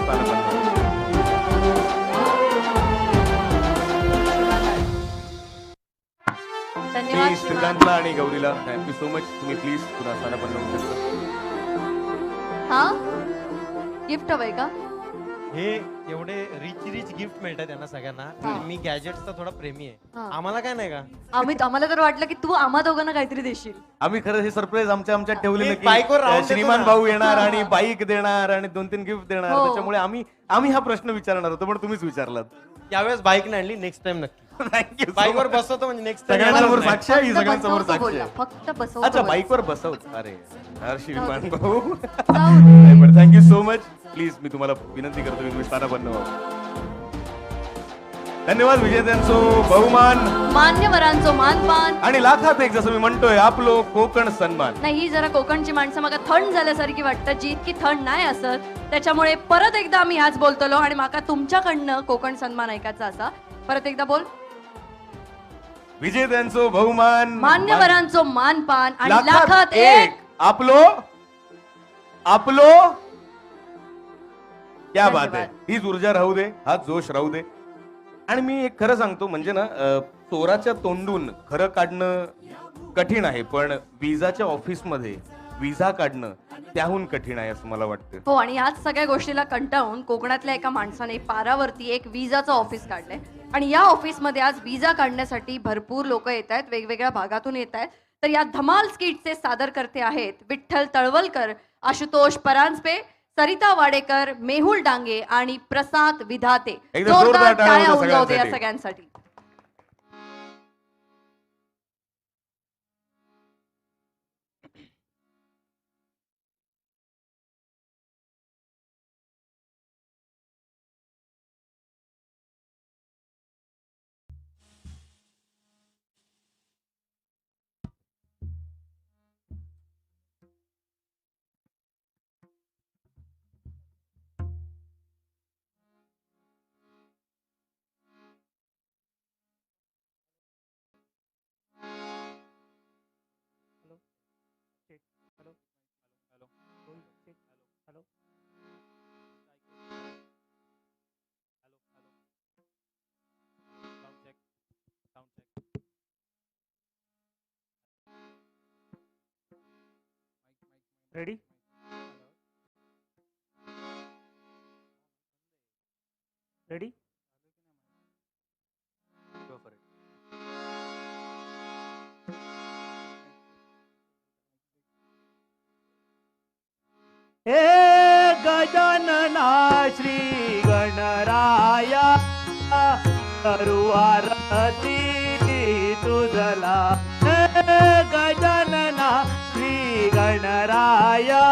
स्थानपन्न. धन्यवाद मी श्रीकांतला आणि गौरीला थँक्यू सो मच. तुम्ही प्लीज पुन्हा स्थानपन्न होऊ शकता. हा गिफ्ट हवंय का? हे एवढे रिच गिफ्ट मिळतात त्यांना सगळ्यांना. आणि मी गॅजेट्सचा थोडा प्रेमी आहे. हा. आम्हाला काय नाही का? आम्हाला तर वाटलं की तू आम्हा दोघांना काहीतरी देशील. आम्ही खरं हे सरप्राईज आमच्यात ठेवलेलं मी बाईकवर राहून देतो श्रीमान ना. भाऊ येणार आणि बाईक देणार आणि 2-3 गिफ्ट देणार. हो. त्याच्यामुळे आम्ही हा प्रश्न विचारणार होतो पण तुम्हीच विचारलात. यावेळेस बाईक नाही आणली, नेक्स्ट टाइम नक्की. थँक्यू. बाईकवर बसवतो म्हणजे नेक्स्ट सगळ्यांसमोर साक्ष आहे ही, फक्त सगळ्यांसमोर बसवतो साक्ष बोलला, आहे. फक्त बसवतो अच्छा बोलला. बाईकवर बसवत. अरे यार श्रीमान भाऊ. जाऊ दे. Thank you so much. प्लीज मी तुम्हाला विनंती करतो की तुम्ही स्थानपन्न व्हावं. धन्यवाद विजेत्यांचो बहुमान मान्यवरांचो मानपान. आणि लाखात एक जसं मी म्हणतोय आपलो कोकण सन्मान. नाही ही जरा कोकणची माणसं माका थंड झाल्यासारखी वाटतं जी इतकी थंड नाही असत. त्याच्यामुळे परत एकदा आम्ही ह्याच बोलतलो आणि माका तुमच्याकडनं कोकण सन्मान ऐकायचा असा. परत एकदा बोल. विजेत्यांचो बहुमान मान्यवरांचो मानपान आणि लाखात एक. आपलो क्या बात आहे. हीच ऊर्जा राहू दे, हा जोश राहू दे. आणि मी एक खरं सांगतो म्हणजे ना चोराच्या तोंडून खरं काढणं कठीण आहे पण विजाच्या ऑफिसमध्ये विजा काढणं त्याहून कठीण आहे असं मला वाटतं. हो आणि याच सगळ्या गोष्टीला कंटाळून कोकणातल्या एका माणसाने पारावरती एक विजाचं ऑफिस काढलंय आणि या ऑफिसमध्ये आज विजा काढण्यासाठी भरपूर लोक येत आहेत, वेगवेगळ्या भागातून येत आहेत. तर या धमाल स्किटचे सादरकर्ते आहेत विठ्ठल तळवलकर, आशुतोष परांजपे, सरिता वाडेकर, मेहुल डांगे आणि प्रसाद विधाते. एकदम जोरदार टाळ्या टाळ्या होऊ द्या उडवू द्या या सगळ्यांसाठी. सगळ्यांसाठी. रेडी रेडी हे गजानना श्री गणराया करुवारती तुझला. हे गजानना श्री गणराया.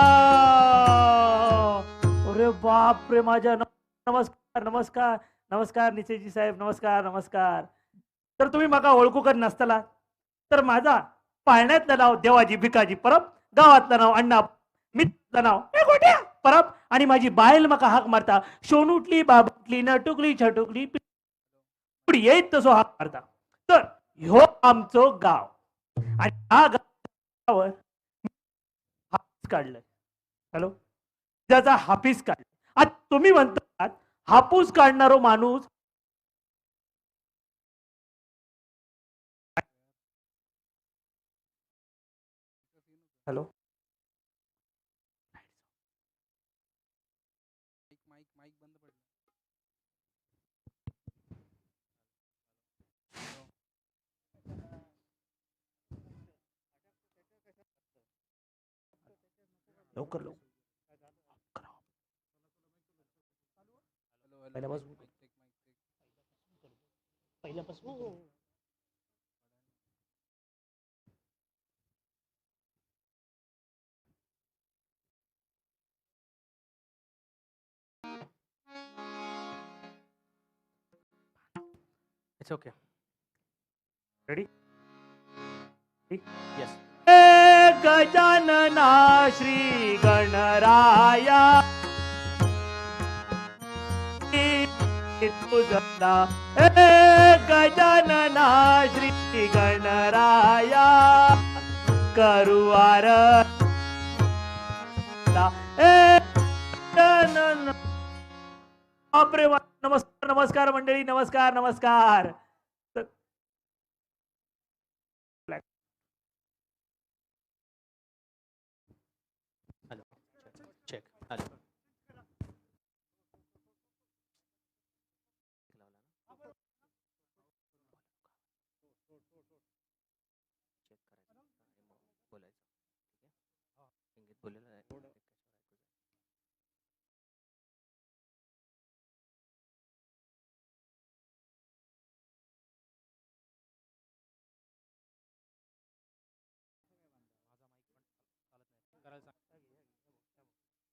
अरे बाप रे माझ्या नमस्कार नमस्कार नमस्कार निचेजी साहेब नमस्कार नमस्कार. तर तुम्ही माका ओळखू कर नसतला तर माझा पाळण्यातलं नाव देवाजी भिकाजी परब, गावातलं नाव अण्णा, मित्राचं नाव गोट्या परब आणि माझी बायल माका हाक मारता शोनुटली बाबुटली नटुकली छटुकली पुढे येत तसो हाक मारता. तर ह्यो आमचो गाव आणि हा गावावर हाफिस काढलंय. हॅलो त्याचा हाफिस काढलाय. आज तुम्ही म्हणतात हापूस काढणारो माणूस हॅलो लवकर लवकर पहिल्यापासून it's okay. Ready yes. Gajanana Shri Ganaraya पूजला गजानना श्री गणराया करुवार बापरे वा. नमस्कार नमस्कार मंडळी, नमस्कार नमस्कार. चेक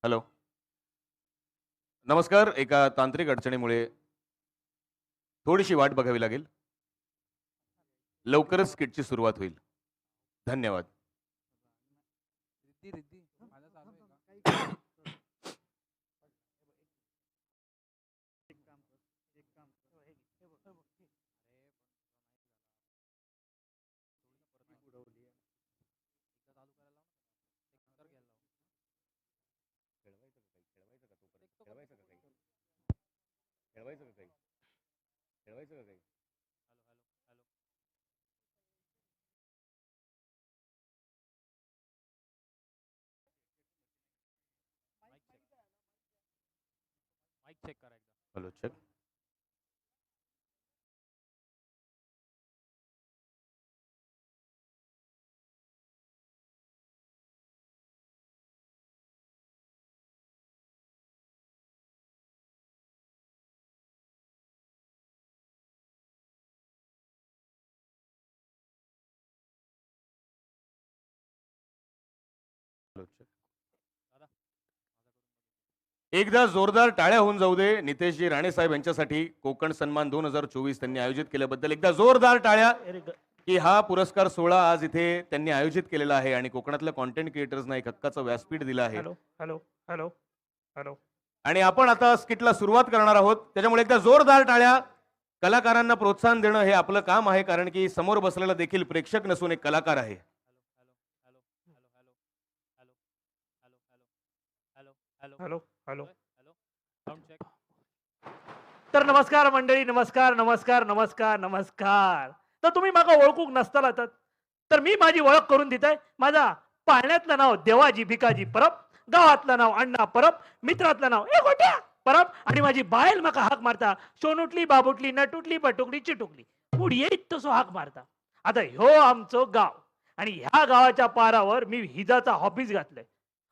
हॅलो, नमस्कार. एका तांत्रिक अडचणीमुळे थोडीशी वाट बघावी लागेल. लवकरच स्किटची सुरुवात होईल. धन्यवाद. Hello, check. एकदा जोरदार टाळ्या होऊन जाऊ दे नितेशजी राणे साहेब यांच्यासाठी कोकण सन्मान 2024 त्यांनी आयोजित केल्याबद्दल. एकदा जोरदार टाळ्या की हा पुरस्कार सोहळा आज इथे त्यांनी आयोजित केलेला आहे आणि कोकणातल्या कॉन्टेंट क्रिएटर्सना एक हक्काचं व्यासपीठ दिलं आहे. Hello hello hello hello. आणि आपण आता स्किटला सुरुवात करणार आहोत. त्याच्यामुळे एकदा जोरदार टाळ्या. कलाकारांना प्रोत्साहन देणं हे आपलं काम आहे, कारण की समोर बसलेला देखील प्रेक्षक नसून एक कलाकार आहे. Hello hello. तर नमस्कार मंडळी, नमस्कार नमस्कार नमस्कार नमस्कार. तर तुम्ही मागा ओळखूक नसताला तर मी माझी ओळख करून देत आहे. माझा पाळण्यातलं नाव देवाजी भिकाजी परब, गावातलं नाव अण्णा परब, मित्रातलं नाव ए गोट्या परब, आणि माझी बायल माका हाक मारता सोनुटली बाबुटली नटुटली बटुकली चिटुकली पुढे येत तसो हाक मारता. आता ह्यो आमचं गाव आणि ह्या गावाच्या पारावर मी हिजाचा ऑफिस घातलंय.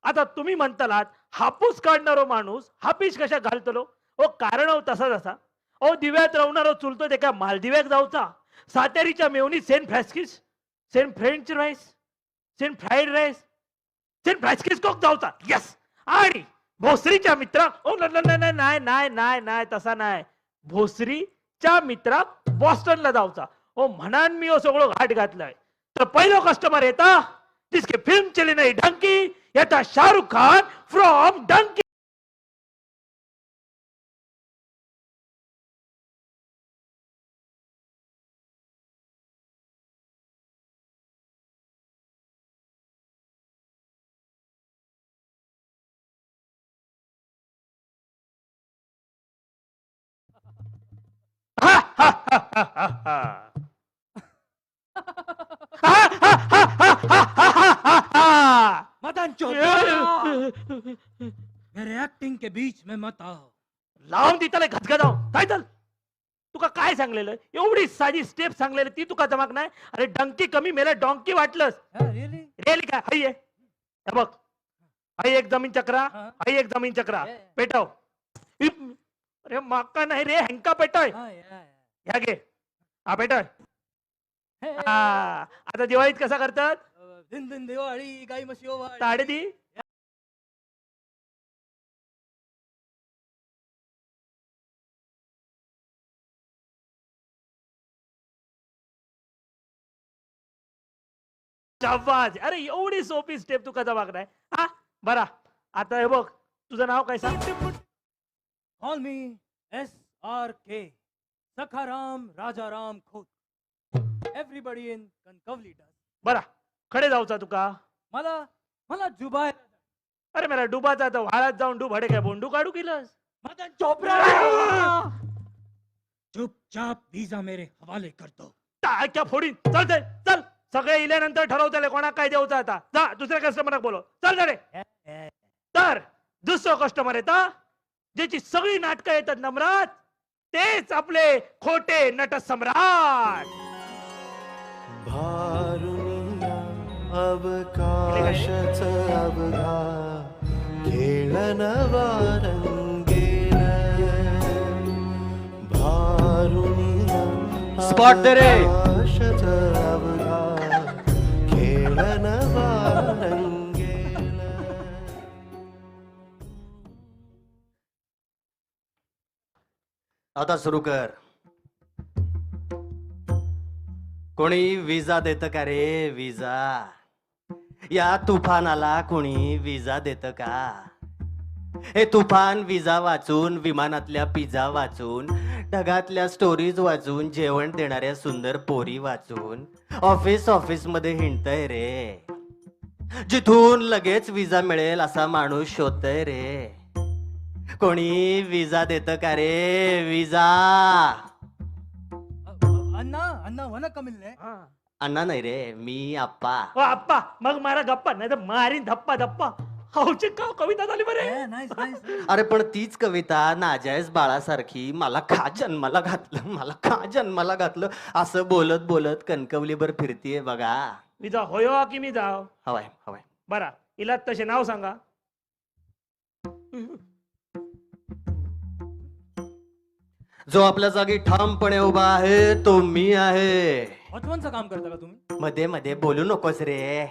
आता तुम्ही म्हणतालात हापूस काढणारो माणूस हापीस कशा घालतलो. ओ कारण तसाच असा. ओ दिव्यात राहणारो चुलतो ते काय मालदिव्याक जाऊचा. सातेरीच्या मेवणी saint Francis, saint French rice, saint fried rice, saint Francis कोक जाऊचा. यस. आणि भोसरीच्या मित्रा ओ नाही नाही नाही नाही नाही तसा नाही. भोसरीच्या मित्रा बॉस्टनला जाऊचा. ओ म्हणान मी सगळं घाट घातलाय. तर पहिलो कस्टमर येता जिसके फिल्म चली नाही ढंकी, येता शाहरुख खान फ्रॉम डंकी. मदन मेरे एक्टिंग के बीच में मत आओ. लावून दिताले घसघसाव काय झालं. तुका काय सांगलेलं, एवढी साधी स्टेप सांगलेली ती तुका जमाक नाही. अरे डंकी कमी मेला डॉंकी वाटलंस. रेली काय हाय आहे. हे बघ, हाय एक जमीन चक्रा, हाय एक जमीन चक्रा पेटव. अरे माका नाही रे, हँका पेटय. ह्या घे, हा पेटय. आता दिवाळीत कसा करतात. दिन दिन दिवाळी गाई म्हशी ओवाळी. ताडे दी शाबास. अरे एवढी सोपी स्टेप तू कसा बघणार. हा बरा. आता हे बघ, तुझं नाव काय सांग. Call me S RK, Sakharam Rajaram Khot. Everybody in Kankavli does. बरा खडे जाऊचा तुका मला जुबाय अरे मेरा डुबाचा तर वाळात जाऊन डूब हडे काय बोंडू काढू केलंस मदन चोपड़ा चुपचाप वीजा मेरे हवाले करतो. क्या फोडी चल ते चल सगळे इल्यानंतर ठरवतले कोणाक काय देऊचा आता जा दुसऱ्या कस्टमरक बोलो चल जा रे. तर दुसरो कस्टमर येता ज्याची सगळी नाटकं येतात नम्रात तेच आपले खोटे नट सम्राट. अवकाशच अवघा खेळन वारंगेल भारुनिया स्पॉट दे रे. अवकाशच अवघा खेळन वारंगेल. आता सुरू कर. कोणी विजा देत का रे विजा? या तुफानाला कोणी विजा देत का? हे तुफान विजा वाचून विमानातल्या पिझ्झा वाचून ढगातल्या स्टोरीज वाचून जेवण देणाऱ्या सुंदर पोरी वाचून ऑफिस मध्ये हिंडतय रे. जिथून लगेच विजा मिळेल असा माणूस शोधतय रे. कोणी विजा देत का रे विजा? अण्णा वन कमिलने अण्णा नाही रे मी आप्पा. ओ आप्पा मग मारा गप्पा नाही तर मारीन धप्पा धप्पा. हौची का कविता झाली बरे. अरे पण तीच कविता नाजायज बाळासारखी मला का जन्माला घातलं असं बोलत बोलत कणकवलीभर फिरतीये बघा. मी जा होयो की मी जाव हवाय बरा इला तसे नाव सांगा. जो आपल्या जागी ठामपणे उभा आहे तो मी आहे. महत्वाचं काम करता का तुम्ही? मध्ये मध्ये बोलू नकोस रे.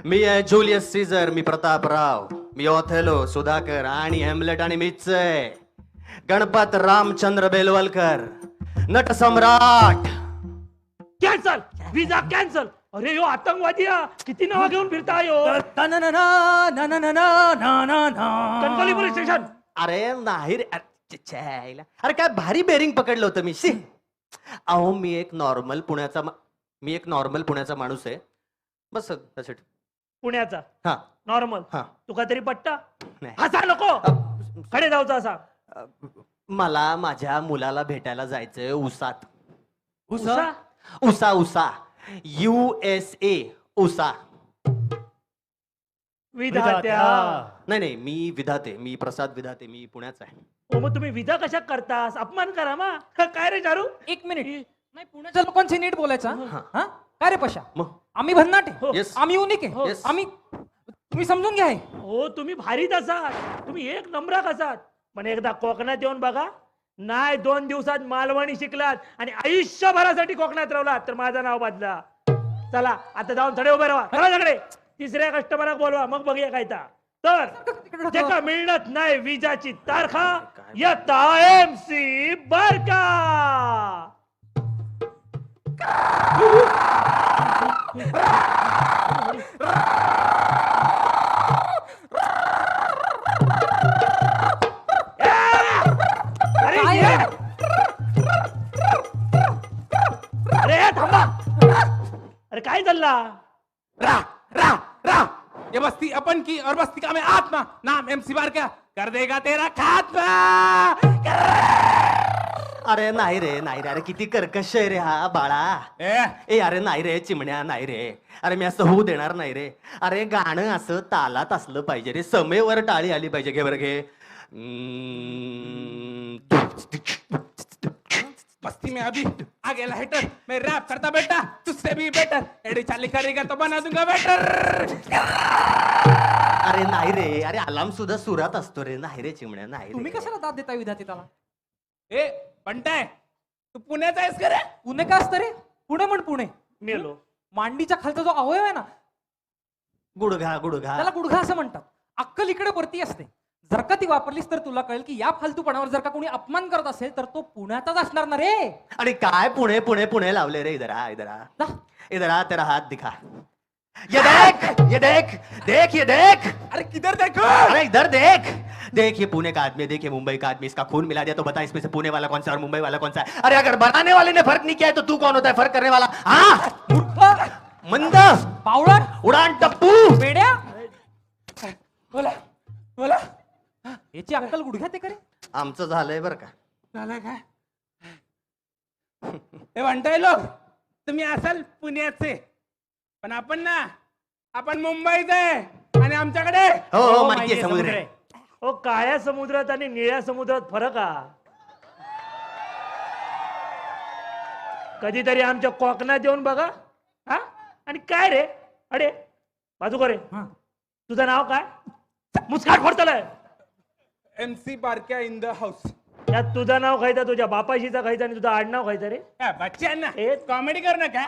मी आहे जुलियस सीझर, मी प्रतापराव, मी ऑथेलो, सुधाकर आणि हेमलेट आणि मीच आहे गणपत रामचंद्र बेलवलकर नट सम्राट. कॅन्सल विजा कॅन्सल. अरे यो आतंकवादी किती नाव घेऊन फिरता यो. Kankavli police station. अरे नाही रे. अरे काय भारी बेरिंग पकडलं होतं मी. शी अहो मी एक नॉर्मल पुण्याचा माणूस आहे बस. पुण्याचा हा नॉर्मल. हा तुका तरी पट्टा नाही. हसा नको खडे जाऊचा असा. मला माझ्या मुलाला भेटायला जायचंय उसात. उसा उसा USA उसा. विधात्या. नाही मी विधाते, मी प्रसाद विधाते, मी पुण्याचा आहे. ओ मग तुम्ही विधा कशा करतास? अपमान करा मा. काय रे चारू? एक मिनिट नाही पुण्याच्या लोकांशी नीट बोलायचा. हा काय रे पशा आम्ही भन्नाटे आम्ही युनिक आहे आम्ही तुम्ही समजून घ्या. हो तुम्ही भारीच असाल तुम्ही एक नंबराक असाल पण एकदा कोकणात येऊन बघा. नाही 2 दिवसात मालवणी शिकलात आणि आयुष्यभरासाठी कोकणात राहलात तर माझं नाव बदला. चला आता जाऊन थोडे उभे राहा. चला सगळे तिसऱ्या कस्टमरला बोलवा मग बघूया काय तर ज्याका मिळत नाही विजाची तारखा येता MC बरका. अरे थांबा. अरे काय चालला? ये बस्ती अपन की और बस्ती का मैं आत्मा नाम MC बारका कर देगा तेरा खात्मा. अरे नाही रे अरे किती कर्कश आहे रे हा बाळा. ए अरे नाही रे चिमण्या नाही रे. अरे मी असं होऊ देणार नाही रे. अरे गाणं असं तालात असलं पाहिजे रे. समेवर टाळी आली पाहिजे. घे बरं घे. बस्ती में अभी आ गया हेटर मैं रैप करता बेटा तुझसे भी बेटर एडी चाली करेगा तो बना दूंगा बेटर. अरे नाही रे. अरे अलार्म सुद्धा सुरात असतो रे. नाही रे चिमण्या नाही. तुम्ही कशाला दाद देता विधाते त्याला? ए पंटाय तू पुण्याचा आहेस का रे? पुणे का असतं रे? पुणे म्हण पुणे. मेलो. मांडीच्या खालचा जो अवयव आहे ना गुडघा त्याला गुडघा असं म्हणतात. अक्कल इकडे वरती असते. जर का ती वापरलीस तर तुला कळेल की या फालतूपणावर जर का कोणी अपमान करत असेल तर तो पुण्याचाच असणार ना रे. आणि काय पुणे लावले रे. इधर आ तेरा हात दिखा. ये देख देख ये देख। अरे किधर देखो? अरे इधर देख देख, ये पुणे का आदमी है, देख ये मुंबई का आदमी, इसका खून मिला दिया तो बता इसमें से पुणे वाला कौन सा और मुंबई वाला कौन सा है? अरे अगर बनाने वाले ने फर्क नहीं किया है तो तू कौन होता है फर्क करने वाला? हाँ मंद पावड़ा उडान टप्पू बेड्या बोला बोला याची अक्कल गुडघ्यात आहे का रे? आमचं झालंय बरं का. झालं काय? हे म्हणताय लोक तुम्ही असाल पुण्याचे, पण आपण मुंबईत आहे आणि आमच्याकडे हो हो माहिती आहे समुद्र आहे. हो काळ्या समुद्रात आणि निळ्या समुद्रात फरक आ. कधीतरी आमच्या कोकणात येऊन बघा. हा आणि काय रे अडे बाजू करे तुझं नाव काय? मुस्काट फोडतलंय. MC बारक्या इन द हाऊस. यात तुझं नाव खायचं, तुझ्या बापाशीचा खायचं आणि तुझं आडनाव खायचं रे. बच्चांना हे कॉमेडी कर ना का?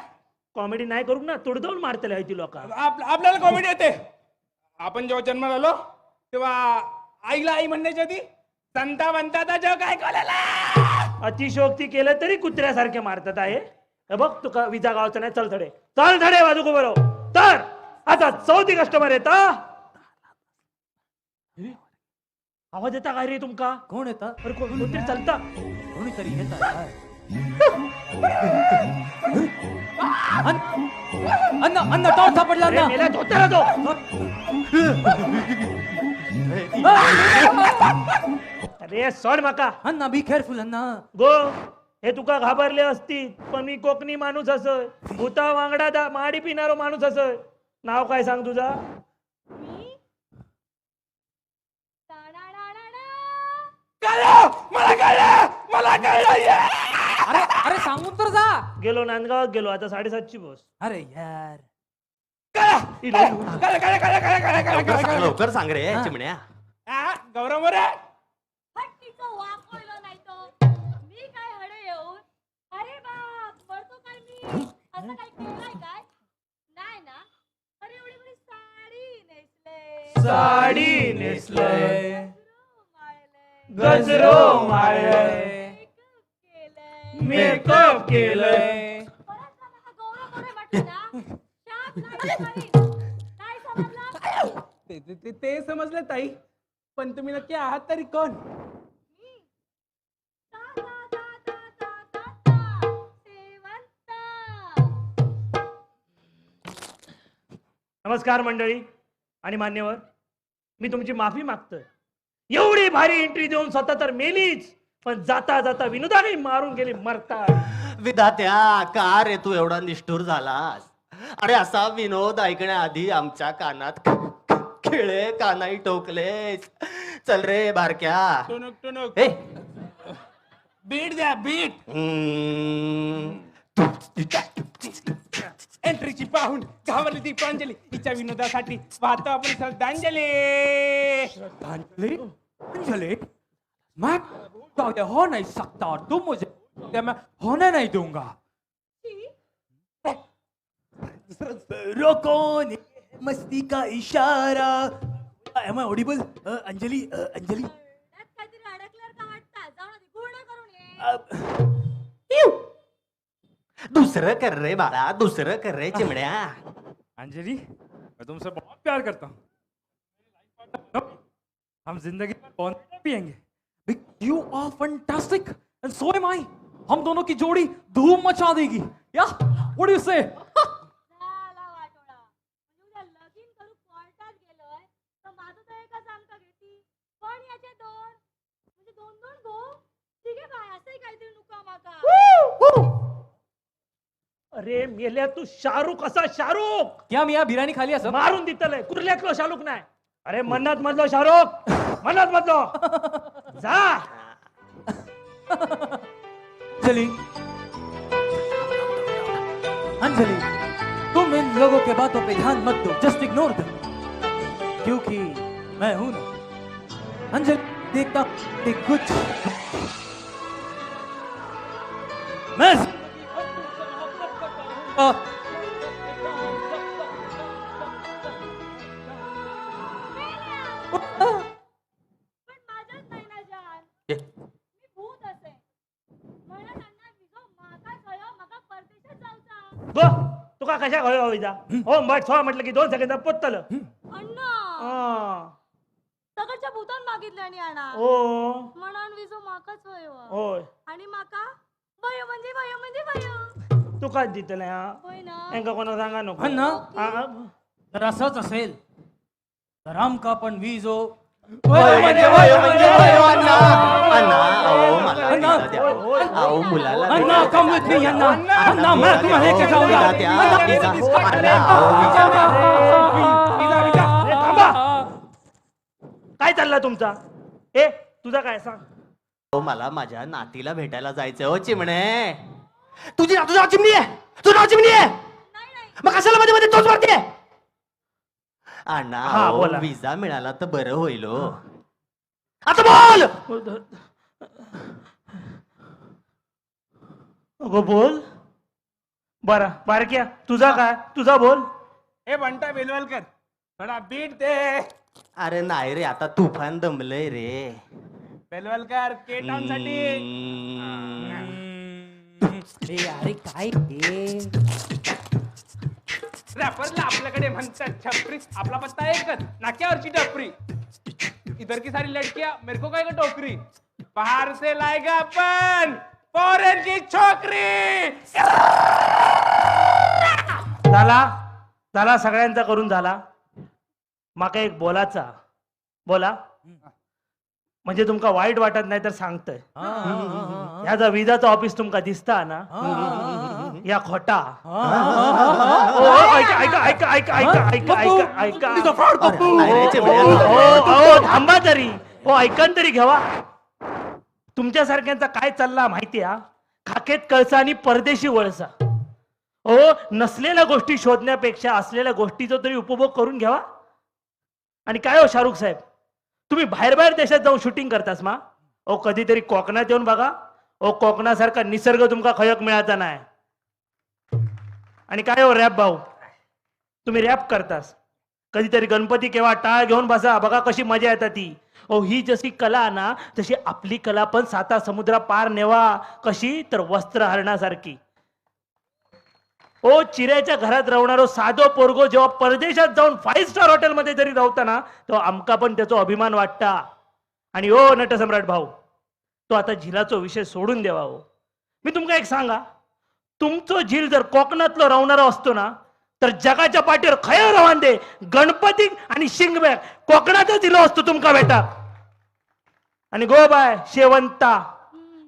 कॉमेडी नाही करू ना, तुडदवून मारतले ती लोक. आपल्याला कॉमेडी येते. आपण जेव्हा जन्माला आलो तेव्हा आईला आई म्हणण्याच्या आधी संता बनता जग ऐकवलेला. अतिशोक्ती केलं तरी कुत्र्यासारखे मारतात आहे. हे बघ तू विजा गावचं नाही. चल थडे बाजू को बरो. तर आता 34 कस्टमर येता. आवाज येता काय रे तुमका? कोण येतात? अरे कोणतरी चालता, कोणीतरी येतात. अन्न टॉर्च सापडला ना. मेला धोत्याला तो. अरे सोड माका. अण्णा बी केअरफुल अण्णा. गो हे तुका घाबरले असती, पण मी कोकणी माणूस असय. भूता वांगडा माडी पिणारो माणूस असय. नाव काय सांग तुझा? मला कळलं. अरे अरे सांगून तर जा. गेलो नांदगावात गेलो, आता 7:30ची बस. अरे यार लवकर सांग रे चिमण्या. गौरव मोरे हट्टीचं वाक होईल नाही तो. मी काय हडे येऊन अरे बाप पडतो काय मी असं काही केलंय काय? नाही ना. अरे एवढी बरी साडी नेसले, गजरो माळले, मेकअप केलंय. ते समजलं ताई, पण तुम्ही नक्की आहात तरी कोण? नमस्कार मंडळी आणि मान्यवर, मी तुमची माफी मागतोय. एवढी भारी एंट्री देऊन स्वतः तर मेलीच, पण जाता जाता विनोदाने मारून गेली मरता. विधात्या का रे तू एवढा निष्ठुर झालास? अरे असा विनोद ऐकण्याआधी आमच्या कानात खिळे कानाई टोकलेस. चल रे बारक्या. टुनुक टुनुक. ए बीट द्या बीट. एंट्रीची पाहून घाबरली ती प्रांजली. तिच्या विनोदासाठी पाहतो आपण श्रद्धांजली. अंजलि मैं तो ये हो नहीं सकता. तुम मुझे मैं होने नहीं दूंगा. रोको मस्ती का इशारा. Am I audible? Anjali Anjali दुसरं कर रे बाळा, दुसरं कर रे चिमण्या. अंजलि मैं तुमसे बहुत प्यार करता हूँ. हम जिंदगी में बहुत पिएंगे. You are fantastic and so am I. हम दोनों की जोड़ी धूम मचा देगी. या व्हाट डू यू से? अरे मेल्या तू शाहरुख असा शाहरुख. क्या मिया बिर्याणी खाली असं मारून दितलंय. कुर्ल्यातलो शाहरुख नाही. अरे मन्नात मधलो शाहरुख, मन्नात मधलो. जा. अंजलि अंजलि तुम इन लोगों के बातों पे ध्यान मत दो. जस्ट इग्नोर दम, क्योंकि मैं हूं ना. अंजलि देखता देख कुछ मैं तुका कशा घालू विजा हो मठ सोळा म्हटलं की 2 सेकंदात पोचतलं सगळ्याच्या भूतान मागितले आणि आणा हो म्हणून विजो माकाच वयो होय आणि माका वयो म्हणजे वयो म्हणजे वयो तुकाच दितले हा होय ना यांका कोणा सांगा नको अण्णा. हा. जर असंच असेल तर आमका पण वीजो म्हणजे अण्णा अहो मला विजा द्या अहो मुलाला अण्णा come with me, अण्णा अण्णा मला तुम्हाला एक सांगू का? काय चाललं तुमचा ए तुझा काय सांग मला माझ्या नातीला भेटायला जायचं हो चिमणे तुझी तुझं नाव चिमणी आहे तुझं नाव चिमणी आहे मग कशाला मध्ये मध्ये तोच मारते अण्णा हा, अहो, बोला. विजा मिळाला तर बरं होईल हो. आता बोल अगो बोल बरा बारक्या तुझा काय तुझा बोल ए बंटा बेलवलकर थोडा बीट दे अरे नाही रे आता तुफान दमलंय रे बेलवलकर के टाउन साठी अरे काय रॅपरला आपल्याकडे म्हणतात छपरी आपला पत्ता एकच नाक्यावरची टपरी इधर की सारी लड़कियां मेरे को काय का टोकरी बाहर से लाएगा अपन फॉरेन की छोकरी झाला सगळ्यांचा करून झाला माका एक बोलाचा बोला म्हणजे तुमका वाईट वाटत नाही तर सांगतोय ह्याचा विजाचं ऑफिस तुमका दिसता ना या खोटा ऐका ऐका ऐका ऐका ऐका ऐका ऐका ऐका थांबा तरी हो ऐकन तरी घ्यावा तुमच्यासारख्यांचा काय चालला माहितीये खाकेत कळसा आणि परदेशी वळसा हो नसलेल्या गोष्टी शोधण्यापेक्षा असलेल्या गोष्टीचा तरी उपभोग करून घ्यावा आणि काय हो शाहरुख साहेब तुम्ही बाहेर बाहेर देशात जाऊन शूटिंग करतास मा ओ कधीतरी कोकणात येऊन बघा ओ कोकणासारखा निसर्ग तुमका खयक मिळाचा नाही आणि काय हो रॅप भाऊ तुम्ही रॅप करतास कधीतरी गणपती केव्हा टाळ घेऊन बसा बघा कशी मजा येतात ती ओ ही जशी कला ना तशी आपली कला पण 7 समुद्रा पार नेवा कशी तर वस्त्र हरणासारखी ओ चिऱ्याच्या घरात राहणारो साधो पोरगो जेव्हा परदेशात जाऊन 5 स्टार हॉटेलमध्ये जरी राहताना तेव्हा आमका पण त्याचा अभिमान वाटता आणि ओ नटसम्राट भाऊ तो आता झिलाचो विषय सोडून देवा हो मी तुमका एक सांगा तुमचो झील जर कोकणातलो राहणारा असतो ना तर जगाच्या पाठीवर खय रवान दे गणपती आणि शिंगबॅग कोकणातच दिलो असतो तुमका बेटा आणि गो बाय शेवंता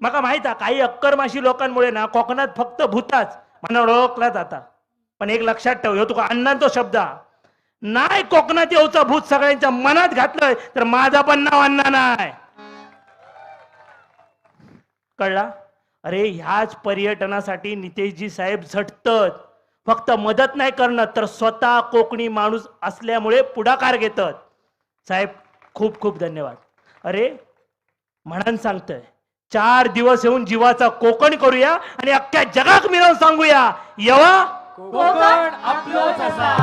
माका माहित आहे काही अक्करमाशी लोकांमुळे ना कोकणात फक्त भूताच म्हणून ओळखला जाता पण एक लक्षात ठेव ह्यो तुका अण्णांचो शब्द नाही कोकणात येऊचा भूत सगळ्यांच्या मनात घातलंय तर माझा पण नाव अण्णा नाही कळला अरे ह्याच पर्यटनासाठी नितेशजी साहेब झटतात फक्त मदत नाही करणं तर स्वतः कोकणी माणूस असल्यामुळे पुढाकार घेतात साहेब खूप खूप धन्यवाद अरे म्हणून सांगतोय 4 दिवस येऊन जीवाचा कोकण करूया आणि अख्ख्या जगात मिळवून सांगूया येवा कोकण आपलोच असा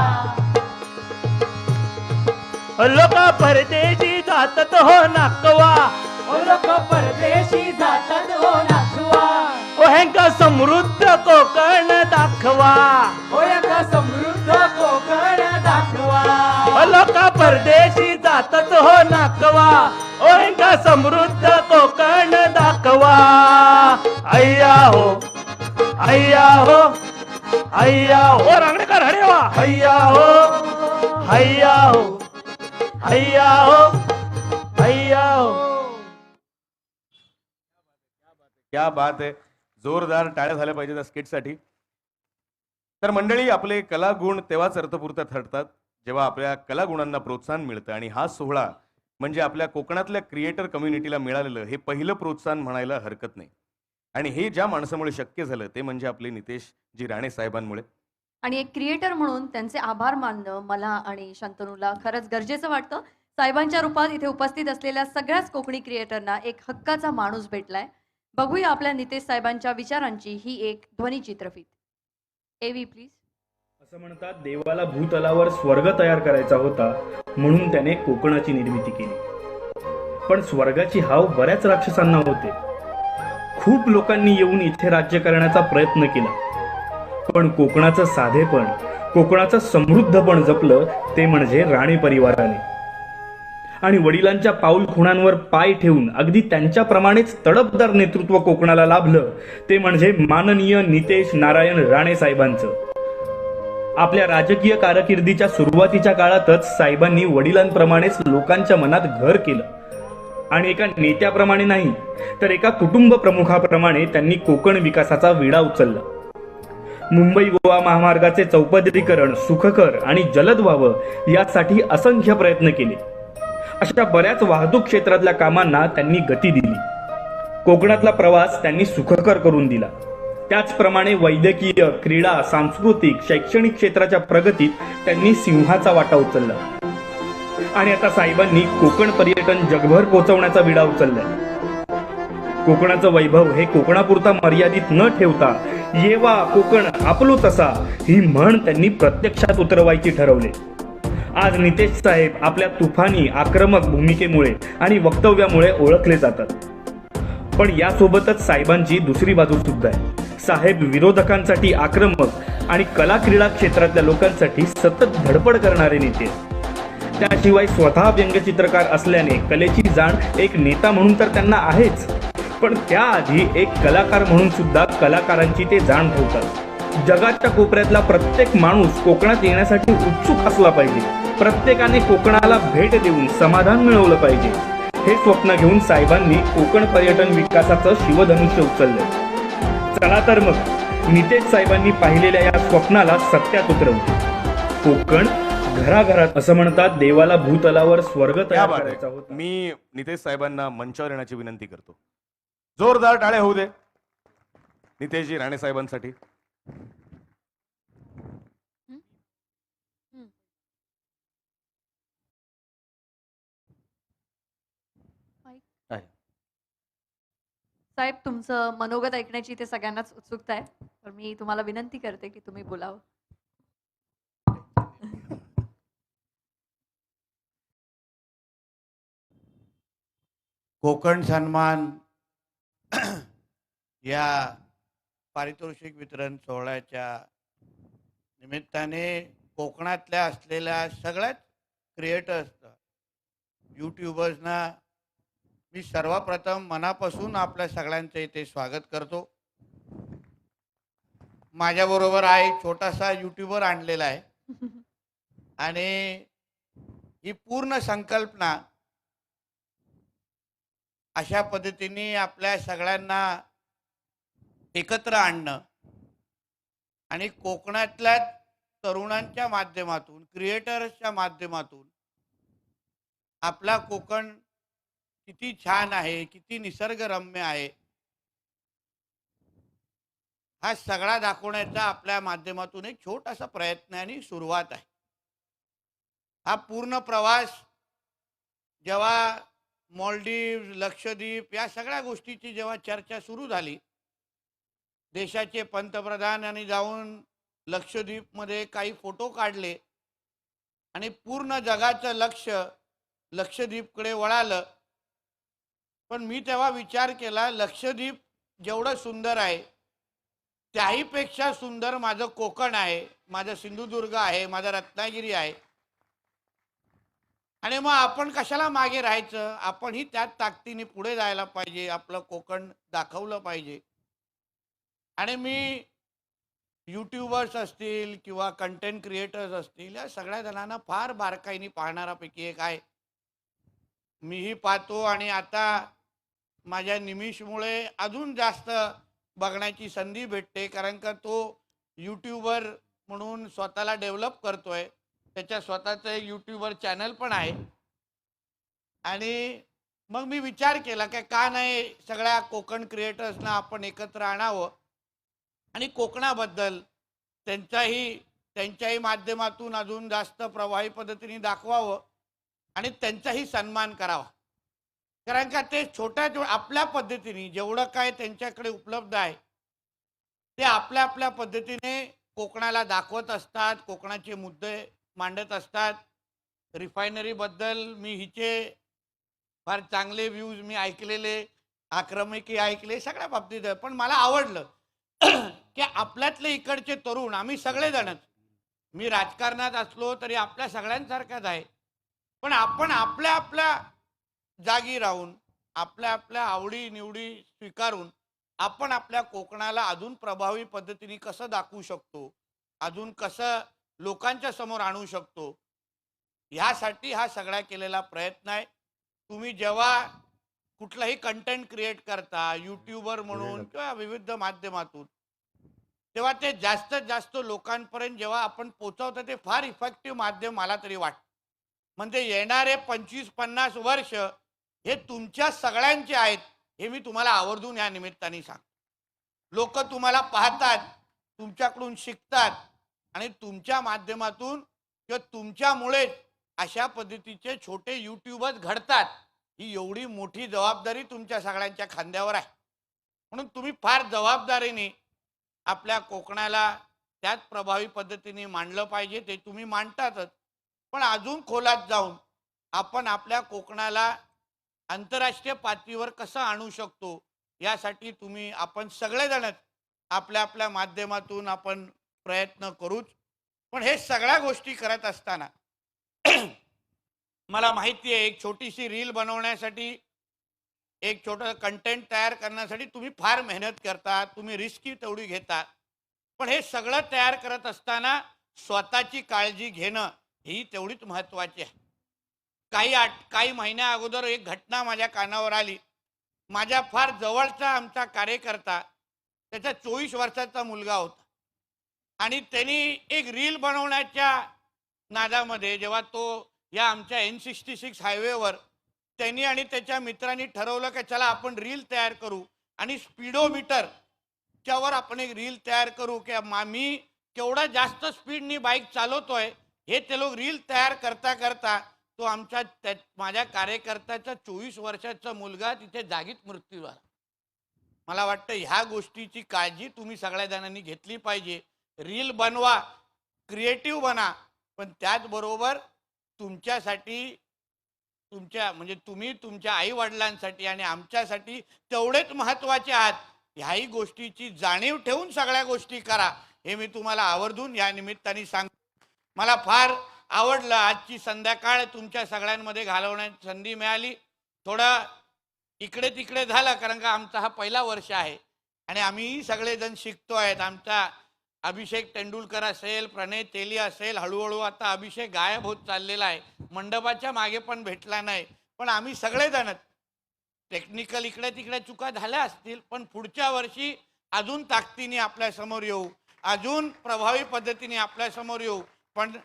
लोक परदेशी जातात हो नाकवा लोक परदेशी जातात हो नाखवा ओ ह्यांका समृद्ध कोकण दाखवा का समृद्ध कोकण दाखवा लोक परदेशी जातात हो नाकवा ओ ह्यांका समृद्ध कोकण दाखवा अय्या हो अय्या हो अय्या हो रांगणेकर अरे वा अय्या हो अय्या हो अय्या हो अय्या हो क्या बात आहे जोरदार टाळ्या झाल्या पाहिजे त्या स्किटसाठी तर मंडळी आपले कलागुण तेव्हाच अर्थपूर्त ठरतात जेव्हा आपल्या कलागुणांना प्रोत्साहन मिळतं आणि हा सोहळा म्हणजे आपल्या कोकणातल्या क्रिएटर कम्युनिटीला मिळालेलं हे पहिलं प्रोत्साहन म्हणायला हरकत नाही आणि हे ज्या माणसामुळे शक्य झालं ते म्हणजे आपले नितेशजी राणे साहेबांमुळे आणि एक क्रिएटर म्हणून त्यांचे आभार मानणं मला आणि शंतनूला खरंच गरजेचं वाटतं साहेबांच्या रूपात इथे उपस्थित असलेल्या सगळ्याच कोकणी क्रिएटरना एक हक्काचा माणूस भेटलाय बघूया आपल्या नितेश साहेबांच्या विचारांची ही एक ध्वनी चित्रफित एव्ही प्लीज असं म्हणतात देवाला भूतलावर स्वर्ग तयार करायचा होता म्हणून त्याने कोकणाची निर्मिती केली पण स्वर्गाची हाव बऱ्याच राक्षसांना होते खूप लोकांनी येऊन इथे राज्य करण्याचा प्रयत्न केला पण कोकणाचं साधेपण कोकणाचं समृद्धपण जपलं ते म्हणजे राणे परिवाराने. आणि वडिलांच्या पाऊल खुणांवर पाय ठेवून अगदी त्यांच्याप्रमाणेच तडफदार नेतृत्व कोकणाला लाभलं ते म्हणजे माननीय नितेश नारायण राणे साहेबांचं. आपल्या राजकीय कारकिर्दीच्या सुरुवातीच्या काळातच साहेबांनी वडिलांप्रमाणेच लोकांच्या मनात घर केलं आणि एका नेत्याप्रमाणे नाही तर एका कुटुंब प्रमुखाप्रमाणे त्यांनी कोकण विकासाचा विडा उचलला. मुंबई गोवा महामार्गाचे चौपदरीकरण सुखकर आणि जलद व्हावं यासाठी असंख्य प्रयत्न केले. अशा बऱ्याच वाहतूक क्षेत्रातल्या कामांना त्यांनी गती दिली. कोकणातला प्रवास त्यांनी सुखकर करून दिला. त्याचप्रमाणे वैद्यकीय, क्रीडा, सांस्कृतिक, शैक्षणिक क्षेत्राच्या प्रगतीत त्यांनी सिंहाचा वाटा उचलला. आणि आता साहेबांनी कोकण पर्यटन जगभर पोहोचवण्याचा विडा उचललाय. कोकणाचं वैभव हे कोकणापुरता मर्यादित न ठेवता येवा कोकण आपलो तसा ही म्हण त्यांनी प्रत्यक्षात उतरवायची ठरवले. आज नितेश साहेब आपल्या तुफानी आक्रमक भूमिकेमुळे आणि वक्तव्यामुळे ओळखले जातात. पण यासोबतच साहेबांची दुसरी बाजू सुद्धा आहे. साहेब विरोधकांसाठी आक्रमक आणि कला क्रीडा क्षेत्रातल्या लोकांसाठी सतत धडपड करणारे नेते. त्याशिवाय स्वतः व्यंगचित्रकार असल्याने कलेची जाण एक नेता म्हणून तर त्यांना आहेच, पण त्याआधी एक कलाकार म्हणून सुद्धा कलाकारांची ते जाण ठेवतात. जगाच्या कोपऱ्यातला प्रत्येक माणूस कोकणात येण्यासाठी उत्सुक असला पाहिजे. प्रत्येकाने कोकणाला भेट देऊन समाधान मिळवलं पाहिजे. हे स्वप्न घेऊन साहेबांनी कोकण पर्यटन विकासाचं शिवधनुष्य उचललं. चला तर मग नितेश साहेबांनी पाहिलेल्या या स्वप्नाला सत्यात उतरवू. कोकण घराघरात असं म्हणतात देवाला भूतलावर स्वर्ग तयार करायचा होता. मी नितेश साहेबांना मंचावर येण्याची विनंती करतो. जोरदार टाळ्या होऊ दे नितेशजी राणे साहेबांसाठी. साहेब, तुमचं मनोगत ऐकण्याची ते सगळ्यांनाच उत्सुकता आहे, तर मी तुम्हाला विनंती करते की तुम्ही बोलावं. कोकण सन्मान या पारितोषिक वितरण सोहळ्याच्या निमित्ताने कोकणातल्या असलेल्या सगळ्याच क्रिएटर्सना, यूट्यूबर्सना मी सर्वप्रथम मनापासून आपल्या सगळ्यांचं इथे स्वागत करतो. माझ्याबरोबर एक छोटासा यूट्यूबर आणलेला आहे आणि ही पूर्ण संकल्पना अशा पद्धतीने आपल्या सगळ्यांना एकत्र आणणं आणि कोकणातल्या तरुणांच्या माध्यमातून, क्रिएटर्सच्या माध्यमातून आपला कोकण किती छान आहे, किती निसर्गरम्य आहे, हा सगळा दाखवण्याचा आपल्या माध्यमातून एक छोटासा प्रयत्न आणि सुरुवात आहे. हा पूर्ण प्रवास जेव्हा मालदीव, लक्षद्वीप या सगळ्या गोष्टीची जेव्हा चर्चा सुरू झाली, देशाचे पंतप्रधानांनी जाऊन लक्षद्वीपमध्ये काही फोटो काढले आणि पूर्ण जगाचं लक्ष लक्षद्वीपकडे वळालं. पण मी तेव्हा विचार केला, लक्षद्वीप जेवढं सुंदर आहे त्याहीपेक्षा सुंदर माझं कोकण आहे, माझं सिंधुदुर्ग आहे, माझं रत्नागिरी आहे. आणि मग आपण कशाला मागे राहायचं, आपणही त्याच ताकदीने पुढे जायला पाहिजे, आपलं कोकण दाखवलं पाहिजे. आणि मी यूट्यूबर्स असतील किंवा कंटेंट क्रिएटर्स असतील या सगळ्या जणांना फार बारकाईने पाहणारापैकी एक आहे. मीही पाहतो आणि आता माझ्या निमिषमुळे अजून जास्त बघण्याची संधी भेटते, कारण का तो यूट्यूबर म्हणून स्वतःला डेव्हलप करतोय. त्याच्या स्वतःचं एक यूट्यूबर चॅनल पण आहे. आणि मग मी विचार केला की का नाही सगळ्या कोकण क्रिएटर्सना आपण एकत्र आणावं आणि कोकणाबद्दल त्यांच्याही माध्यमातून अजून जास्त प्रभावी पद्धतीने दाखवावं आणि त्यांचाही सन्मान करावा. कारण का ते छोट्या आपल्या पद्धतीने जेवढं काय त्यांच्याकडे उपलब्ध आहे ते आपल्या आपल्या पद्धतीने कोकणाला दाखवत असतात, कोकणाचे मुद्दे मांडत असतात. रिफायनरीबद्दल मी हिचे फार चांगले व्ह्यूज मी ऐकलेले, आक्रमकही ऐकले, सगळ्या बाबतीत. पण मला आवडलं की आपल्यातले इकडचे तरुण आम्ही सगळेजणच मी राजकारणात असलो तरी आपल्या सगळ्यांसारखाच आहे, पण आपण आपल्या आपल्या जागी राहून आपल्या आपल्या आवडी निवडी स्वीकारून आपण आपल्या कोकणाला अजून प्रभावी पद्धतीने कसं दाखवू शकतो, अजून कसं लोकांच्या समोर आणू शकतो, ह्यासाठी हा सगळा केलेला प्रयत्न आहे. तुम्ही जेव्हा कुठलाही कंटेंट क्रिएट करता यूट्यूबर म्हणून किंवा विविध माध्यमातून, तेव्हा ते जास्तीत जास्त लोकांपर्यंत जेव्हा आपण पोहोचवतो ते फार इफेक्टिव्ह माध्यम मला तरी वाटतं. म्हणजे येणारे 25-50 वर्ष हे तुमच्या सगळ्यांचे आहेत हे मी तुम्हाला आवर्जून या निमित्ताने सांगतो. लोक तुम्हाला पाहतात, तुमच्याकडून शिकतात आणि तुमच्या माध्यमातून किंवा तुमच्यामुळे अशा पद्धतीचे छोटे यूट्यूबर्स घडतात. ही एवढी मोठी जबाबदारी तुमच्या सगळ्यांच्या खांद्यावर आहे. म्हणून तुम्ही फार जबाबदारीने आपल्या कोकणाला त्याच प्रभावी पद्धतीने मांडलं पाहिजे. ते तुम्ही मांडतातच, पण अजून खोलात जाऊन आपण आपल्या कोकणाला आंतरराष्ट्रीय पातळीवर कसं आणू शकतो यासाठी आपण सगळेजणच आपल्या आपल्या माध्यमातून आपण प्रयत्न करूच. पण हे सगळ्या गोष्टी करत असताना मला माहिती आहे एक छोटीशी रील बनवण्यासाठी, एक छोटं कंटेंट तयार करण्यासाठी तुम्ही फार मेहनत करता, तुम्ही रिस्की तेवढी घेता. पण हे सगळं तयार करत असताना स्वतःची काळजी घेणं ही तेवढीच महत्त्वाची आहे. काही महिन्या अगोदर एक घटना माझ्या कानावर आली. माझ्या फार जवळचा आमचा कार्यकर्ता, त्याचा 24 वर्षाचा मुलगा होता आणि त्यांनी एक रील बनवण्याच्या नादामध्ये जेव्हा तो या आमच्या N66 हायवेवर त्यांनी आणि त्याच्या मित्रांनी ठरवलं की चला आपण रील तयार करू आणि स्पीडोमीटरच्यावर आपण एक रील तयार करू की मी केवढा जास्त स्पीडनी बाईक चालवतोय हे ते लोक रील तयार करता करता तो माझ्या कार्यकर्त्याचा 24 वर्षाचा मुलगा तिथे जागीच मृत्यू झाला. मला वाटतं ह्या गोष्टीची काळजी तुम्ही सगळ्या जणांनी घेतली पाहिजे. रील बनवा, क्रिएटिव्ह बना, पण त्याचबरोबर तुमच्यासाठी म्हणजे तुम्ही तुमच्या आई वडिलांसाठी आणि आमच्यासाठी तेवढेच महत्त्वाचे आहात. ह्याही गोष्टीची जाणीव ठेवून सगळ्या गोष्टी करा हे मी तुम्हाला आवर्जून या निमित्ताने सांगतो. मला फार आवडलं आजची संध्याकाळ तुमच्या सगळ्यांमध्ये घालवण्याची संधी मिळाली. थोडं इकडे तिकडे झालं कारण का आमचा हा पहिला वर्ष आहे आणि आम्ही सगळेजण शिकतो आहेत. आमचा अभिषेक तेंडुलकर असेल, प्रणय तेली असेल, हळूहळू आता अभिषेक गायब होत चाललेला आहे, मंडपाच्या मागे पण भेटला नाही. पण आम्ही सगळेजण टेक्निकल इकडे तिकडे चुका झाल्या असतील, पण पुढच्या वर्षी अजून ताकदीने आपल्यासमोर येऊ, अजून प्रभावी पद्धतीने आपल्यासमोर येऊ. पण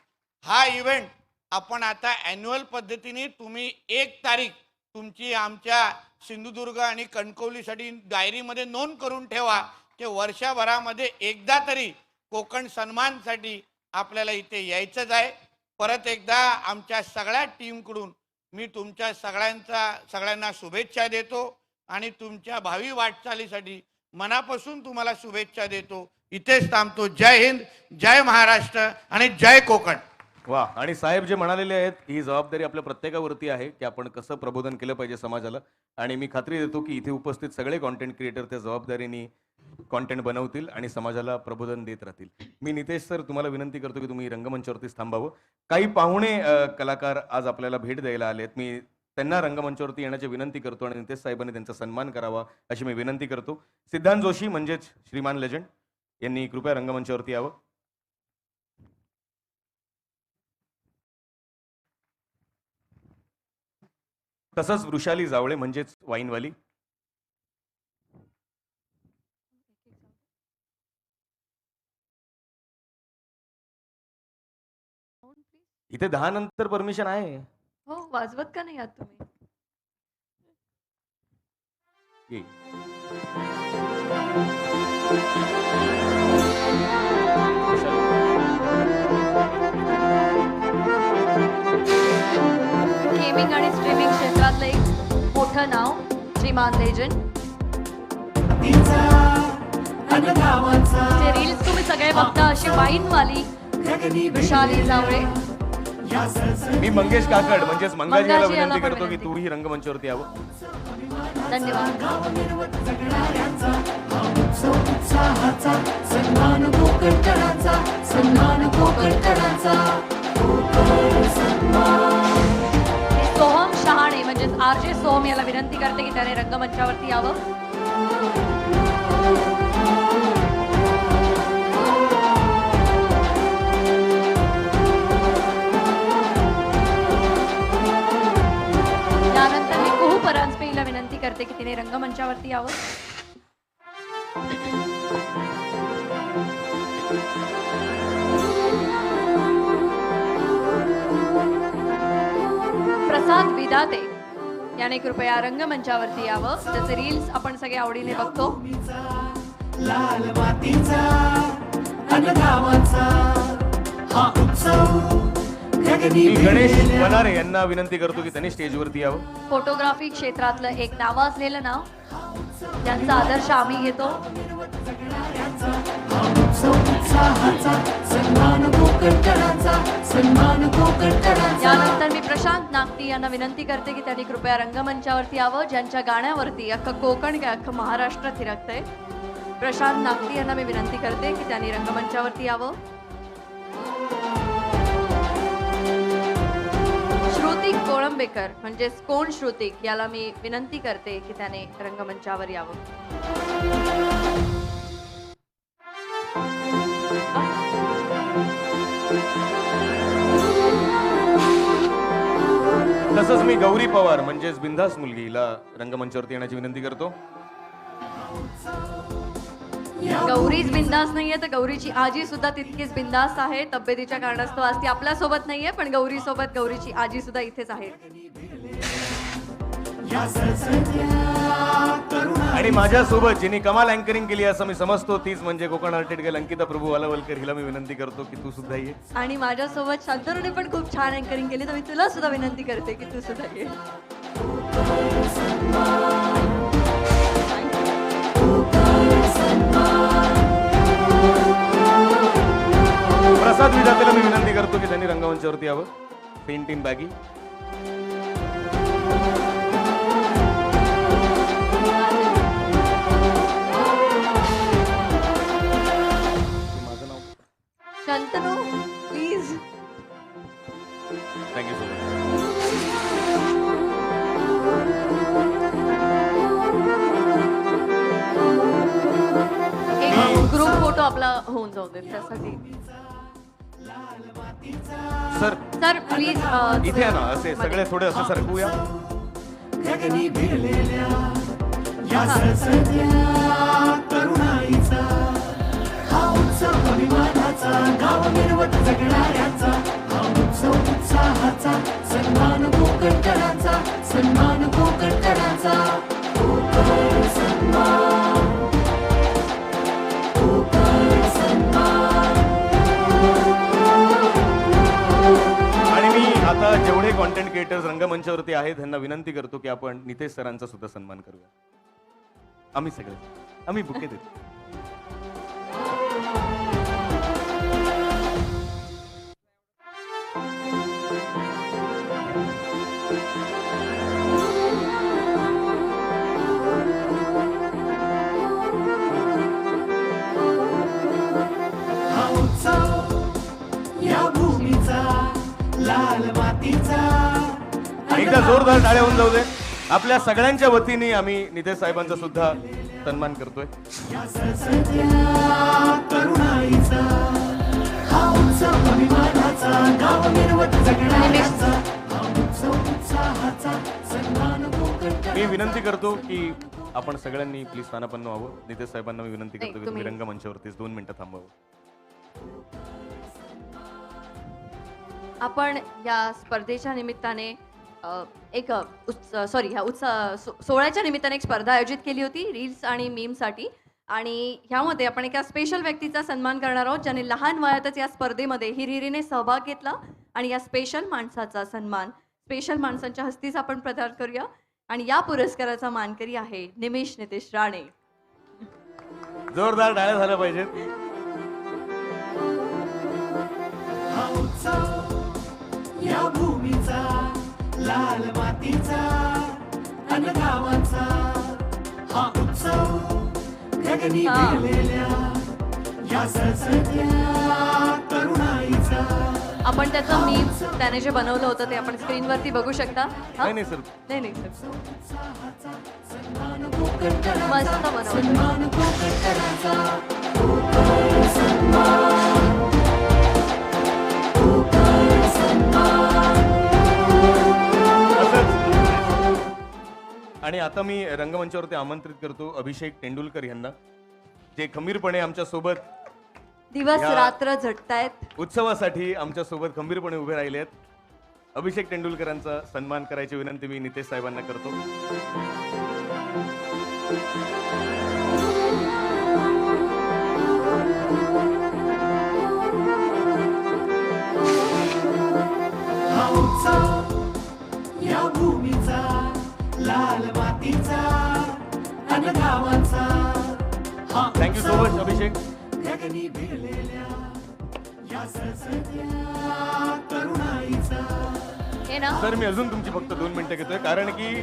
हा इव्हेंट आपण आता ॲन्युअल पद्धतीने तुम्ही 1 तारीख तुमची आमच्या सिंधुदुर्ग आणि कणकवलीसाठी डायरीमध्ये नोंद करून ठेवा की वर्षभरामध्ये एकदा तरी कोकण सन्मानसाठी आपल्याला इथे यायचंच आहे. परत एकदा आमच्या सगळ्या टीमकडून मी तुमच्या सगळ्यांना शुभेच्छा देतो आणि तुमच्या भावी वाटचालीसाठी मनापासून तुम्हाला शुभेच्छा देतो. इथेच थांबतो. जय हिंद, जय महाराष्ट्र आणि जय कोकण. वा. आणि साहेब जे म्हणालेले आहेत ही जबाबदारी आपल्या प्रत्येकावरती आहे की आपण कसं प्रबोधन केलं पाहिजे समाजाला. आणि मी खात्री देतो की इथे उपस्थित सगळे कॉन्टेंट क्रिएटर त्या जबाबदारीने कॉन्टेंट बनवतील आणि समाजाला प्रबोधन देत राहतील. मी नितेश सर तुम्हाला विनंती करतो की तुम्ही रंगमंचावरतीच थांबावं. काही पाहुणे कलाकार आज आपल्याला भेट द्यायला आलेत. मी त्यांना रंगमंचावरती येण्याची विनंती करतो आणि नितेश साहेबांनी त्यांचा सन्मान करावा अशी मी विनंती करतो. सिद्धांत जोशी म्हणजेच श्रीमान लेजंड यांनी कृपया रंगमंचावरती यावं. तसंच वृषाली जावळे म्हणजेच वाईनवाली. इथे 10 नंतर परमिशन आहे. हो, वाजवत का नाही आहात तुम्ही? गेमिंग आणि स्ट्रीमिंग क्षेत्रातलं एक मोठं नाव श्रीमान लेजंड. जे रील्स तुम्ही सगळे बघता अशी वाईनवाली वृषाली जावळे. मी मंगेश काकड म्हणजेच मंगाजी याला मंगाजी याला विनंती पण करतो की विनंती. तूही रंगमंचावरती यावं. धन्यवाद. सन्मान कोकणकरांचा, सन्मान कोकणकरांचा, कोकण सन्मान. सोहम शहाणे म्हणजेच RJ सोहम याला विनंती करते की त्याने रंगमंचावरती यावं. त्यानंतर मी कुहू परांजपे हिला विनंती करते की तिने रंगमंचावरती यावं. प्रसाद विदाते याने कृपया रंगमंचावरती यावं. त्याचे रील्स आपण सगळे आवडीने बघतो. लाल मातीचा अन्नधावाचा हा उत्सव गगनी मी गणेश भिडलेल्या वनारे यांना विनंती करतो की त्यांनी स्टेजवरती यावं. फोटोग्राफी क्षेत्रातलं एक नावाजलेलं नाव, त्यांचा आदर्श आम्ही घेतो. उत्साहाचा सन्मान कोकणकरांचा, सन्मान कोकणकरांचा. यानंतर मी प्रशांत नागटी यांना विनंती करते की त्यांनी कृपया रंगमंचावरती यावं. ज्यांच्या गाण्यावरती अख्खं कोकण काय अख्खं महाराष्ट्र थिरकतंय. प्रशांत नागटी यांना मी विनंती करते की त्यांनी रंगमंचावरती यावं. श्रुतिक कोळंबेकर म्हणजेच कोण श्रुतिक याला मी विनंती करते की त्याने रंगमंचावर यावं. तसंच मी गौरी पवार म्हणजेच बिंदास मुलगी हिला रंगमंचावरती येण्याची विनंती करतो. गौरीच बिंदास नाहीये तर गौरीची आजी सुद्धा तितकीच बिंदास आहे. तब्येतीच्या कारणास्तव आज ती आपल्या सोबत नाहीये, पण गौरी सोबत गौरीची आजी सुद्धा इथेच आहे. आणि माझ्यासोबत जिने कमाल अँकरिंग केली असं मी समजतो तीच म्हणजे कोकण आर्टेड गेल अंकिता प्रभू वालावलकर. हिला मी विनंती करतो की तू सुद्धा ये. आणि माझ्यासोबत शांतनुने पण खूप छान अँकरिंग केली, तर मी तुला सुद्धा विनंती करते की तू सुद्धा ये. प्रसाद विधातेला मी विनंती करतो की त्यांनी रंगमंचावरती यावं. Painting baggy. Shantanu please. Thank you so much. एक ग्रुप फोटो आपला होऊन जाऊ दे त्यासाठी. सर सर प्लीज इथे आहे ना असे सगळे थोडे असे सरकूया. गगनी भिडलेल्या या सरसत्या तरुणाईचा हा उत्सव अभिमानाचा, गाव मिरवत जगणाऱ्याचा हा उत्सव उत्साहाचा, सन्मान कोकणकरांचा, सन्मान कोकणकरांचा, कोकण सन्मान, कोकण सन्मान. आणि मी आता जेवढे कॉन्टेंट क्रिएटर्स रंगमंचावरती आहेत त्यांना विनंती करतो की आपण नितेश सरांचा सुद्धा सन्मान करूया. आम्ही सगळे आम्ही बुके देतो. हा उत्सव या भूमीचा, लाल मातीचा. एकदा जोरदार टाळ्या होऊन जाऊ दे. आपल्या सगळ्यांच्या वतीने आम्ही नितेश साहेबांचा सुद्धा सन्मान करतोय. या सरसत्या तरुणाईचा हा उत्सव अभिमानाचा, गाव मिरवत जगणाऱ्याचा हा उत्सव उत्साहाचा, सन्मान कोकणकरांचा. मी विनंती करतो की आपण सगळ्यांनी प्लीज स्थानापन्न व्हावं. नितेश साहेबांना मी विनंती करतो की तुम्ही रंगमंचावरतीच 2 मिनिटं थांबावं. आपण या स्पर्धेच्या निमित्ताने एक ह्या सोहळ्याच्या निमित्ताने एक स्पर्धा आयोजित केली होती रील्स आणि मीमसाठी. आणि ह्यामध्ये आपण एका स्पेशल व्यक्तीचा सन्मान करणार आहोत ज्याने लहान वयातच या स्पर्धेमध्ये हिरिरीने सहभाग घेतला. आणि या स्पेशल माणसाचा सन्मान स्पेशल माणसांच्या हस्तीच आपण प्रदान करूया. आणि या पुरस्काराचा मानकरी आहे निमिष नितेश राणे. जोरदार टाळ्या झाल्या पाहिजेत. हा उत्सव भूमीचा लाल मातीचा अन गावाचा हा उत्सव गगनी भिडलेल्या या सळसळत्या तरुणाईचा. आपण त्याचं मीम त्याने जे बनवलं होतं ते आपण स्क्रीनवरती बघू शकता. हा? नाही सर, नाही सर, मस्त बनवलं. आणि आता मी रंगमंचावरती आमंत्रित करतो अभिषेक तेंडुलकर यांना, जे खंबीरपणे आमच्या सोबत दिवस या रात्र झटतायत उत्सवासाठी आमच्या सोबत खंबीरपणे उभे राहिले आहेत. अभिषेक तेंडुलकरांचा सन्मान करायची विनंती मी नितेश साहेबांना करतो. हा उत्सव या भूमीचा लाल मातीचा अन गावाचा हा थँक्यू सो मच अभिषेक. गगनी भिडलेल्या या सळसळत्या तरुणाईचा. हे ना सर, मी अजून तुमची फक्त 2 मिनिटं घेतोय, कारण की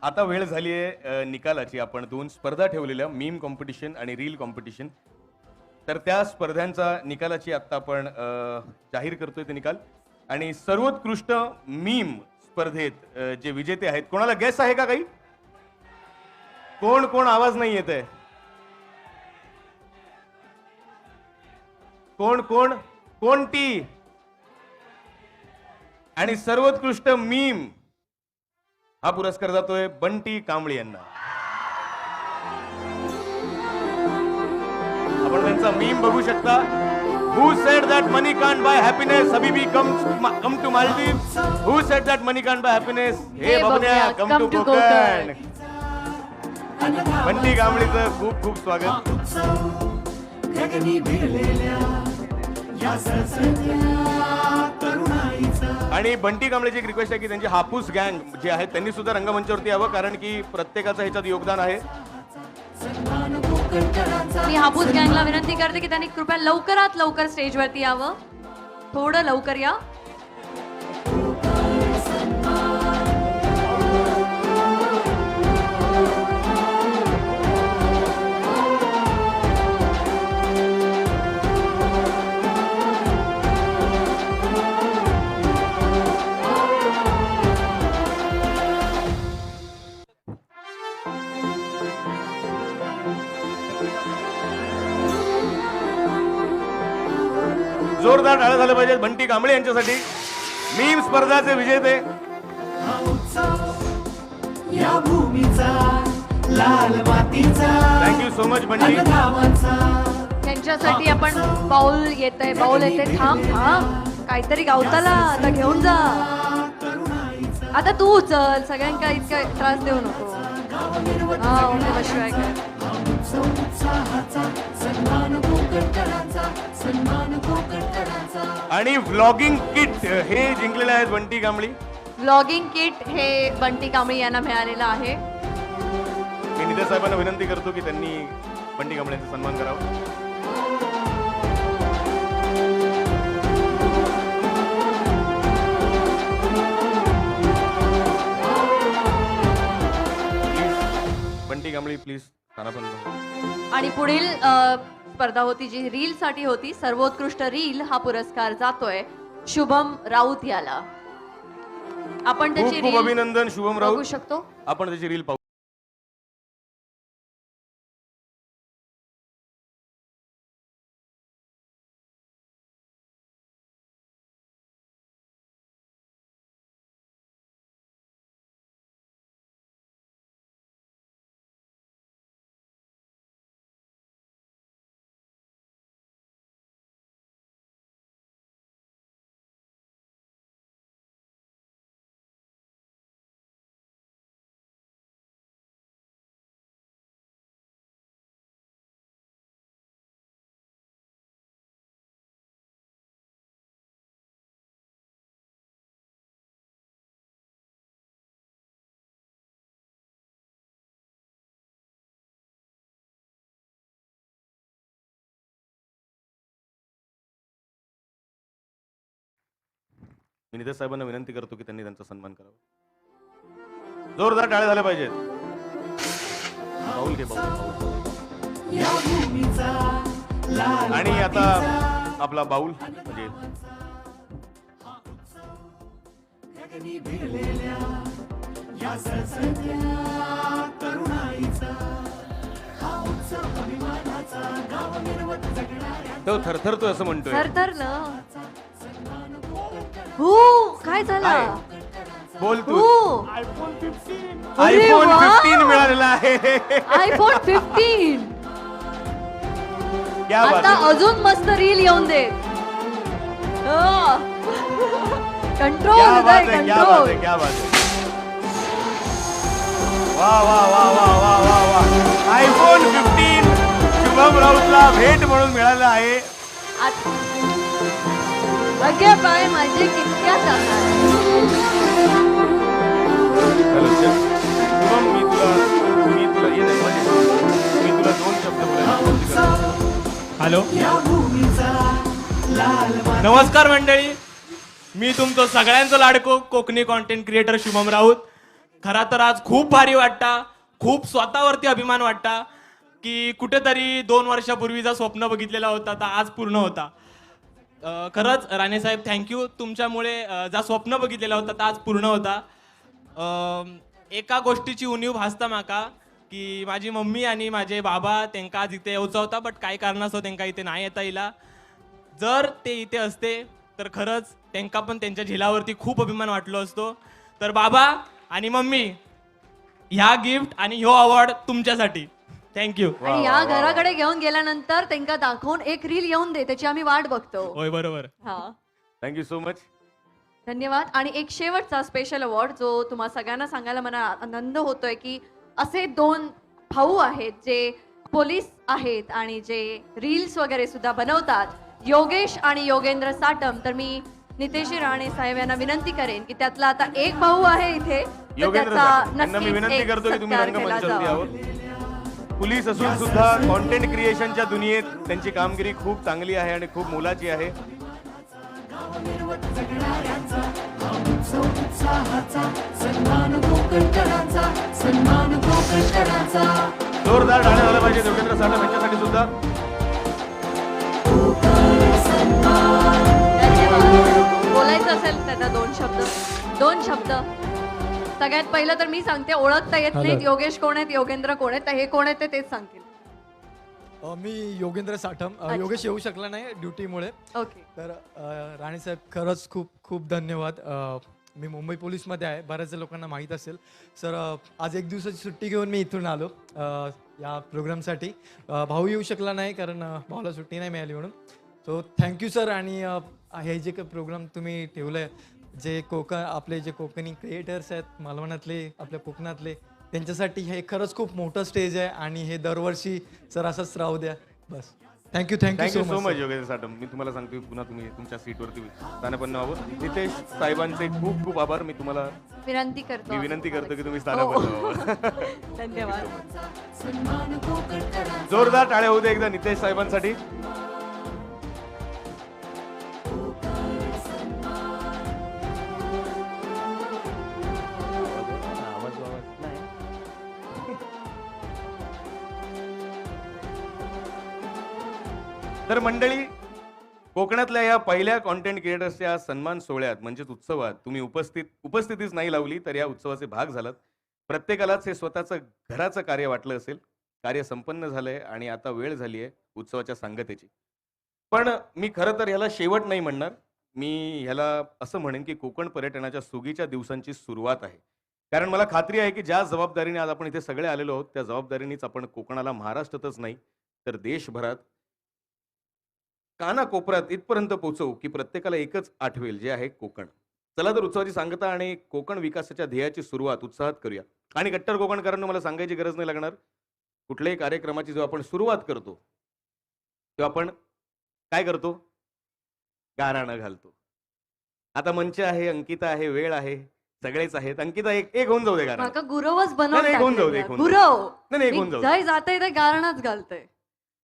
आता वेळ झाली आहे निकालाची. आपण 2 स्पर्धा ठेवलेल्या, मीम कॉम्पिटिशन आणि रील कॉम्पिटिशन. तर त्या स्पर्धांचा निकालाची आत्ता आपण जाहीर करतोय ते निकाल. आणि सर्वोत्कृष्ट मीम स्पर्धेत जे विजेते आहेत, कोणाला गेस आहे का काही? कोण कोण आवाज नाही येत आहे? कोण कोण कोणती? आणि सर्वोत्कृष्ट मीम हा पुरस्कार जातोय बंटी कांबळे यांना. आपण त्यांचा मीम बघू शकता. Who said that money can't buy happiness? Habibi, come to Maldives. Who said that money can't buy happiness? Hey बबन्या, come to Konkan. Bunty कांबळेचं खूप खूप स्वागत. गगनी भिडलेल्या या सळसळत्या तरुणाईचा. आणि बंटी कांबळेची एक रिक्वेस्ट आहे की त्यांची हापूस गँग जे आहे त्यांनी सुद्धा रंगमंचावरती यावं, कारण की प्रत्येकाचं ह्याच्यात योगदान आहे. मी हापूस गँगला विनंती करते की त्यांनी कृपया लवकरात लवकर स्टेजवरती यावं. थोडं लवकर या. जोरदार टाळ्या झाल्या पाहिजेत बंटी कांबळे यांच्यासाठी, मीम स्पर्धाचे विजेते. हा उत्सव या भूमीचा लाल मातीचा थँक्यू सो मच बंटी. अन गावाचा त्यांच्यासाठी आपण बाउल येतंय, बाउल येते. थांब थांब, काहीतरी गावताला आता घेऊन जा. आता तू उचल, सगळ्यांना इतका त्रास देऊ नको. हा ओम नमः शिवाय कर. आणि व्लॉगिंग किट हे जिंकलेले आहेत बंटी कांबळी. व्लॉगिंग किट हे बंटी कांबळी यांना मिळालेलं आहे. मी नितेश साहेबांना विनंती करतो की त्यांनी बंटी कांबळेंचा सन्मान करावा. बंटी कांबळी प्लीज स्थानापन्न. आणि पुढील स्पर्धा होती जी रील साठी होती. सर्वोत्कृष्ट रील हा पुरस्कार जातोय शुभम राऊत याला. आपण त्याची खूप खूप रील अभिनंदन शुभम बघू राऊत. शकतो. आपण त्याची रील पाहू. मी नितेश साहेबांना विनंती करतो की त्यांनी त्यांचा सन्मान करावा. जोरदार टाळ्या झाल्या पाहिजेत. बाऊल घे बाऊल. आणि आता आपला बाऊल म्हणजे तो थरथरतोय असं म्हणतोय. थरथरलं. हो काय झालं? बोल तू. हो. अरे आयफोन वा. 15 मिळालेला आहे. आयफोन 15. क्या बात आता आहे. अजून मस्त रील येऊन दे. कंट्रोल क्या बात उदय है, क्या बात कंट्रोल. है, क्या बात है. वाह वाह वाह वाह वाह वाह वाह. आयफोन 15 शुभम राऊतला भेट म्हणून मिळाला आहे. अगे बाय माझे कितक्या जाणार. शुभम मी तुला ये नाही म्हणजे मी तुला 2 शब्द बोलायला. हॅलो नमस्कार मंडळी, मी तुमचं सगळ्यांचं लाडको कोकणी कॉन्टेंट क्रिएटर शुभम राऊत. खरा तर आज खूप भारी वाटता, खूप स्वतःवरती अभिमान वाटता की कुठेतरी 2 वर्षापूर्वीचा स्वप्न बघितलेला होता तर आज पूर्ण होता. खरंच राणेसाहेब थँक्यू. तुमच्यामुळे जा स्वप्न बघितलेला होता तर आज पूर्ण होता. एका गोष्टीची उणीव भासता माका की माझी मम्मी आणि माझे बाबा त्यांका आज इथे येऊचा होता बट काही कारणास्तव त्यांका इथे नाही येता येईला. जर ते इथे असते तर खरंच त्यांका पण त्यांच्या झिलावरती खूप अभिमान वाटलो असतो. तर बाबा आणि मम्मी ह्या गिफ्ट आणि ह्यो अवॉर्ड तुमच्यासाठी. थँक्यू. आणि या घराकडे घेऊन गेल्यानंतर त्यांना दाखवून एक रील येऊन दे, त्याची आम्ही वाट बघतो. होय बरोबर. हा थँक्यू सो मच. धन्यवाद. आणि एक शेवटचा स्पेशल अवॉर्ड जो तुम्हा सगळ्यांना सांगायला मला आनंद होतोय की असे 2 भाऊ आहेत जे पोलीस आहेत आणि जे रील्स वगैरे सुद्धा बनवतात, योगेश आणि योगेंद्र साटम. तर मी नितेश राणे साहेब यांना विनंती करेन की त्यातला आता एक भाऊ आहे इथे तर योगेंद्र त्याचा साहेब, त्यांना मी नक्कीच विनंती एक करतो की तुम्ही सत्कार केला रंगमंचावरती जावा. यावं. पोलीस असून सुद्धा कॉन्टेंट क्रिएशनच्या दुनियेत त्यांची कामगिरी खूप चांगली आहे आणि खूप मोलाची आहे. जोरदार टाळ्या झाल्या पाहिजे योगेंद्र साटम यांच्यासाठी सुद्धा. बोलायचं असेल त्यांना 2 शब्द. सगळ्यात पहिलं तर मी सांगते, ओळखता येत नाहीत योगेश कोण आहेत, योगेंद्र कोण आहेत, तर हे कोण आहेत तेच सांगतील. मी योगेंद्र साठम. योगेश येऊ शकला नाही ड्युटीमुळे. ओके. तर राणेसाहेब खरंच खूप खूप धन्यवाद. मी मुंबई पोलीसमध्ये आहे, बऱ्याच लोकांना माहीत असेल. सर आज 1 दिवसाची सुट्टी घेऊन मी इथून आलो या प्रोग्रामसाठी. भाऊ येऊ शकला नाही कारण भाऊला सुट्टी नाही मिळाली म्हणून. So thank you sir. आणि हे जे काही प्रोग्राम तुम्ही ठेवलं आहे, जे आपले जे कोकणी क्रिएटर्स आहेत मालवणातले, आपल्या कोकणातले, त्यांच्यासाठी हे खरंच खूप मोठं स्टेज आहे आणि हे दरवर्षी सर असंच राहू द्या. बस thank you so much Yogendra Satam. मी तुम्हाला सांगतो पुन्हा तुम्ही तुमच्या सीटवरती स्थानपन्न व्हावं. नितेश साहेबांचे खूप खूप आभार. मी तुम्हाला विनंती करतो की तुम्ही स्थानपन्न व्हावं. धन्यवाद. जोरदार टाळ्या होऊ दे एकदा नितेश साहेबांसाठी. तर मंडळी, कोकणातल्या या पहिल्या कॉन्टेंट क्रिएटर्सच्या सन्मान सोहळ्यात म्हणजेच उत्सवात तुम्ही उपस्थितीच नाही लावली तर या उत्सवाचे भाग झालात. प्रत्येकालाच हे स्वतःचं घराचं कार्य वाटलं असेल. कार्य संपन्न झालंय आणि आता वेळ झाली आहे उत्सवाच्या सांगतेची. पण मी खरं तर ह्याला शेवट नाही म्हणणार. मी ह्याला असं म्हणेन की कोकण पर्यटनाच्या सुगीच्या दिवसांची सुरुवात आहे. कारण मला खात्री आहे की ज्या जबाबदारीने आज आपण इथे सगळे आलेलो आहोत त्या जबाबदारीनेच आपण कोकणाला महाराष्ट्रातच नाही तर देशभरात कानाकोपऱ्यात इथपर्यंत पोहोचवू की प्रत्येकाला एकच आठवेल, जे आहे कोकण. चला तर उत्सवाची सांगता आणि कोकण विकासाच्या ध्येयाची सुरुवात उत्साहात करूया. आणि कट्टर कोकणकरांना मला सांगायची गरज नाही लागणार, कुठल्याही कार्यक्रमाची जेव्हा आपण सुरुवात करतो तेव्हा आपण काय करतो? गाराणं घालतो. आता मंच आहे, अंकिता आहे, वेळ आहे, सगळेच आहेत. अंकिता एक होऊन जाऊ दे गाणं. माका गुरवच बनवून नाही, एक होऊन जाऊ दे, टाकलेलं. एक होऊन जाऊ दे. गुरव नाही, एक होऊन जाऊ दे. जाय जाते ते गारणच घालतंय.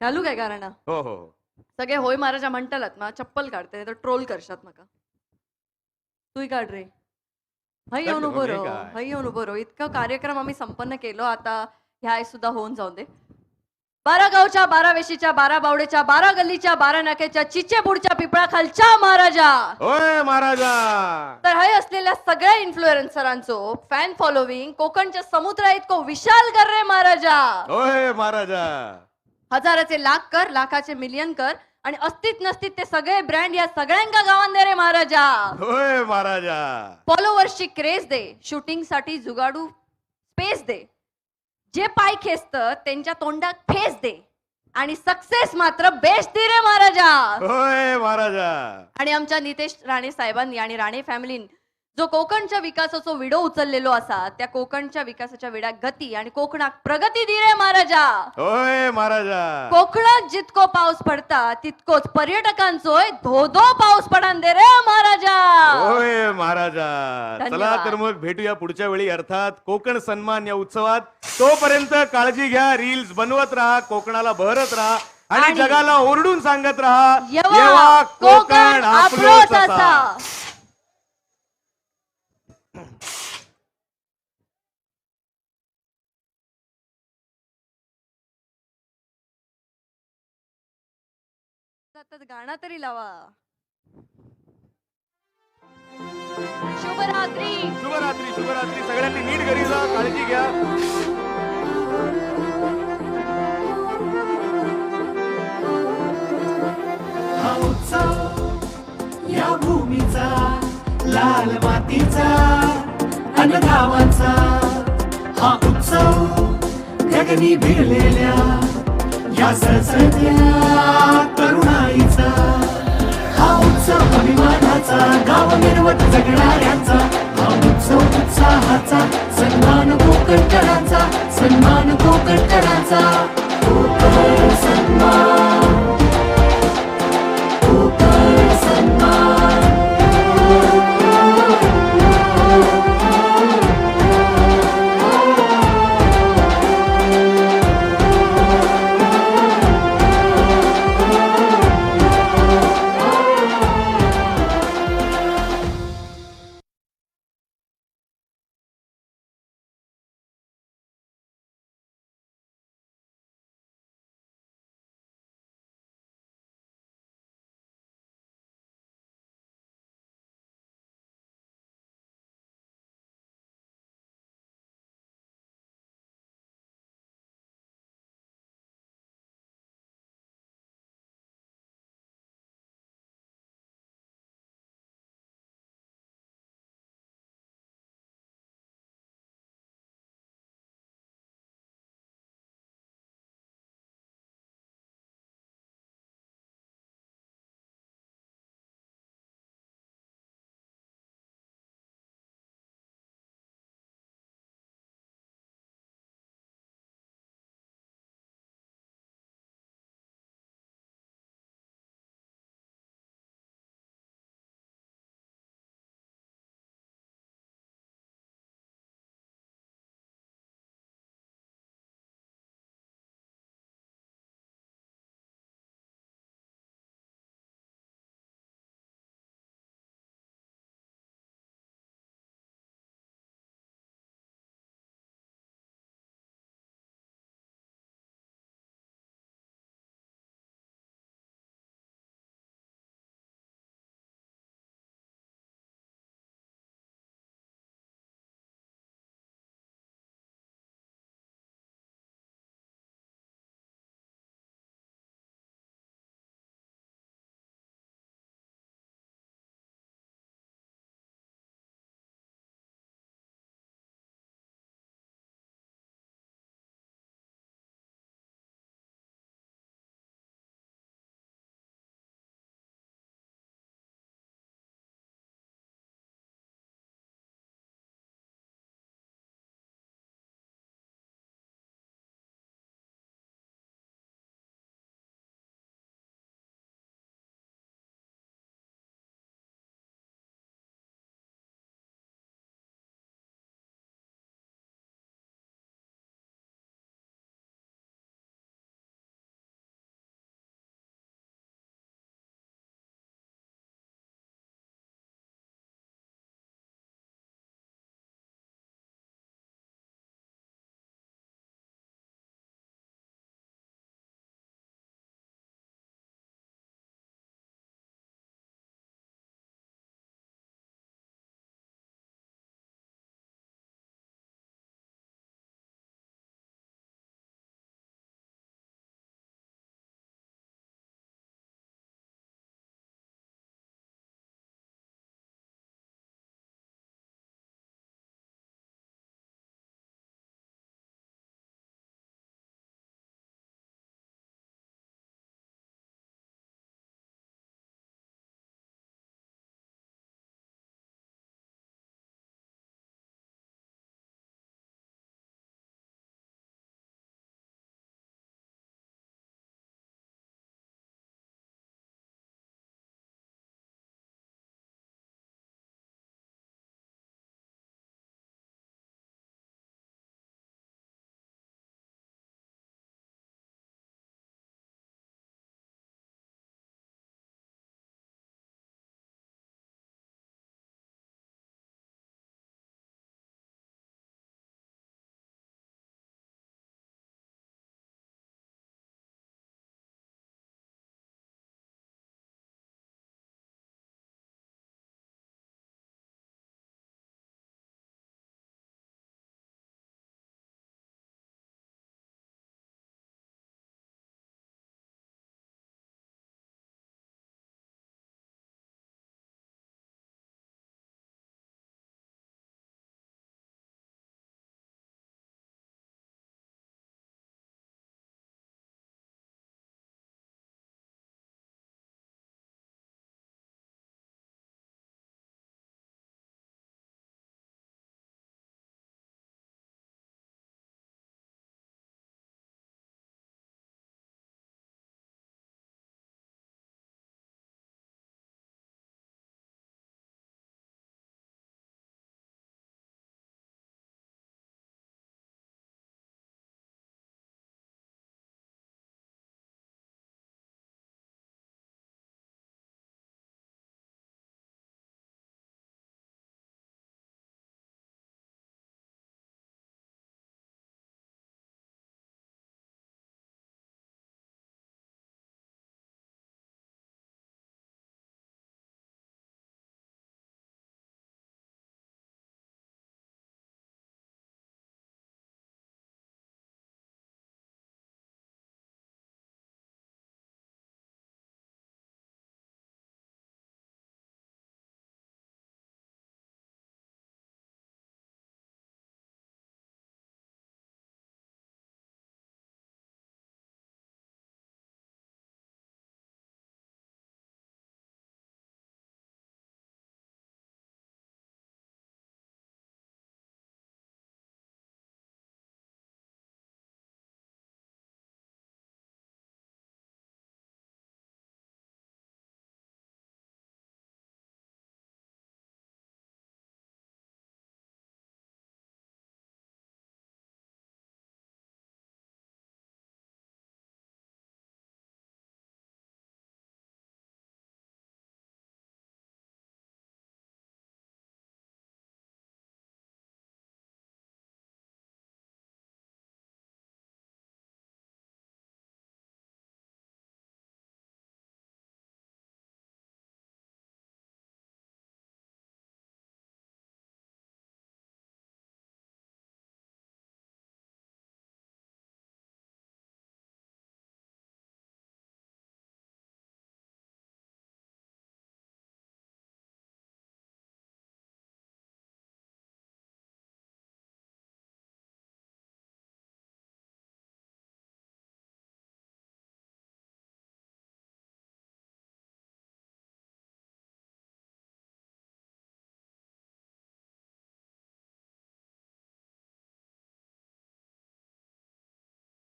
घालू काय गारणं? हो हो हो. सगळे होय महाराजा म्हणतालात, मला चप्पल काढते तर ट्रोल करशात नका. तूही काढ रे. हय येऊन उभं राहो, हय येऊन उभं राहो. इतका कार्यक्रम आम्ही संपन्न केलो, आता ह्या सुद्धा होऊन जाऊ दे. 12 गावच्या 12 वेशीच्या 12 बावडेच्या 12 गल्लीच्या 12 नाक्याच्या चिचेबुडच्या पिपळा खालच्या महाराजा. होय महाराजा. तर हे असलेल्या सगळ्या इन्फ्लुएन्सरांचो फॅन फॉलोविंग कोकणच्या समुद्रा इतको विशाल कर रे महाराजा. होय महाराजा. हजाराचे लाख कर, लाखाचे मिलियन कर, आणि अस्तित नसतीत ते सगळे ब्रँड या सगळ्यांका गावान दे रे महाराजा. होय महाराजा. फॉलोवर्सची क्रेज दे, शूटिंग साठी जुगाडू स्पेस दे, जे पाय खेचत त्यांच्या तोंडात फेस दे, आणि सक्सेस मात्र बेस्ट दे रे महाराजा. होय महाराजा. आणि आमच्या नितेश राणे साहेबांनी आणि राणे फॅमिलीन जो कोकणच्या विकासाचा विडो उचललेलो असा, त्या कोकणच्या विकासाच्या विड्याक गती आणि कोकणाक प्रगती दी रे महाराजा. होय महाराजा. कोकणात जितको पाऊस पडता तितकोच पर्यटकांचोय धो धो पाऊस पडान दे रे महाराजा. होय महाराजा. चला धन्यवाद. तर मग भेटूया पुढच्या वेळी, अर्थात कोकण सन्मान या उत्सवात. तोपर्यंत काळजी घ्या, रील्स बनवत राहा, कोकणाला बहरत राहा आणि जगाला ओरडून सांगत राहा, येवा कोकण आपलोच असा. गाणं तरी लावा. शुभरात्री. शुभरात्री. शुभरात्री. सगळ्यांनी नीट घरी जा, काळजी घ्या. हा उत्सव या भूमीचा, लाल मातीचा अन गावाचा. हा उत्सव गगनी भिडलेल्या या सळसळत्या तरुणाईचा. हा उत्सव अभिमानाचा, गाव मिरवत जगणाऱ्यांचा. हा उत्सव उत्साहाचा, सन्मान कोकणकरांचा, सन्मान कोकणकरांचा. कोकण सन्मान.